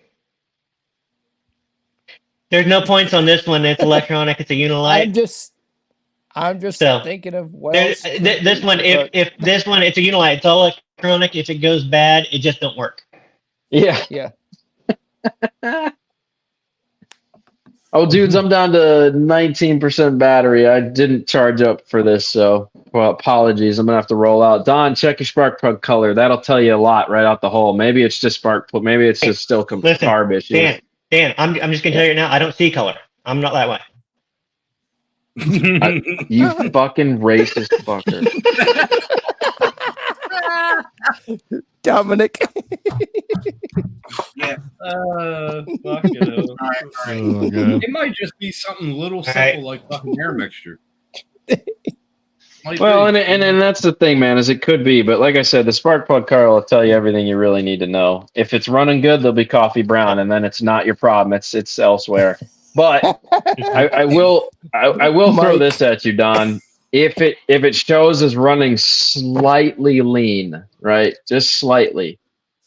There's no points on this one. It's electronic. It's a Unilite. I'm just So, thinking of what else. This one, if this one, it's a Unilite. It's all electronic. If it goes bad, it just don't work. Yeah. Yeah. Oh, dudes, I'm down to 19% battery. I didn't charge up for this, so well, apologies. I'm gonna have to roll out. Don, check your spark plug color. That'll tell you a lot right out the hole. Maybe it's just spark plug. Maybe it's just still Listen, carb issue. Dan, I'm just gonna tell you now. I don't see color. I'm not that way. You fucking racist fucker. Dominic. Yeah. Fuck it. All right. Oh, God. It might just be something little simple Right. like fucking air mixture. Might Well, be. and that's the thing, man, is it could be, but like I said, the spark plug color will tell you everything you really need to know. If it's running good, they'll be coffee brown, and then it's not your problem. It's elsewhere. But I will throw Mike. this at you, Don. If it shows as running slightly lean, right, just slightly,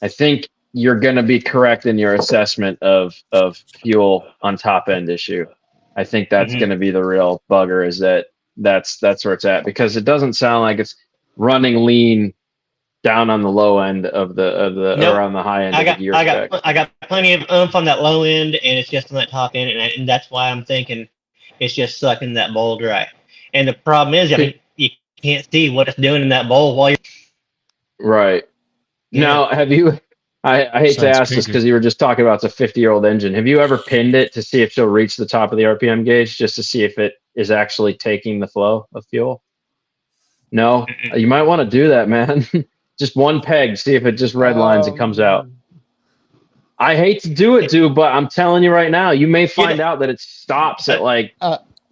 I think you're going to be correct in your assessment of fuel on top end issue. I think that's going to be the real bugger. Is that's where it's at, because it doesn't sound like it's running lean down on the low end of the Nope. or on the high end I of got the gear spec. I got plenty of oomph on that low end, and it's just on that top end, and that's why I'm thinking it's just sucking that bowl dry. And the problem is, I mean, you can't see what it's doing in that bowl while you're Right. Now, have you? I hate to Sounds ask this kinky. because you were just talking about it's a 50-year-old engine. Have you ever pinned it to see if she'll reach the top of the RPM gauge, just to see if it is actually taking the flow of fuel? No, you might want to do that, man. Just one peg, see if it just red lines and comes out. I hate to do it, dude, but I'm telling you right now, you may find out that it stops at like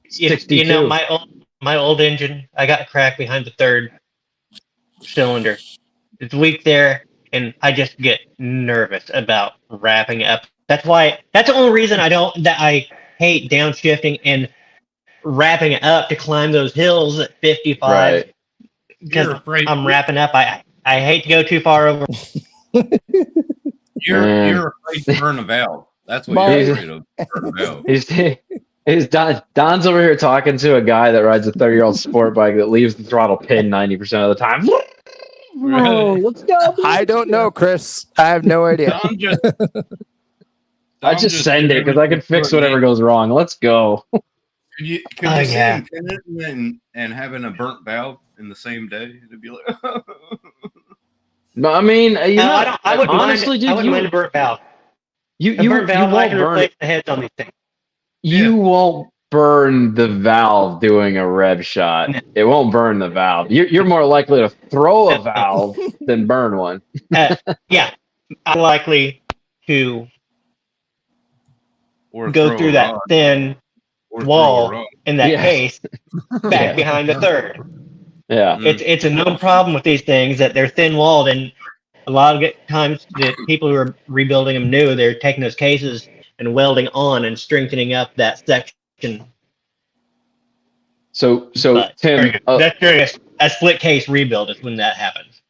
62. You know, my old engine, I got a crack behind the third cylinder. It's weak there, and I just get nervous about wrapping it up. That's the only reason I hate downshifting and wrapping it up to climb those hills at 55. Right. Because You're afraid. I'm wrapping up. I hate to go too far over. You're afraid to burn a valve. That's what you're afraid of. Burn a valve. He's Don's over here talking to a guy that rides a 30-year-old sport bike that leaves the throttle pinned 90% of the time. Whoa, let's go. I don't know, Chris. I have no idea. I just send it because I can fix whatever goes wrong. Let's go. Could you see him pin it and having a burnt valve in the same day? It'd be like. No, I mean, I wouldn't honestly, dude, I wouldn't mind a burnt valve. You burnt valve, I won't can burn replace it. the heads on these things. You won't burn the valve doing a rev shot. It won't burn the valve. You're more likely to throw a valve than burn one. Yeah, I'm likely to Or go throw through a that rod. thin Or throw a wall rod. in that Yeah. case back behind the third. Yeah. It's a known problem with these things that they're thin walled, and a lot of times the people who are rebuilding them new, they're taking those cases and welding on and strengthening up that section. So But Tim, that's curious. A split case rebuild is when that happens.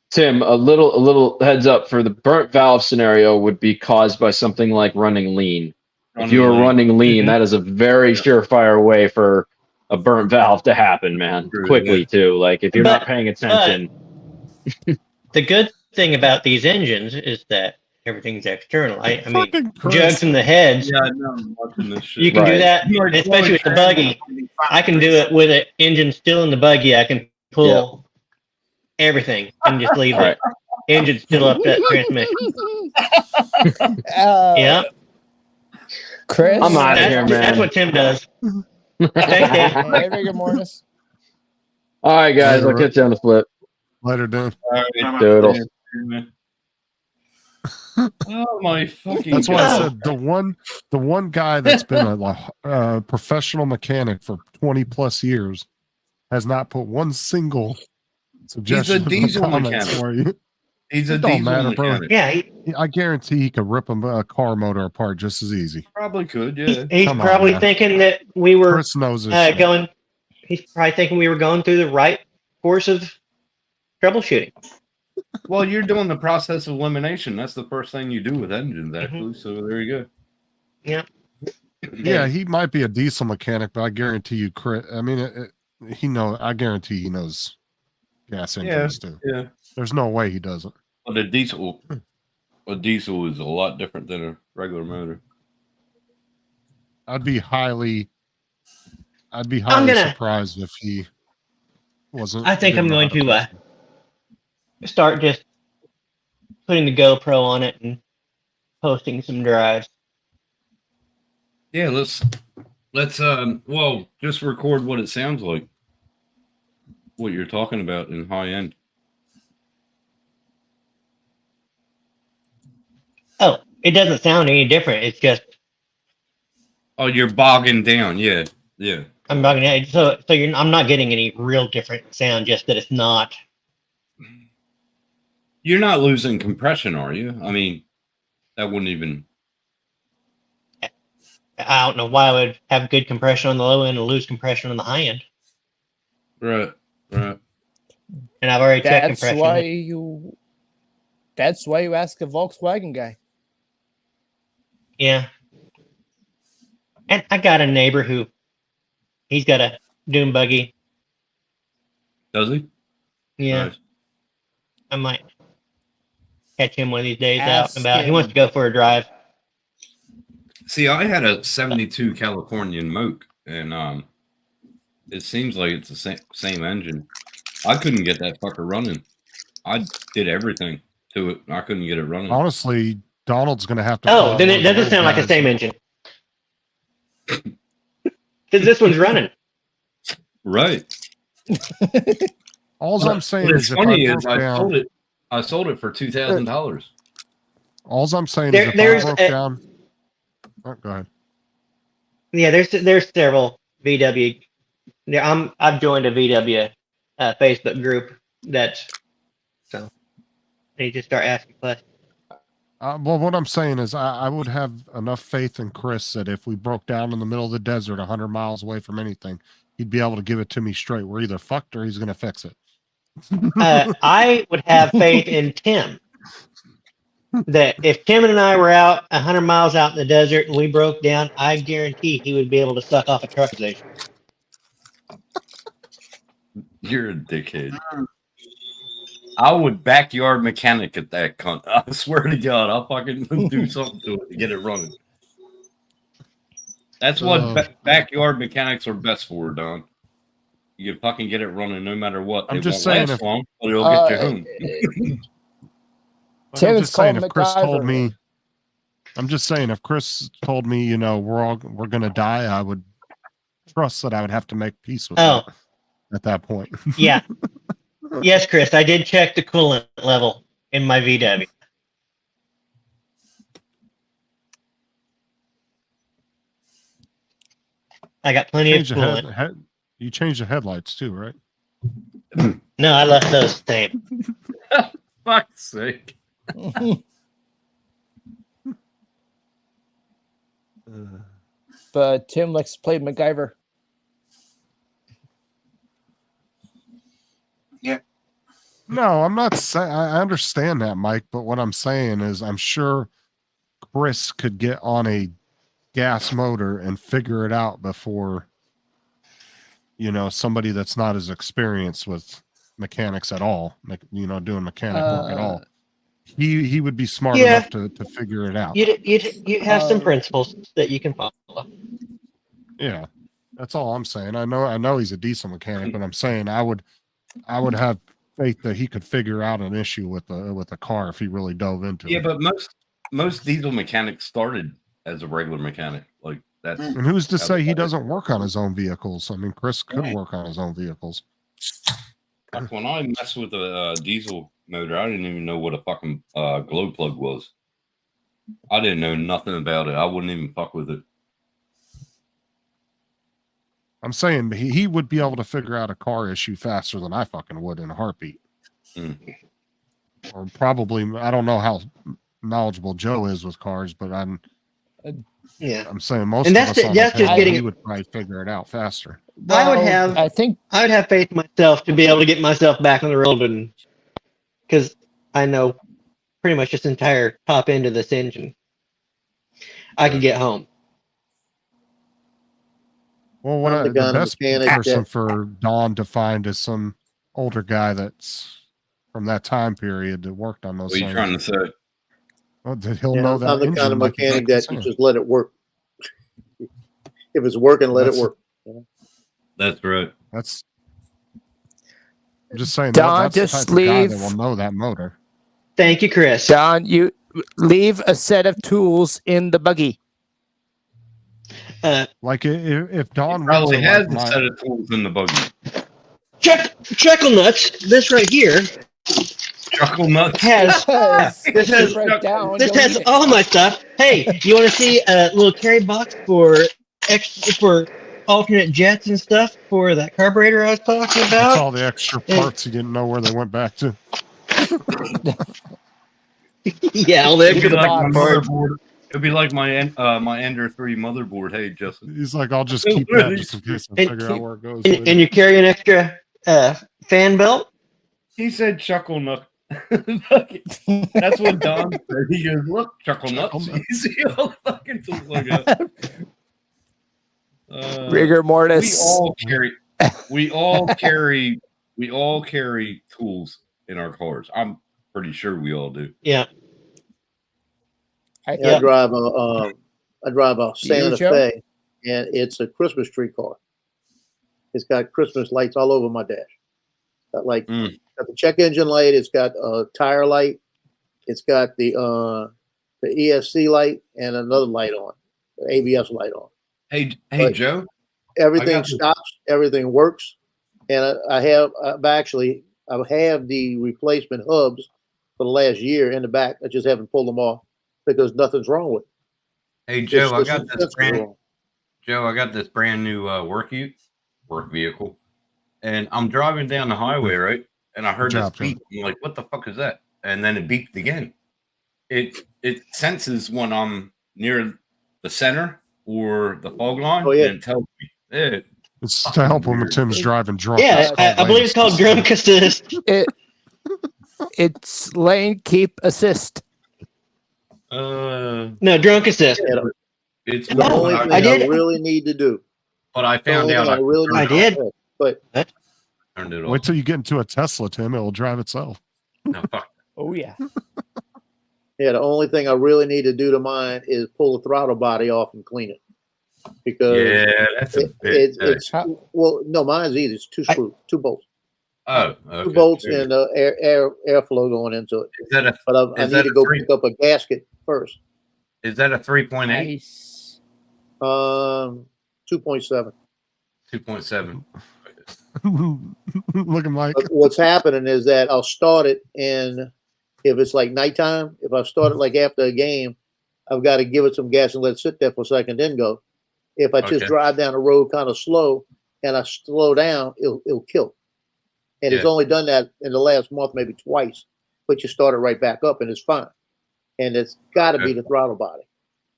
Tim, a little heads up for the burnt valve scenario would be caused by something like running lean. If you were running lean, that is a very surefire way for a burnt valve to happen, man. Quickly too. Like if you're not paying attention. The good thing about these engines is that everything's external. I mean, Fucking Chris. jugs in the heads. Yeah, I know. I'm watching this shit. You can do Right. that, Like, especially with the buggy. I can do it with an engine still in the buggy. I can pull everything and just leave Right. the engine still up that transmission. Yeah, Chris. I'm outta here, man. That's what Tim does. Thanks, Dave. Hey, rigor mortis. All right, guys. I'll catch you on the flip. Later, Dan. All right, Doodles. Oh my fucking That's why God. I said the one guy that's been a professional mechanic for 20 plus years has not put one single suggestion in the diesel comments mechanic. for you. He's a It don't diesel matter, bro. mechanic. Yeah, I guarantee he could rip a car motor apart just as easy. Probably could, yeah. he's Come on, probably man. thinking that we were Chris knows his shit. going. He's probably thinking we were going through the right course of troubleshooting. Well, you're doing the process of elimination. That's the first thing you do with engines, actually. So there you go. Yeah. Yeah, he might be a diesel mechanic, but I guarantee you, Chris. I mean, I guarantee he knows gas engines too. Yeah. There's no way he doesn't. But a diesel is a lot different than a regular motor. I'd be highly surprised if he wasn't. I think I'm didn't know going how to start just putting the GoPro on it and posting some drives. Yeah, let's just record what it sounds like. What you're talking about in high end. Oh, it doesn't sound any different. It's just You're bogging down. Yeah. I'm bugging out. So I'm not getting any real different sound. Just that it's not. You're not losing compression, are you? I mean, that wouldn't even. I don't know why I would have good compression on the low end and lose compression on the high end. Right. And I've already checked compression. That's why you ask a Volkswagen guy. Yeah. And I got a neighbor who he's got a dune buggy. Does he? Yeah. Nice. I might catch him one of these days Ask out and about. He him. wants to go for a drive. See, I had a 72 Californian Moke, and it seems like it's the same engine. I couldn't get that fucker running. I did everything to it. I couldn't get it running. Honestly, Donald's going to have to. Oh, then it doesn't sound like the same engine. Because this one's running. Right. All I'm saying What's is, if funny I is broke down, I sold it for $2,000. all I'm saying is, if I broke down. Oh, go ahead. Yeah, there's several VW. Yeah, I've joined a VW Facebook group that's so they just start asking questions. Well, what I'm saying is, I would have enough faith in Chris that if we broke down in the middle of the desert, 100 miles away from anything, he'd be able to give it to me straight. We're either fucked or he's going to fix it. I would have faith in Tim. That if Tim and I were out 100 miles out in the desert and we broke down, I guarantee he would be able to suck off a truck station. You're a dickhead. I would backyard mechanic at that cunt. I swear to God, I'll fucking do something to it to get it running. That's what backyard mechanics are best for, Don. You can fucking get it running no matter what. I'm It just won't saying last if- long, but it'll get you home. I'm just saying, if called Chris MacGyver. told me, I'm just saying, if Chris told me, you know, we're going to die, I would trust that I would have to make peace with that at that point. Yeah. Yes, Chris, I did check the coolant level in my VW. I got plenty of coolant. You changed the headlights too, right? No, I left those the same. Fuck's sake. But Tim likes to play MacGyver. Yeah. No, I'm not saying. I understand that, Mike. But what I'm saying is, I'm sure Chris could get on a gas motor and figure it out before, you know, somebody that's not as experienced with mechanics at all, you know, doing mechanic work at all. he would be smart Yeah. enough to figure it out. You have some principles that you can follow. Yeah, that's all I'm saying. I know he's a decent mechanic, but I'm saying I would have faith that he could figure out an issue with a car if he really dove into it. Yeah, but most diesel mechanics started as a regular mechanic. Like that's And who's to say he doesn't work on his own vehicles? I mean, Chris could work on his own vehicles. Like when I messed with a diesel motor, I didn't even know what a fucking glow plug was. I didn't know nothing about it. I wouldn't even fuck with it. I'm saying he would be able to figure out a car issue faster than I fucking would in a heartbeat. Or probably, I don't know how knowledgeable Joe is with cars, but I'm saying most And of that's us on just the panel, getting he it. would probably figure it out faster. I would have faith in myself to be able to get myself back on the road, and because I know pretty much this entire top end of this engine, I could get home. Well, what I'm the the kind of best mechanic person that- for Don to find is some older guy that's from that time period that worked on those What are you things. trying to say? Well, he'll Yeah, know that I'm the kind engine of like the mechanic fuck that he's you saying. just let it work. If it's working, let it That's- work. That's right. That's. I'm just saying Don, that's the just type of guy that leave- will know that motor. Thank you, Chris. Don, you leave a set of tools in the buggy. Like if Don Probably runs has like a set of tools in the buggy. Chuckle nuts. This right here Chuckle nuts has this has Right down, this you'll has need it. all my stuff. Hey, you want to see a little carry box for alternate jets and stuff for that carburetor I was talking about? That's all the extra parts he didn't know where they went back to. Yeah, all the It'd be extra like my parts. motherboard. It'd be like my Ender 3 motherboard. Hey, Justin. He's like, I'll just keep that just in case I figure out where it goes. later. And you carry an extra fan belt. He said chuckle nut. That's what Don said. He goes, look, chuckle nuts. You see all the fucking tools like that. Rigor mortis. We all carry tools in our cars. I'm pretty sure we all do. Yeah. I drive a Santa Joe? Fe, and it's a Christmas tree car. It's got Christmas lights all over my dash. Got got the check engine light. It's got a tire light. It's got the ESC light and another light on, the ABS light on. Hey, But Joe. Everything stops. Everything works, and I have the replacement hubs for the last year in the back. I just haven't pulled them off because nothing's wrong with it. Hey, Joe, I got That's this brand new work vehicle, and I'm driving down the highway, right? And I heard this beep. I'm like, "What the fuck is that?" And then it beeped again. It senses when I'm near the center or the fog line, Oh, yeah. and it tells me. It's to help when Tim's driving drunk. Yeah, I believe it's called drunk assist. It's lane keep assist. No, drunk assist. It's the only thing I really need to do. But I found out I did. But turned it off. Wait till you get into a Tesla, Tim. It will drive itself. No, fuck. Oh yeah. Yeah, the only thing I really need to do to mine is pull the throttle body off and clean it. Because that's a bit. it's well, no, mine's easy. It's two screws, two bolts. Oh, okay. Two bolts and airflow going into it. But I need to go pick up a gasket first. Is that a 3.8? Nice. 2.7. 2.7. Looking like what's happening is that I'll start it, and if it's like nighttime, if I start it like after a game, I've got to give it some gas and let it sit there for a second, then go. If I just drive down the road kind of slow and I slow down, it'll kill. And it's only done that in the last month, maybe twice. But you start it right back up, and it's fine. And it's got to be the throttle body.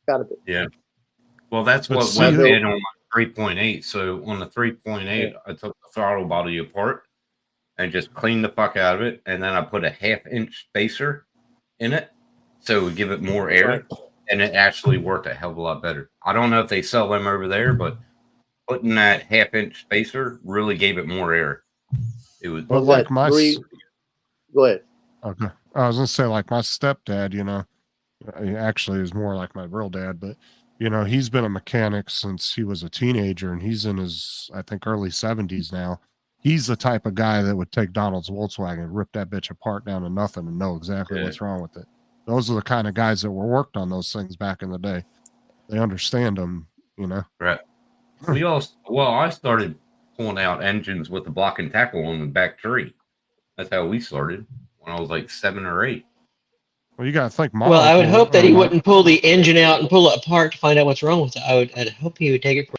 Got to be. Yeah. Well, that's what went in on my 3.8. So on the 3.8, I took the throttle body apart and just cleaned the fuck out of it. And then I put a 1/2-inch spacer in it so it would give it more air. Right. And it actually worked a hell of a lot better. I don't know if they sell them over there, but putting that 1/2-inch spacer really gave it more air. It was like my. Go ahead. Okay. I was gonna say, like my stepdad, you know, he actually is more like my real dad, but you know, he's been a mechanic since he was a teenager, and he's in his, I think, early 70s now. He's the type of guy that would take Donald's Volkswagen, rip that bitch apart down to nothing, and know exactly what's wrong with it. Those are the kind of guys that were worked on those things back in the day. They understand them, you know. Right. I started pulling out engines with the block and tackle on the back tree. That's how we started when I was like 7 or 8. Well, you got to think. Well, I would hope that he wouldn't pull the engine out and pull it apart to find out what's wrong with it. I'd hope he would take it.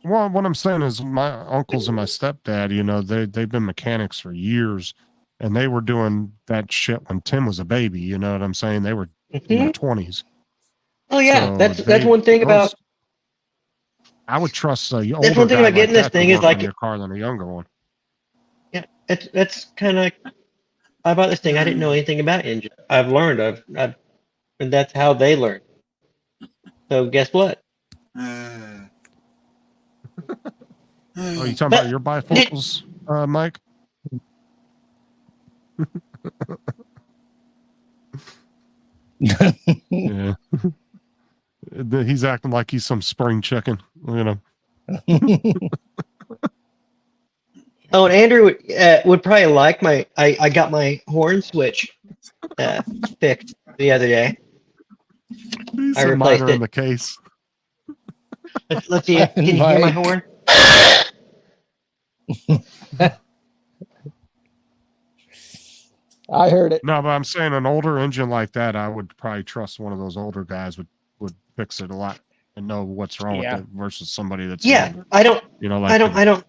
Well, what I'm saying is my uncles and my stepdad, you know, they've been mechanics for years, and they were doing that shit when Tim was a baby. You know what I'm saying? They were in their 20s. Oh yeah, So that's one thing about. I would trust a older That's one thing guy about getting like this that to thing is work like on your car than a younger one. Yeah, that's kind of. I bought this thing. I didn't know anything about engine. I've learned. I've and that's how they learn. So guess what? Oh, you talking about your bifocals, Mike? Yeah. He's acting like he's some spring chicken, you know. Oh, and Andrew would probably like my. I got my horn switch fixed the other day. He's I replaced in it. the case. Let's see. Can you hear my horn? I heard it. No, but I'm saying an older engine like that, I would probably trust one of those older guys would fix it a lot and know what's wrong with it versus somebody that's younger. I don't. You know, like I don't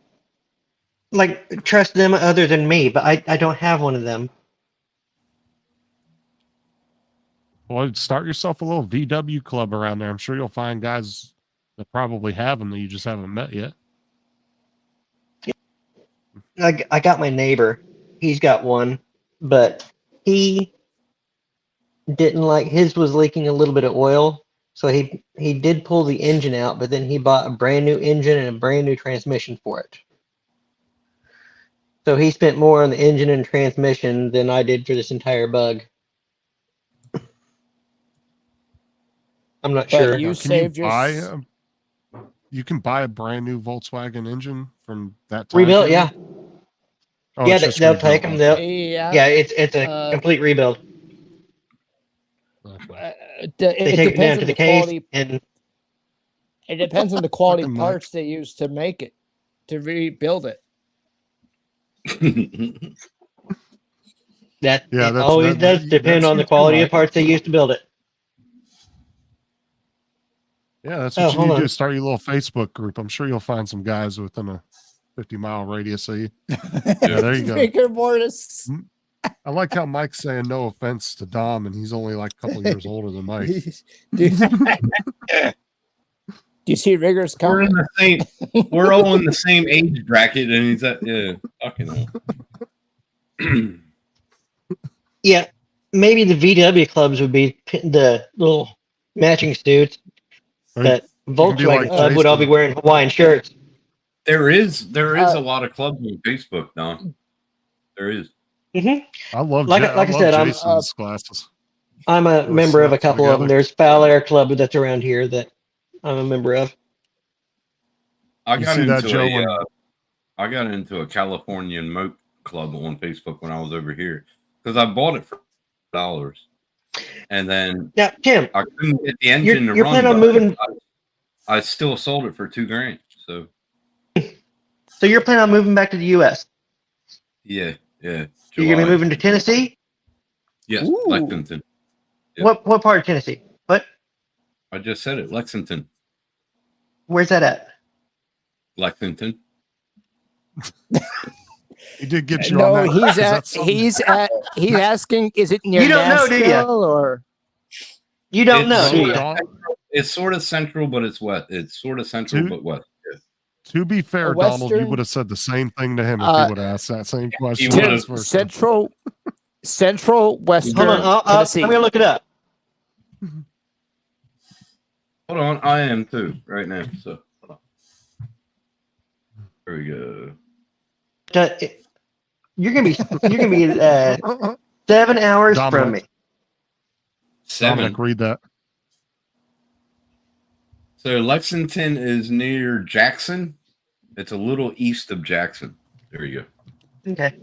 like trust them other than me, but I don't have one of them. Well, start yourself a little VW club around there. I'm sure you'll find guys that probably have them that you just haven't met yet. I got my neighbor. He's got one, but he didn't like his was leaking a little bit of oil, so he did pull the engine out, but then he bought a brand new engine and a brand new transmission for it. So he spent more on the engine and transmission than I did for this entire bug. I'm not sure. You saved your. You can buy a brand new Volkswagen engine from that time Rebuilt, period? yeah. Oh, Yeah, it's just they'll take them. rebuilt. Yeah, it's a complete rebuild. It They take it down depends to on the the case quality. and It depends on the quality Fucking parts they use to make it, to rebuild it. that always does depend on the quality of parts they use to build it. Yeah, that's what you need to do. Start your little Facebook group. I'm sure you'll find some guys within a 50-mile radius of you. Yeah, there you go. Rigor mortis. I like how Mike's saying no offense to Dom, and he's only like a couple years older than Mike. Do you see Rigor's coming? We're all in the same age bracket, and he's at fucking hell. Yeah, maybe the VW clubs would be the little matching suits. That Volkswagen club would all be wearing Hawaiian shirts. There is a lot of clubs on Facebook, Don. There is. Mm-hmm. I love like I said, Jason's glasses. I'm a member of a couple of them. There's Foul Air Club that's around here that I'm a member of. I got into a Californian moat club on Facebook when I was over here because I bought it for $1. And then Tim, I couldn't get the engine to run. Planning on moving. I still sold it for $2,000. So you're planning on moving back to the U.S. Yeah. You're gonna be moving to Tennessee? Yes, ooh. Lexington. Yep. What part of Tennessee? What? I just said it. Lexington. Where's that at? Lexington. He did get you on that. He's asking, is it near you don't know, do you? Or you don't know, do you? It's sort of central, but it's west. It's sort of central, but west. Yeah. To be fair, Donald, you would have said the same thing to him if he would have asked that same question. Central Western. Hold on, Tennessee. I'm gonna look it up. Hold on, I am too right now. So hold on. There we go. You're gonna be 7 hours from Dominic. me. 7. Dominic, read that. So Lexington is near Jackson. It's a little east of Jackson. There you go. Okay.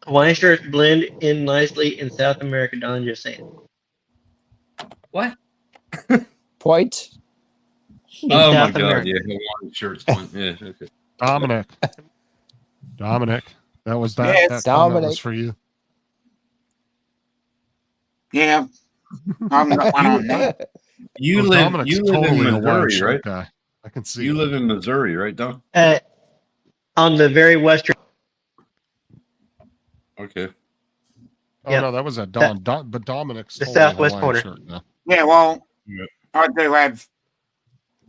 Hawaiian shirts blend in nicely in South America, Don, just saying. What? Point. In Oh my South God! America. Yeah, Hawaiian shirts. Yeah, okay. Dominic. Dominic. That was that. Yes. That comment was Dominic. for you. Yeah. I'm not one on that. You Oh, live. Dominic's You live totally in a Hawaiian Missouri, shirt right? guy. I can see You it. live in Missouri, right, Don? On the very western. Okay. Oh Yeah. no, that was a Don. But Dominic's The totally southwest Hawaiian corner. shirt guy. Yeah, well, Yeah. I do have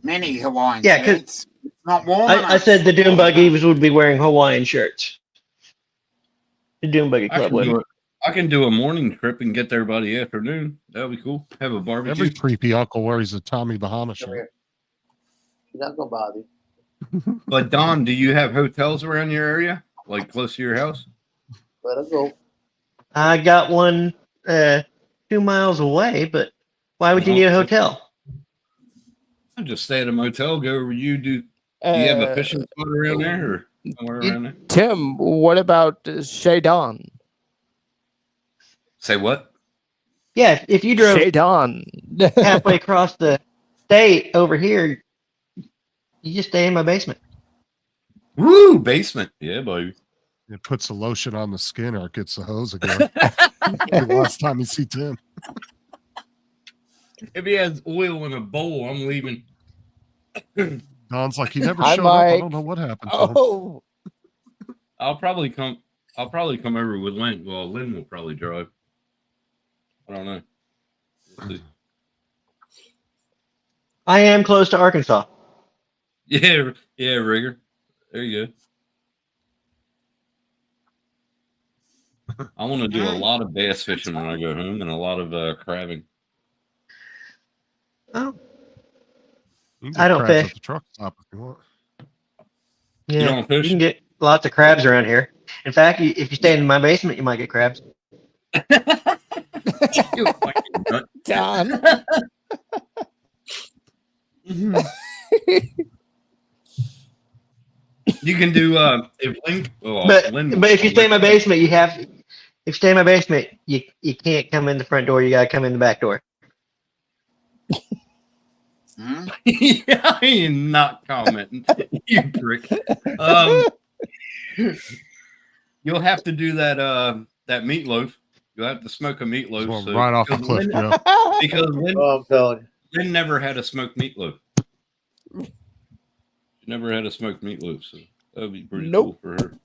many Hawaiian Yeah, 'cause shirts. It's not warm I enough. said the Doom Buggies would be wearing Hawaiian shirts. The Doom Buggy I Club can would. do it. I can do a morning trip and get there by the afternoon. That'd be cool. Have a barbecue. Every creepy uncle wears a Tommy Bahama shirt. She's not gonna bother you. But Don, do you have hotels around your area, like close to your house? Let her go. I got one 2 miles away, but why would you need a hotel? I just stay at a motel. Go where you do. Do you have a fishing spot around there or somewhere around there? Tim, what about Shadon? Say what? Yeah, if you drove Shadon. halfway across the state over here, you just stay in my basement. Woo, basement. Yeah, baby. It puts the lotion on the skin or it gets the hose again. The last time you see Tim. If he has oil in a bowl, I'm leaving. Don's like, he never Hi, showed up. I Mike. don't know what happened to him. Oh, I'll probably come over with Lynn. Well, Lynn will probably drive. I don't know. We'll see. I am close to Arkansas. Yeah, Rigger. There you go. I want to do a lot of bass fishing when I go home and a lot of crabbing. Oh, You can I get don't crabs fish. at the truck stop if you want. yeah. You don't fish? You can get lots of crabs around here. In fact, if you stay in my basement, you might get crabs. You fucking nut. Don. You can do if Lynn. Oh, But Lynn, but if you stay in my basement, if you stay in my basement, you can't come in the front door. You gotta come in the back door. Hmm? Yeah, I am not commenting. You prick. You'll have to do that meatloaf. You'll have to smoke a meatloaf. Well, so- right off the because cliff, Lynn, Joe. because Lynn, Oh, I'm telling you. Lynn never had a smoked meatloaf. She never had a smoked meatloaf, so that would be pretty Nope. cool for her.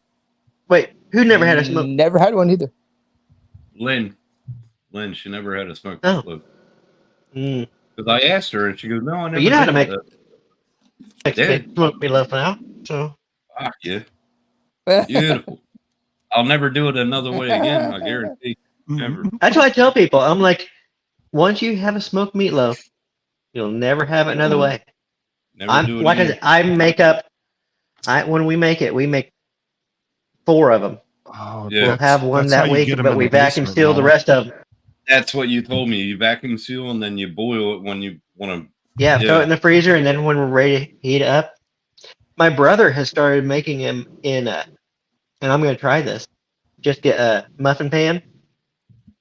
Wait, who never had a smoke? Never had one either. Lynn, she never had a smoked Oh. meatloaf. Mm. Because I asked her, and she goes, "No, I never." you know how to did make- that." They smoke meatloaf now. So Ah, yeah, beautiful. I'll never do it another way again. I guarantee. Never. that's what I tell people. I'm like, once you have a smoked meatloaf, you'll never have it another way. Never do it Like I again. said, I make up. When we make it, we make 4 of them. Oh, Yeah. We'll have one that's how that you week, get 'em but in we the vacuum basement, seal the Mama. rest of them. That's what you told me. You vacuum seal and then you boil it when you want to. Yeah, throw Yeah. it in the freezer, and then when we're ready to heat it up. My brother has started making them in and I'm going to try this. Just get a muffin pan.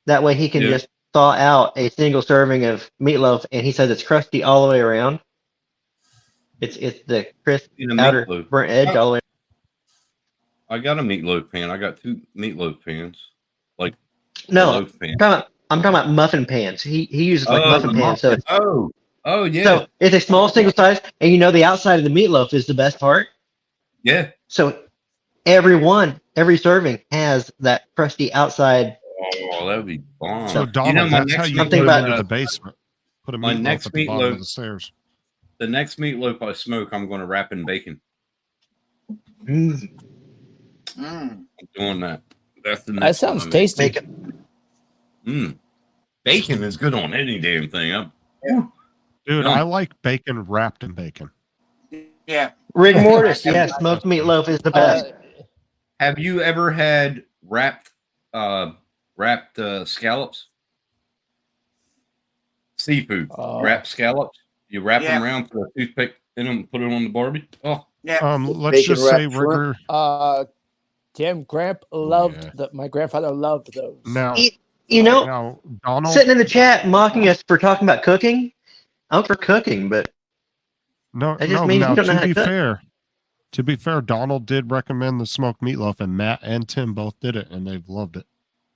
That way he can Yeah. just thaw out a single serving of meatloaf, and he says it's crusty all the way around. It's the crisp In a outer meatloaf. burnt edge all the way. I got a meatloaf pan. I got 2 meatloaf pans. Like No, a loaf pan. I'm talking about muffin pans. He uses like muffin the pans, so muffin. Oh yeah. so it's a small single size, and you know the outside of the meatloaf is the best part. Yeah. So every serving has that crusty outside. Oh, that would be bomb. So, Donald, You know, my that's how next you something put about- him into the basement. Put a my meatloaf next at the bottom of meatloaf- the stairs. The next meatloaf I smoke, I'm going to wrap in bacon. Mm, Mm. I'm doing that. That's the That next sounds one I make. tasty. make it. Bacon is good on any damn thing. Dude, Yum. I like bacon wrapped in bacon. Yeah. Rig mortis, yeah, smoked meatloaf is the best. Have you ever had wrapped wrapped scallops. Seafood. Oh. Wrapped scallops. You wrap Yeah. them around, put a toothpick in them, put it on the Barbie. Oh, Yeah. Let's just say, Rigger. Tim Gramp loved my grandfather loved those. Now, You know, now, Donald, sitting in the chat mocking us for talking about cooking. I'm for cooking, but no, that just no. means Now, you don't know to how to be cook. fair, Donald did recommend the smoked meatloaf, and Matt and Tim both did it, and they've loved it.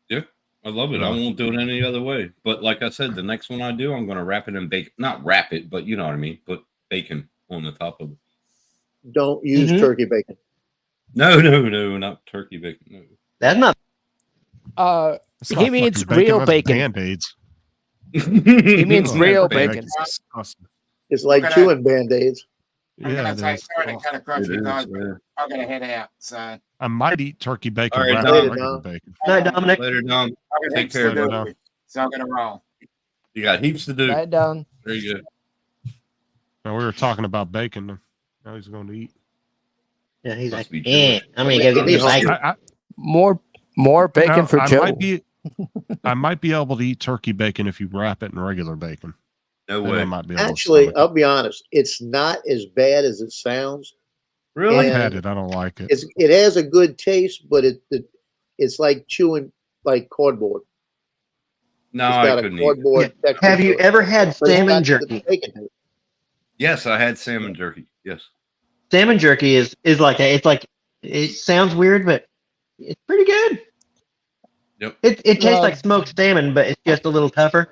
yeah, I love it. I won't do it any other way. But like I said, the next one I do, I'm going to wrap it in bacon. Not wrap it, but you know what I mean. Put bacon on the top of it. Don't use turkey bacon. No, not turkey bacon. No. That's not. He means real bacon. Band-Aids. He means real bacon. It's like chewing Band-Aids. I'm Yeah, gonna say it is. sorry to cut across It you is, guys, yeah. but I'm gonna head out. So I might eat turkey bacon All right, wrapped Dom. in regular bacon. Night, Dominic. Later, Dom. I'm gonna Take care, Later, bud. Dom. So I'm gonna roll. You got heaps to do. Night down. Very good. Now, we were talking about bacon. Now he's going to eat. Yeah, he's Must like, be chilly. I'm gonna go get me a bacon. More bacon Now, for Joe. I might be able to eat turkey bacon if you wrap it in regular bacon. No Then way. I might be able Actually, to I'll be honest. It's not as bad as it sounds. Really? I've And had it. I don't like it. it has a good taste, but it's like chewing like cardboard. No, It's I got a couldn't eat. cardboard texture Have you to it. ever had But it's salmon got the jerky? bacon taste. Yes, I had salmon jerky. Yes. Salmon jerky is like it sounds weird, but it's pretty good. Yep. It tastes like smoked salmon, but it's just a little tougher.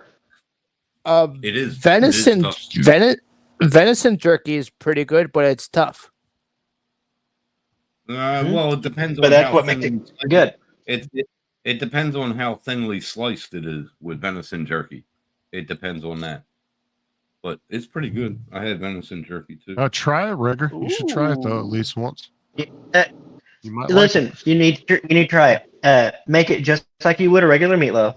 It is. Venison It is tough. venison jerky is pretty good, but it's tough. Well, it depends But on that's how what makes thinly it sliced. good. It depends on how thinly sliced it is with venison jerky. It depends on that. But it's pretty good. I had venison jerky too. Try it, Rigger. You should try it though at least once. You might Listen, like it. you need to try it. Make it just like you would a regular meatloaf,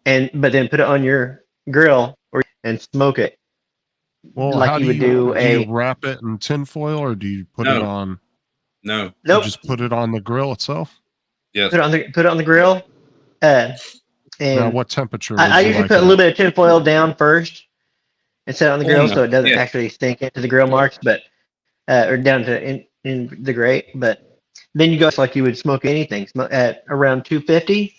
but then put it on your grill and smoke it. Well, like how you do would do you wrap it in tinfoil or do you put it on? No. Nope. You just put it on the grill itself. Yes. Put it on the grill. And Now, what temperature? I would you usually like put a it little bit of tinfoil down first and set it on the grill no. so it doesn't Yeah. actually sink into the grill marks, but or down to in the grate. But then you go like you would smoke anything, at around 250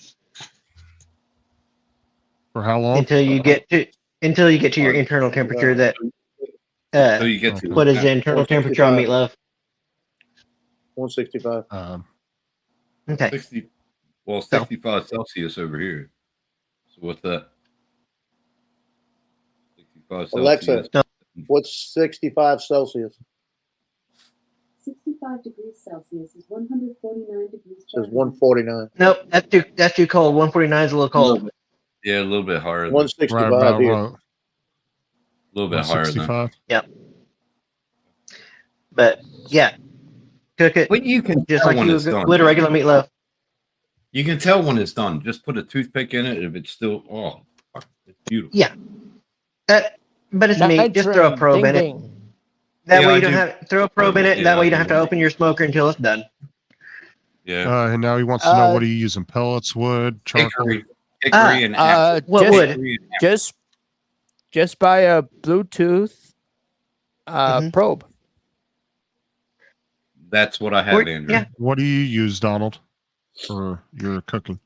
for how long? until you get to your internal temperature. That So you get to what is the internal temperature on meatloaf? 165. Okay. 65 Celsius over here. So what's that? 65 Alexa, Celsius. what's 65 Celsius? 65 degrees Celsius is 149 degrees Says Fahrenheit. 149. Nope, that's too cold. 149 is a little cold. Yeah, a little bit higher. Than, 165 Right, here. a little bit higher than. 165. Yep. But yeah, cook it. But you can just tell like when you it's done. would a regular meatloaf. You can tell when it's done. Just put a toothpick in it if it's still. Oh, it's beautiful. Yeah. But it's meat. Just throw a probe in it. That way you don't have throw a probe in it. That way you don't have to open your smoker until it's done. Yeah. And now he wants to know what are you using? Pellets, wood, charcoal? Hickory and apple. What wood? Just buy a Bluetooth probe. That's what I have, Andrew. Yeah. What do you use, Donald, for your cooking?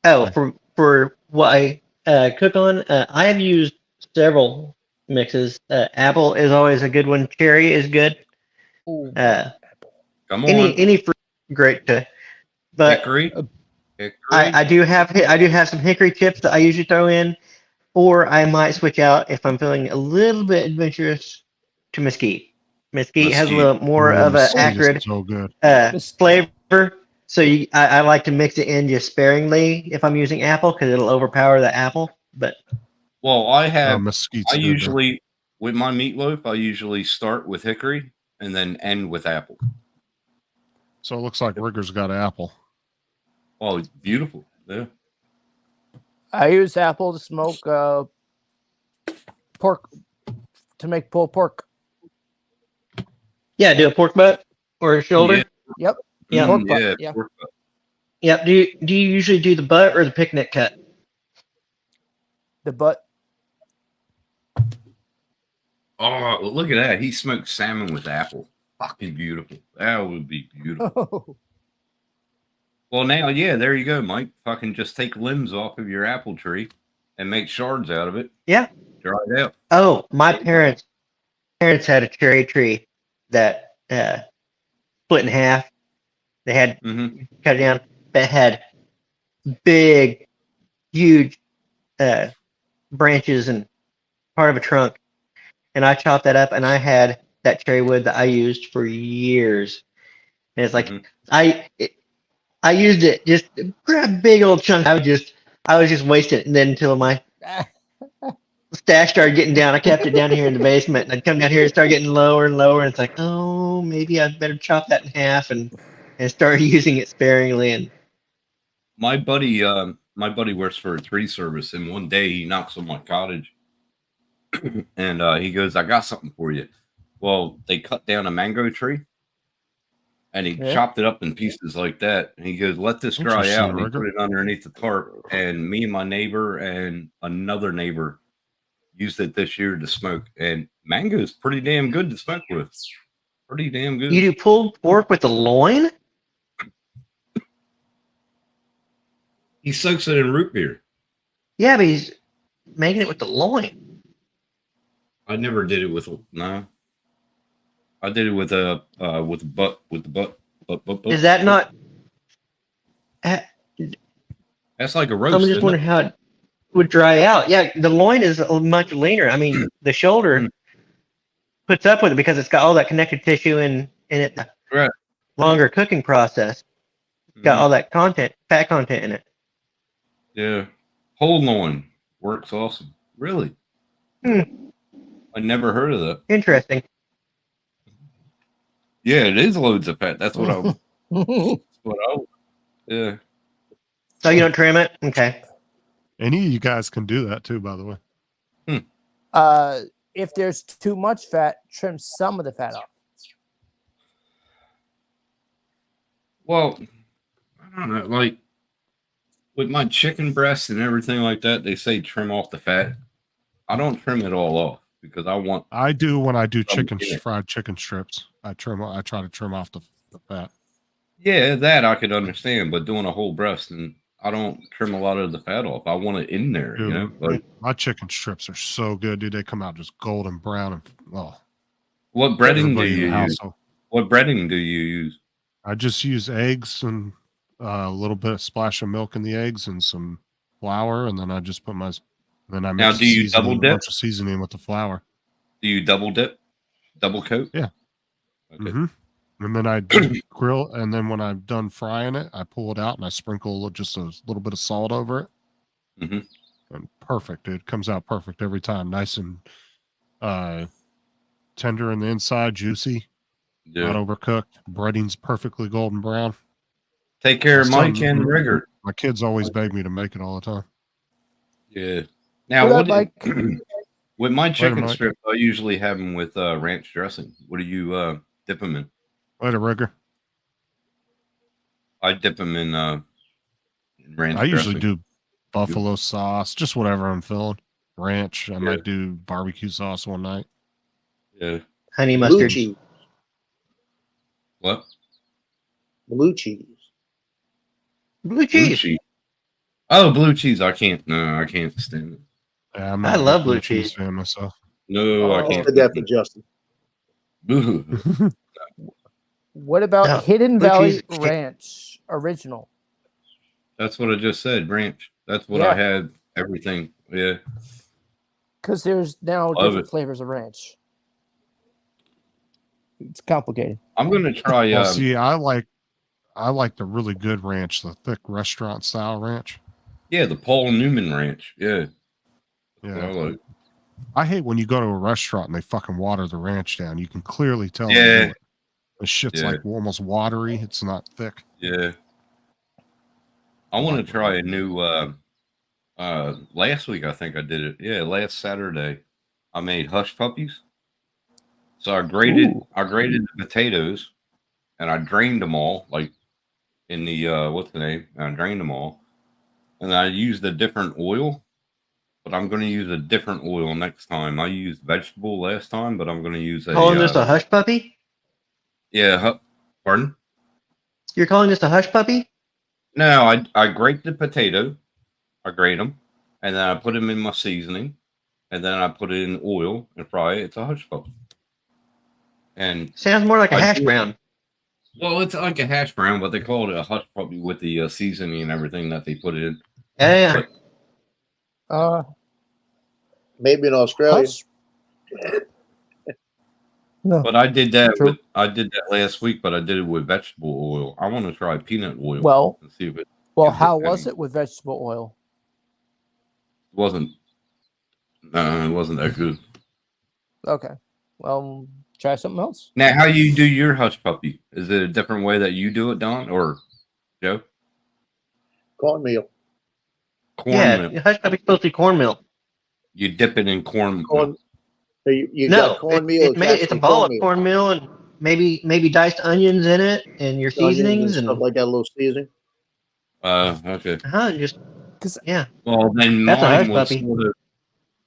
Oh, for what I cook on, I have used several mixes. Apple is always a good one. Cherry is good. Come on. Any fruit, great too. But Hickory. I do have some hickory chips that I usually throw in, or I might switch out if I'm feeling a little bit adventurous to mesquite. Mesquite has a little more of an acrid so good. flavor. So I like to mix it in just sparingly if I'm using apple because it'll overpower the apple. But well, I have. Mesquite's I good, usually with my meatloaf, I usually start with hickory and then end with apple. So it looks like Rigger's got apple. Oh, it's beautiful. Yeah. I use apple to smoke pork to make pulled pork. yeah, do a pork butt or a shoulder. Yep. Yeah. Pork butt. Yeah. Yeah. Pork butt. Yep. Do you usually do the butt or the picnic cut? The butt. Oh, look at that. He smoked salmon with apple. Fucking beautiful. That would be beautiful. Oh. Well, now, yeah, there you go, Mike. Fucking just take limbs off of your apple tree and make shards out of it. Yeah. Dry it out. Oh, my parents had a cherry tree that split in half. They had cut it down. That had big, huge branches and part of a trunk. And I chopped that up, and I had that cherry wood that I used for years. And it's like I used it just grab a big old chunk. I was just wasting it, and then until my stash started getting down, I kept it down here in the basement. And I'd come down here and start getting lower and lower, and it's like, oh, maybe I better chop that in half and start using it sparingly. And my buddy works for a tree service, and one day he knocks on my cottage, and he goes, "I got something for you." Well, they cut down a mango tree, and he chopped it up in pieces like that. And he goes, "Let this dry out." And he put it underneath the tarp. And me and my neighbor and another neighbor used it this year to smoke. And mango is pretty damn good to smoke with. Pretty damn good. You do pulled pork with the loin? He soaks it in root beer. Yeah, but he's making it with the loin. I never did it with no. I did it with the butt. Is that not? That's like a roast. I'm just wondering how it would dry out. Yeah, the loin is much leaner. I mean, the shoulder puts up with it because it's got all that connective tissue in it. Right. Longer cooking process. It's got all that fat content in it. Yeah, whole loin works awesome. Really? I never heard of that. Interesting. Yeah, it is loads of fat. That's what yeah. So you don't trim it? Okay. Any of you guys can do that too, by the way. If there's too much fat, trim some of the fat off. Well, I don't know. Like with my chicken breast and everything like that, they say trim off the fat. I don't trim it all off because I do when I do fried chicken strips. I try to trim off the fat. Yeah, that I could understand, but doing a whole breast and I don't trim a lot of the fat off. I want it in there, Dude, you know. Like, my chicken strips are so good, dude. They come out just golden brown and What breading do you use? What breading do you use? I just use eggs and a little bit of splash of milk in the eggs and some flour, and then I just put Now, do you double dip? A bunch of seasoning with the flour. Do you double dip? Double coat? Yeah. Okay. And then I grill, and then when I'm done frying it, I pull it out and I sprinkle just a little bit of salt over it. And perfect, dude. It comes out perfect every time. Nice and tender in the inside, juicy, not overcooked. Breading's perfectly golden brown. Take care of Mike and Rigger. My kids always beg me to make it all the time. Yeah. Now, with my chicken strips, I usually have them with ranch dressing. What do you dip them in? Later, Rigger. I dip them in ranch. I usually do buffalo sauce, just whatever I'm feeling. Ranch. I might do barbecue sauce one night. Yeah. Honey mustard. Blue cheese. What? Blue cheese. Blue cheese. Oh, blue cheese. I can't. No, I can't stand it. Yeah, I love blue cheese fan myself. No, I can't. That for Justin. What about Hidden Valley Ranch Original? That's what I just said, ranch. That's what I had. Everything. Yeah. Because there's now different flavors of ranch. It's complicated. I'm gonna try. Well, see, I like the really good ranch, the thick restaurant style ranch. Yeah, the Paul Newman Ranch. Yeah. Yeah. I hate when you go to a restaurant and they fucking water the ranch down. You can clearly tell. Yeah. The shit's like almost watery. It's not thick. Yeah. I want to try a new last week I think I did it. Yeah, last Saturday I made hush puppies. So I grated the potatoes and I drained them all, like, in the what's the name? I drained them all, and I used a different oil. But I'm going to use a different oil next time. I used vegetable last time, but I'm going to use a. Calling this a hush puppy? Yeah. Pardon? You're calling this a hush puppy? No, I grate the potato. I grate them, and then I put them in my seasoning, and then I put it in oil and fry it. It's a hush puppy. And sounds more like a hash brown. Well, it's like a hash brown, but they call it a hush puppy with the seasoning and everything that they put in. Yeah. Maybe in Australia. No. But I did that. I did that last week, but I did it with vegetable oil. I want to try peanut oil. Well, and see if it. Well, how was it with vegetable oil? Wasn't. No, it wasn't that good. Okay. Well, try something else. Now, how you do your hush puppy? Is it a different way that you do it, Don or Joe? Cornmeal. Cornmeal. Hush puppy's supposed to be cornmeal. You dip it in corn. You got cornmeal. It's a ball of cornmeal and maybe diced onions in it and your seasonings and stuff like that. A little seasoning. Okay. Yeah. Well, then That's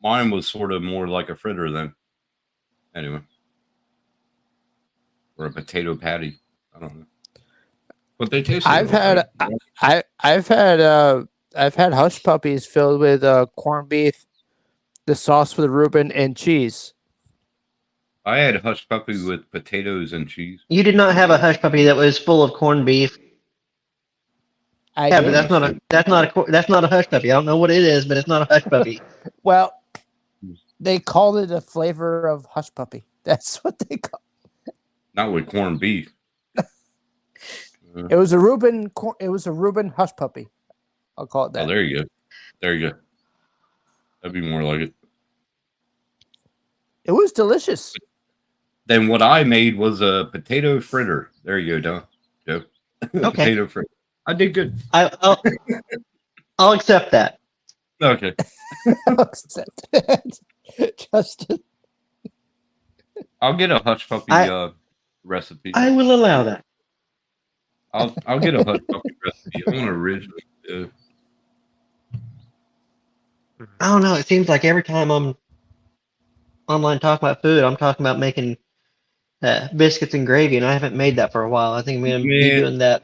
mine was sort of more like a fritter then. Anyway, or a potato patty. I don't know. But they taste. I've had hush puppies filled with corned beef, the sauce for the Reuben, and cheese. I had hush puppy with potatoes and cheese. You did not have a hush puppy that was full of corned beef. But that's not a hush puppy. I don't know what it is, but it's not a hush puppy. Well, they called it a flavor of hush puppy. That's what they call it. Not with corned beef. It was a Reuben. It was a Reuben hush puppy. I'll call it that. Oh, there you go. There you go. That'd be more like it. It was delicious. Then what I made was a potato fritter. There you go, Don. Joe. Okay. Potato fritter. I did good. I'll accept that. Okay. I'll accept it. Justin. I'll get a hush puppy recipe. I will allow that. I'll get a hush puppy recipe. I want originally. I don't know. It seems like every time I'm online talking about food, I'm talking about making biscuits and gravy, and I haven't made that for a while. I think I'm going to be doing that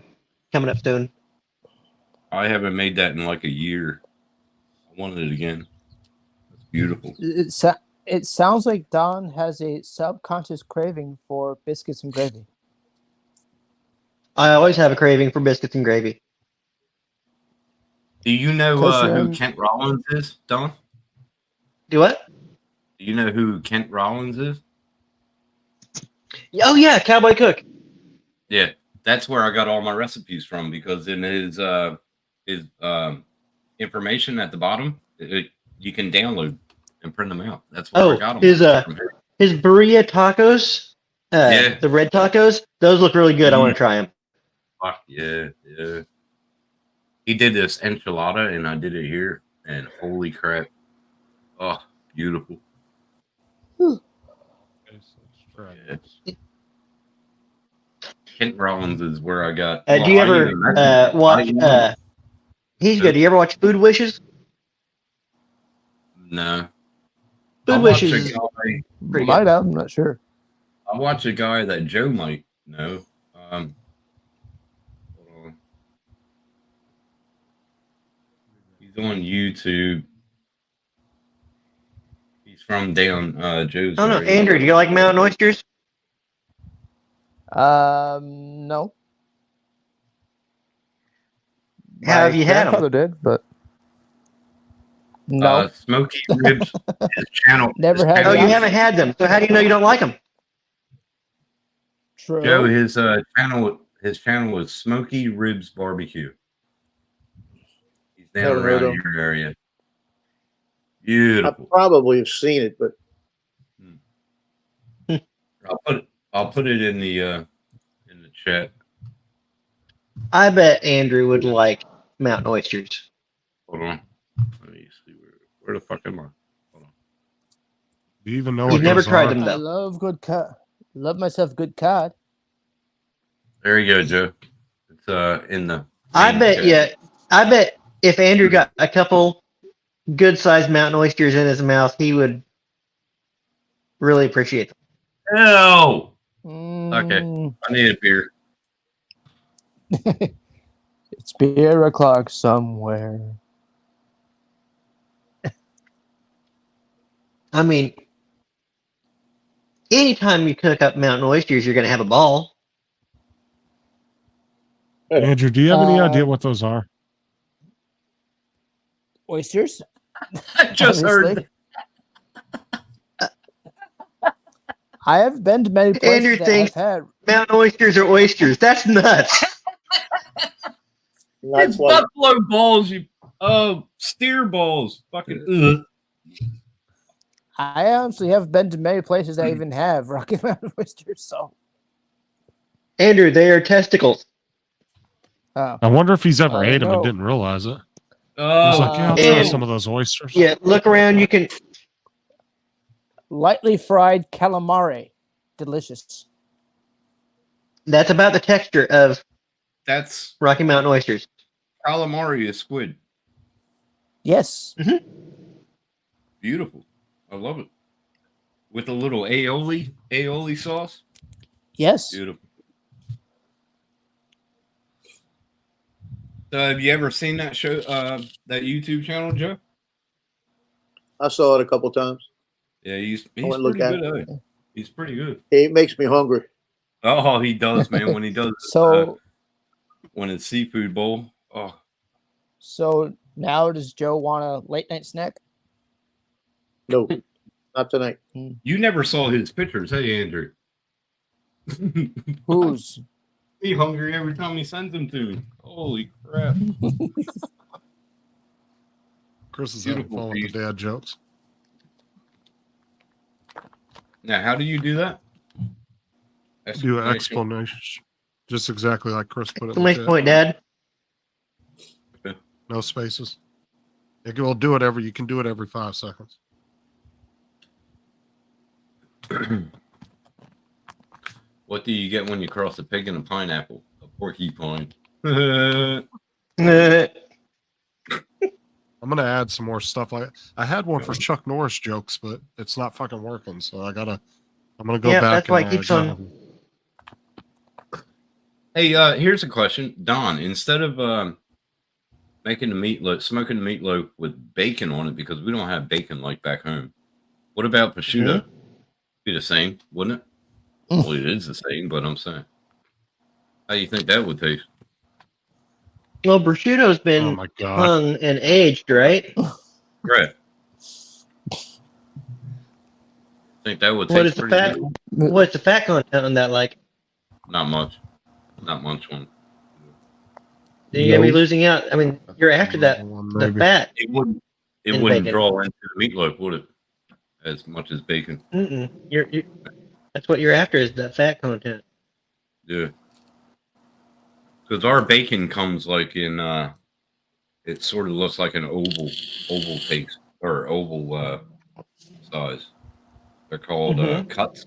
coming up soon. I haven't made that in like a year. I wanted it again. It's beautiful. It sounds like Don has a subconscious craving for biscuits and gravy. I always have a craving for biscuits and gravy. Do you know who Kent Rollins is, Don? Do what? Do you know who Kent Rollins is? Oh yeah, Cowboy Cook. Yeah, that's where I got all my recipes from, because in his information at the bottom, you can download and print them out. That's where I got them. His burrito tacos, the red tacos, those look really good. I want to try them. Yeah. He did this enchilada, and I did it here, and holy crap! Oh, beautiful. Kent Rollins is where I got. Do you ever watch? He's good. Do you ever watch Food Wishes? No. Food Wishes. Might have. I'm not sure. I watch a guy that Joe might know. Hold on. He's on YouTube. He's from down Joe's. Oh no, Andrew, do you like mountain oysters? No. How have you had them? Grandfather did, but no. Smoky Ribs. His channel. Never had. Oh, you haven't had them. So how do you know you don't like them? True. Joe, his channel was Smoky Ribs Barbecue. He's down around your area. Beautiful. I probably have seen it, but I'll put it in the chat. I bet Andrew would like mountain oysters. Hold on. Let me see where the fuck am I? Hold on. Do you even know? You've never tried them though. I love good cod. Love myself good cod. There you go, Joe. It's in the. I main bet chat. you. I bet if Andrew got a couple good-sized mountain oysters in his mouth, he would really appreciate them. No. Okay, Mm, I need a beer. it's beer o'clock somewhere. I mean, anytime you cook up mountain oysters, you're going to have a ball. Andrew, do you have any idea what those are? Oysters? I just Obviously. heard. I have been to many places Andrew that thinks have had. mountain oysters are oysters. That's nuts. It's buffalo balls, you steer balls. Fucking ugh. I honestly have been to many places that even have Rocky Mountain oysters. So, Andrew, they are testicles. oh, I wonder if he's ever I ate them and know. didn't realize it. Oh, He's like, yeah, I'll try and- some of those oysters. Yeah, look around. You can. lightly fried calamari, delicious. That's about the texture of that's Rocky Mountain oysters. calamari is squid. Yes. Beautiful. I love it. With a little aioli sauce. Yes. Beautiful. So have you ever seen that show, that YouTube channel, Joe? I saw it a couple times. Yeah, he's went pretty look at good at it. He's pretty good. It makes me hungry. Oh, he does, man. When he does, So, when it's seafood bowl. Oh, so now does Joe want a late night snack? No, not tonight. you never saw his pictures, hey, Andrew? Who's? He hungry every time he sends them to me. Holy crap! Chris is having Beautiful fun with the dad jokes. Now, how do you do that? Do an explanation. Just exactly like Chris put it. Exclamation point, Dad. No spaces. You can do it you can do it every 5 seconds. What do you get when you cross a pig and a pineapple? A porcupine. I'm gonna add some more stuff. I had one for Chuck Norris jokes, but it's not fucking working. So I'm gonna go back. That's why it and, keeps on. Hey, here's a question, Don. Instead of making the meatloaf, smoking the meatloaf with bacon on it, because we don't have bacon like back home. What about prosciutto? Be the same, wouldn't it? Well, it is the same, but I'm saying, how do you think that would taste? Well, prosciutto's been Oh my God. hung and aged, right? Right. Think that would What taste is the pretty fat? good? What's the fat content on that like? Not much. Not much one. Then you're gonna be losing out. I mean, you're after that the Maybe. fat. It wouldn't. It And wouldn't bacon. draw into the meatloaf, would it? As much as bacon. You're that's what you're after is that fat content. Yeah. Because our bacon comes like in. It sort of looks like an oval taste or oval size. They're called cuts.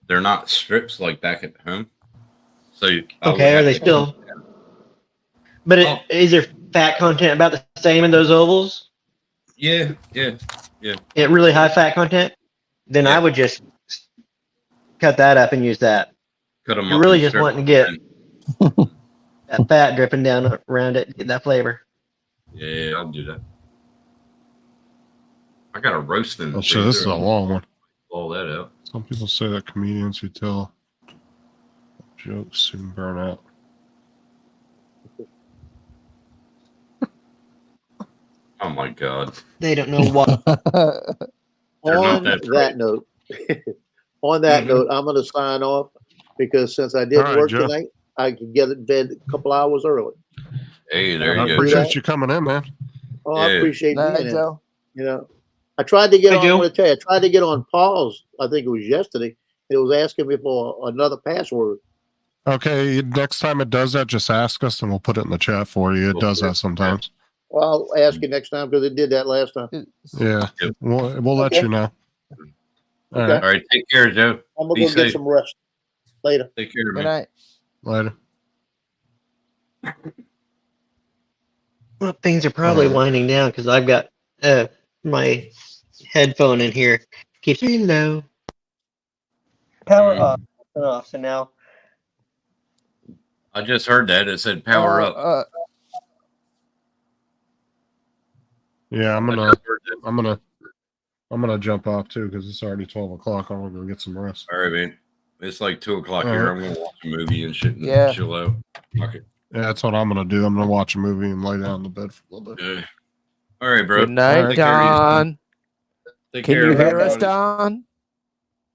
They're not strips like back at home. So Okay, are they still? But is there fat content about the same in those ovals? Yeah. Yeah, really high fat content. Then I would just cut that up and use that. Cut them You're up really in just strips. wanting to get that fat dripping down around it, get that flavor. Yeah, I'll do that. I got to roast them. Oh, shit, this is a long one. All that out. Some people say that comedians who tell jokes soon burn out. Oh my God. They don't know what. On that that note, on that note, I'm going to sign off because since I didn't All right, work Joe. tonight, I can get in bed a couple hours early. Hey, there I you go. appreciate you coming in, man. Oh, I Yeah. appreciate Night, being in. Joe. You know, I tried to get Hey, on. Joe. I want to tell you, I tried to get on Paul's. I think it was yesterday. It was asking me for another password. Okay, next time it does that, just ask us and we'll put it in the chat for you. It does that sometimes. Well, I'll ask you next time because it did that last time. Yeah, Yep. we'll let Okay. you know. All Okay. right, All right, take care, Joe. I'm gonna Be go safe. get some rest later. Take care, Good man. night. later. Well, things are probably winding down because I've got my headphone in here. Keeps me low. Power off. Turn off. So now. I just heard that. It said power up. Yeah, I'm gonna jump off too because it's already 12 o'clock. I'm gonna go get some rest. All right, man. It's like 2 o'clock All here. right. I'm gonna watch a movie and shit and Yeah. chill out. Okay. Yeah, that's what I'm gonna do. I'm gonna watch a movie and lay down in the bed for a little bit. Yeah. All right, bro. Good night, Take care of yourself. Don. Take Can care, you hear us, everybody. Don?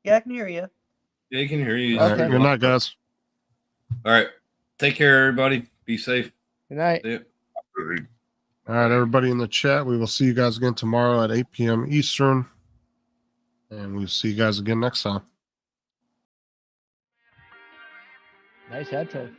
Yeah, I can hear you. Yeah, you can hear you. All right, good night, guys. All right. Take care, everybody. Be safe. Good night. See ya. All right, everybody in the chat. We will see you guys again tomorrow at 8 p.m. Eastern. And we'll see you guys again next time. Nice headphone.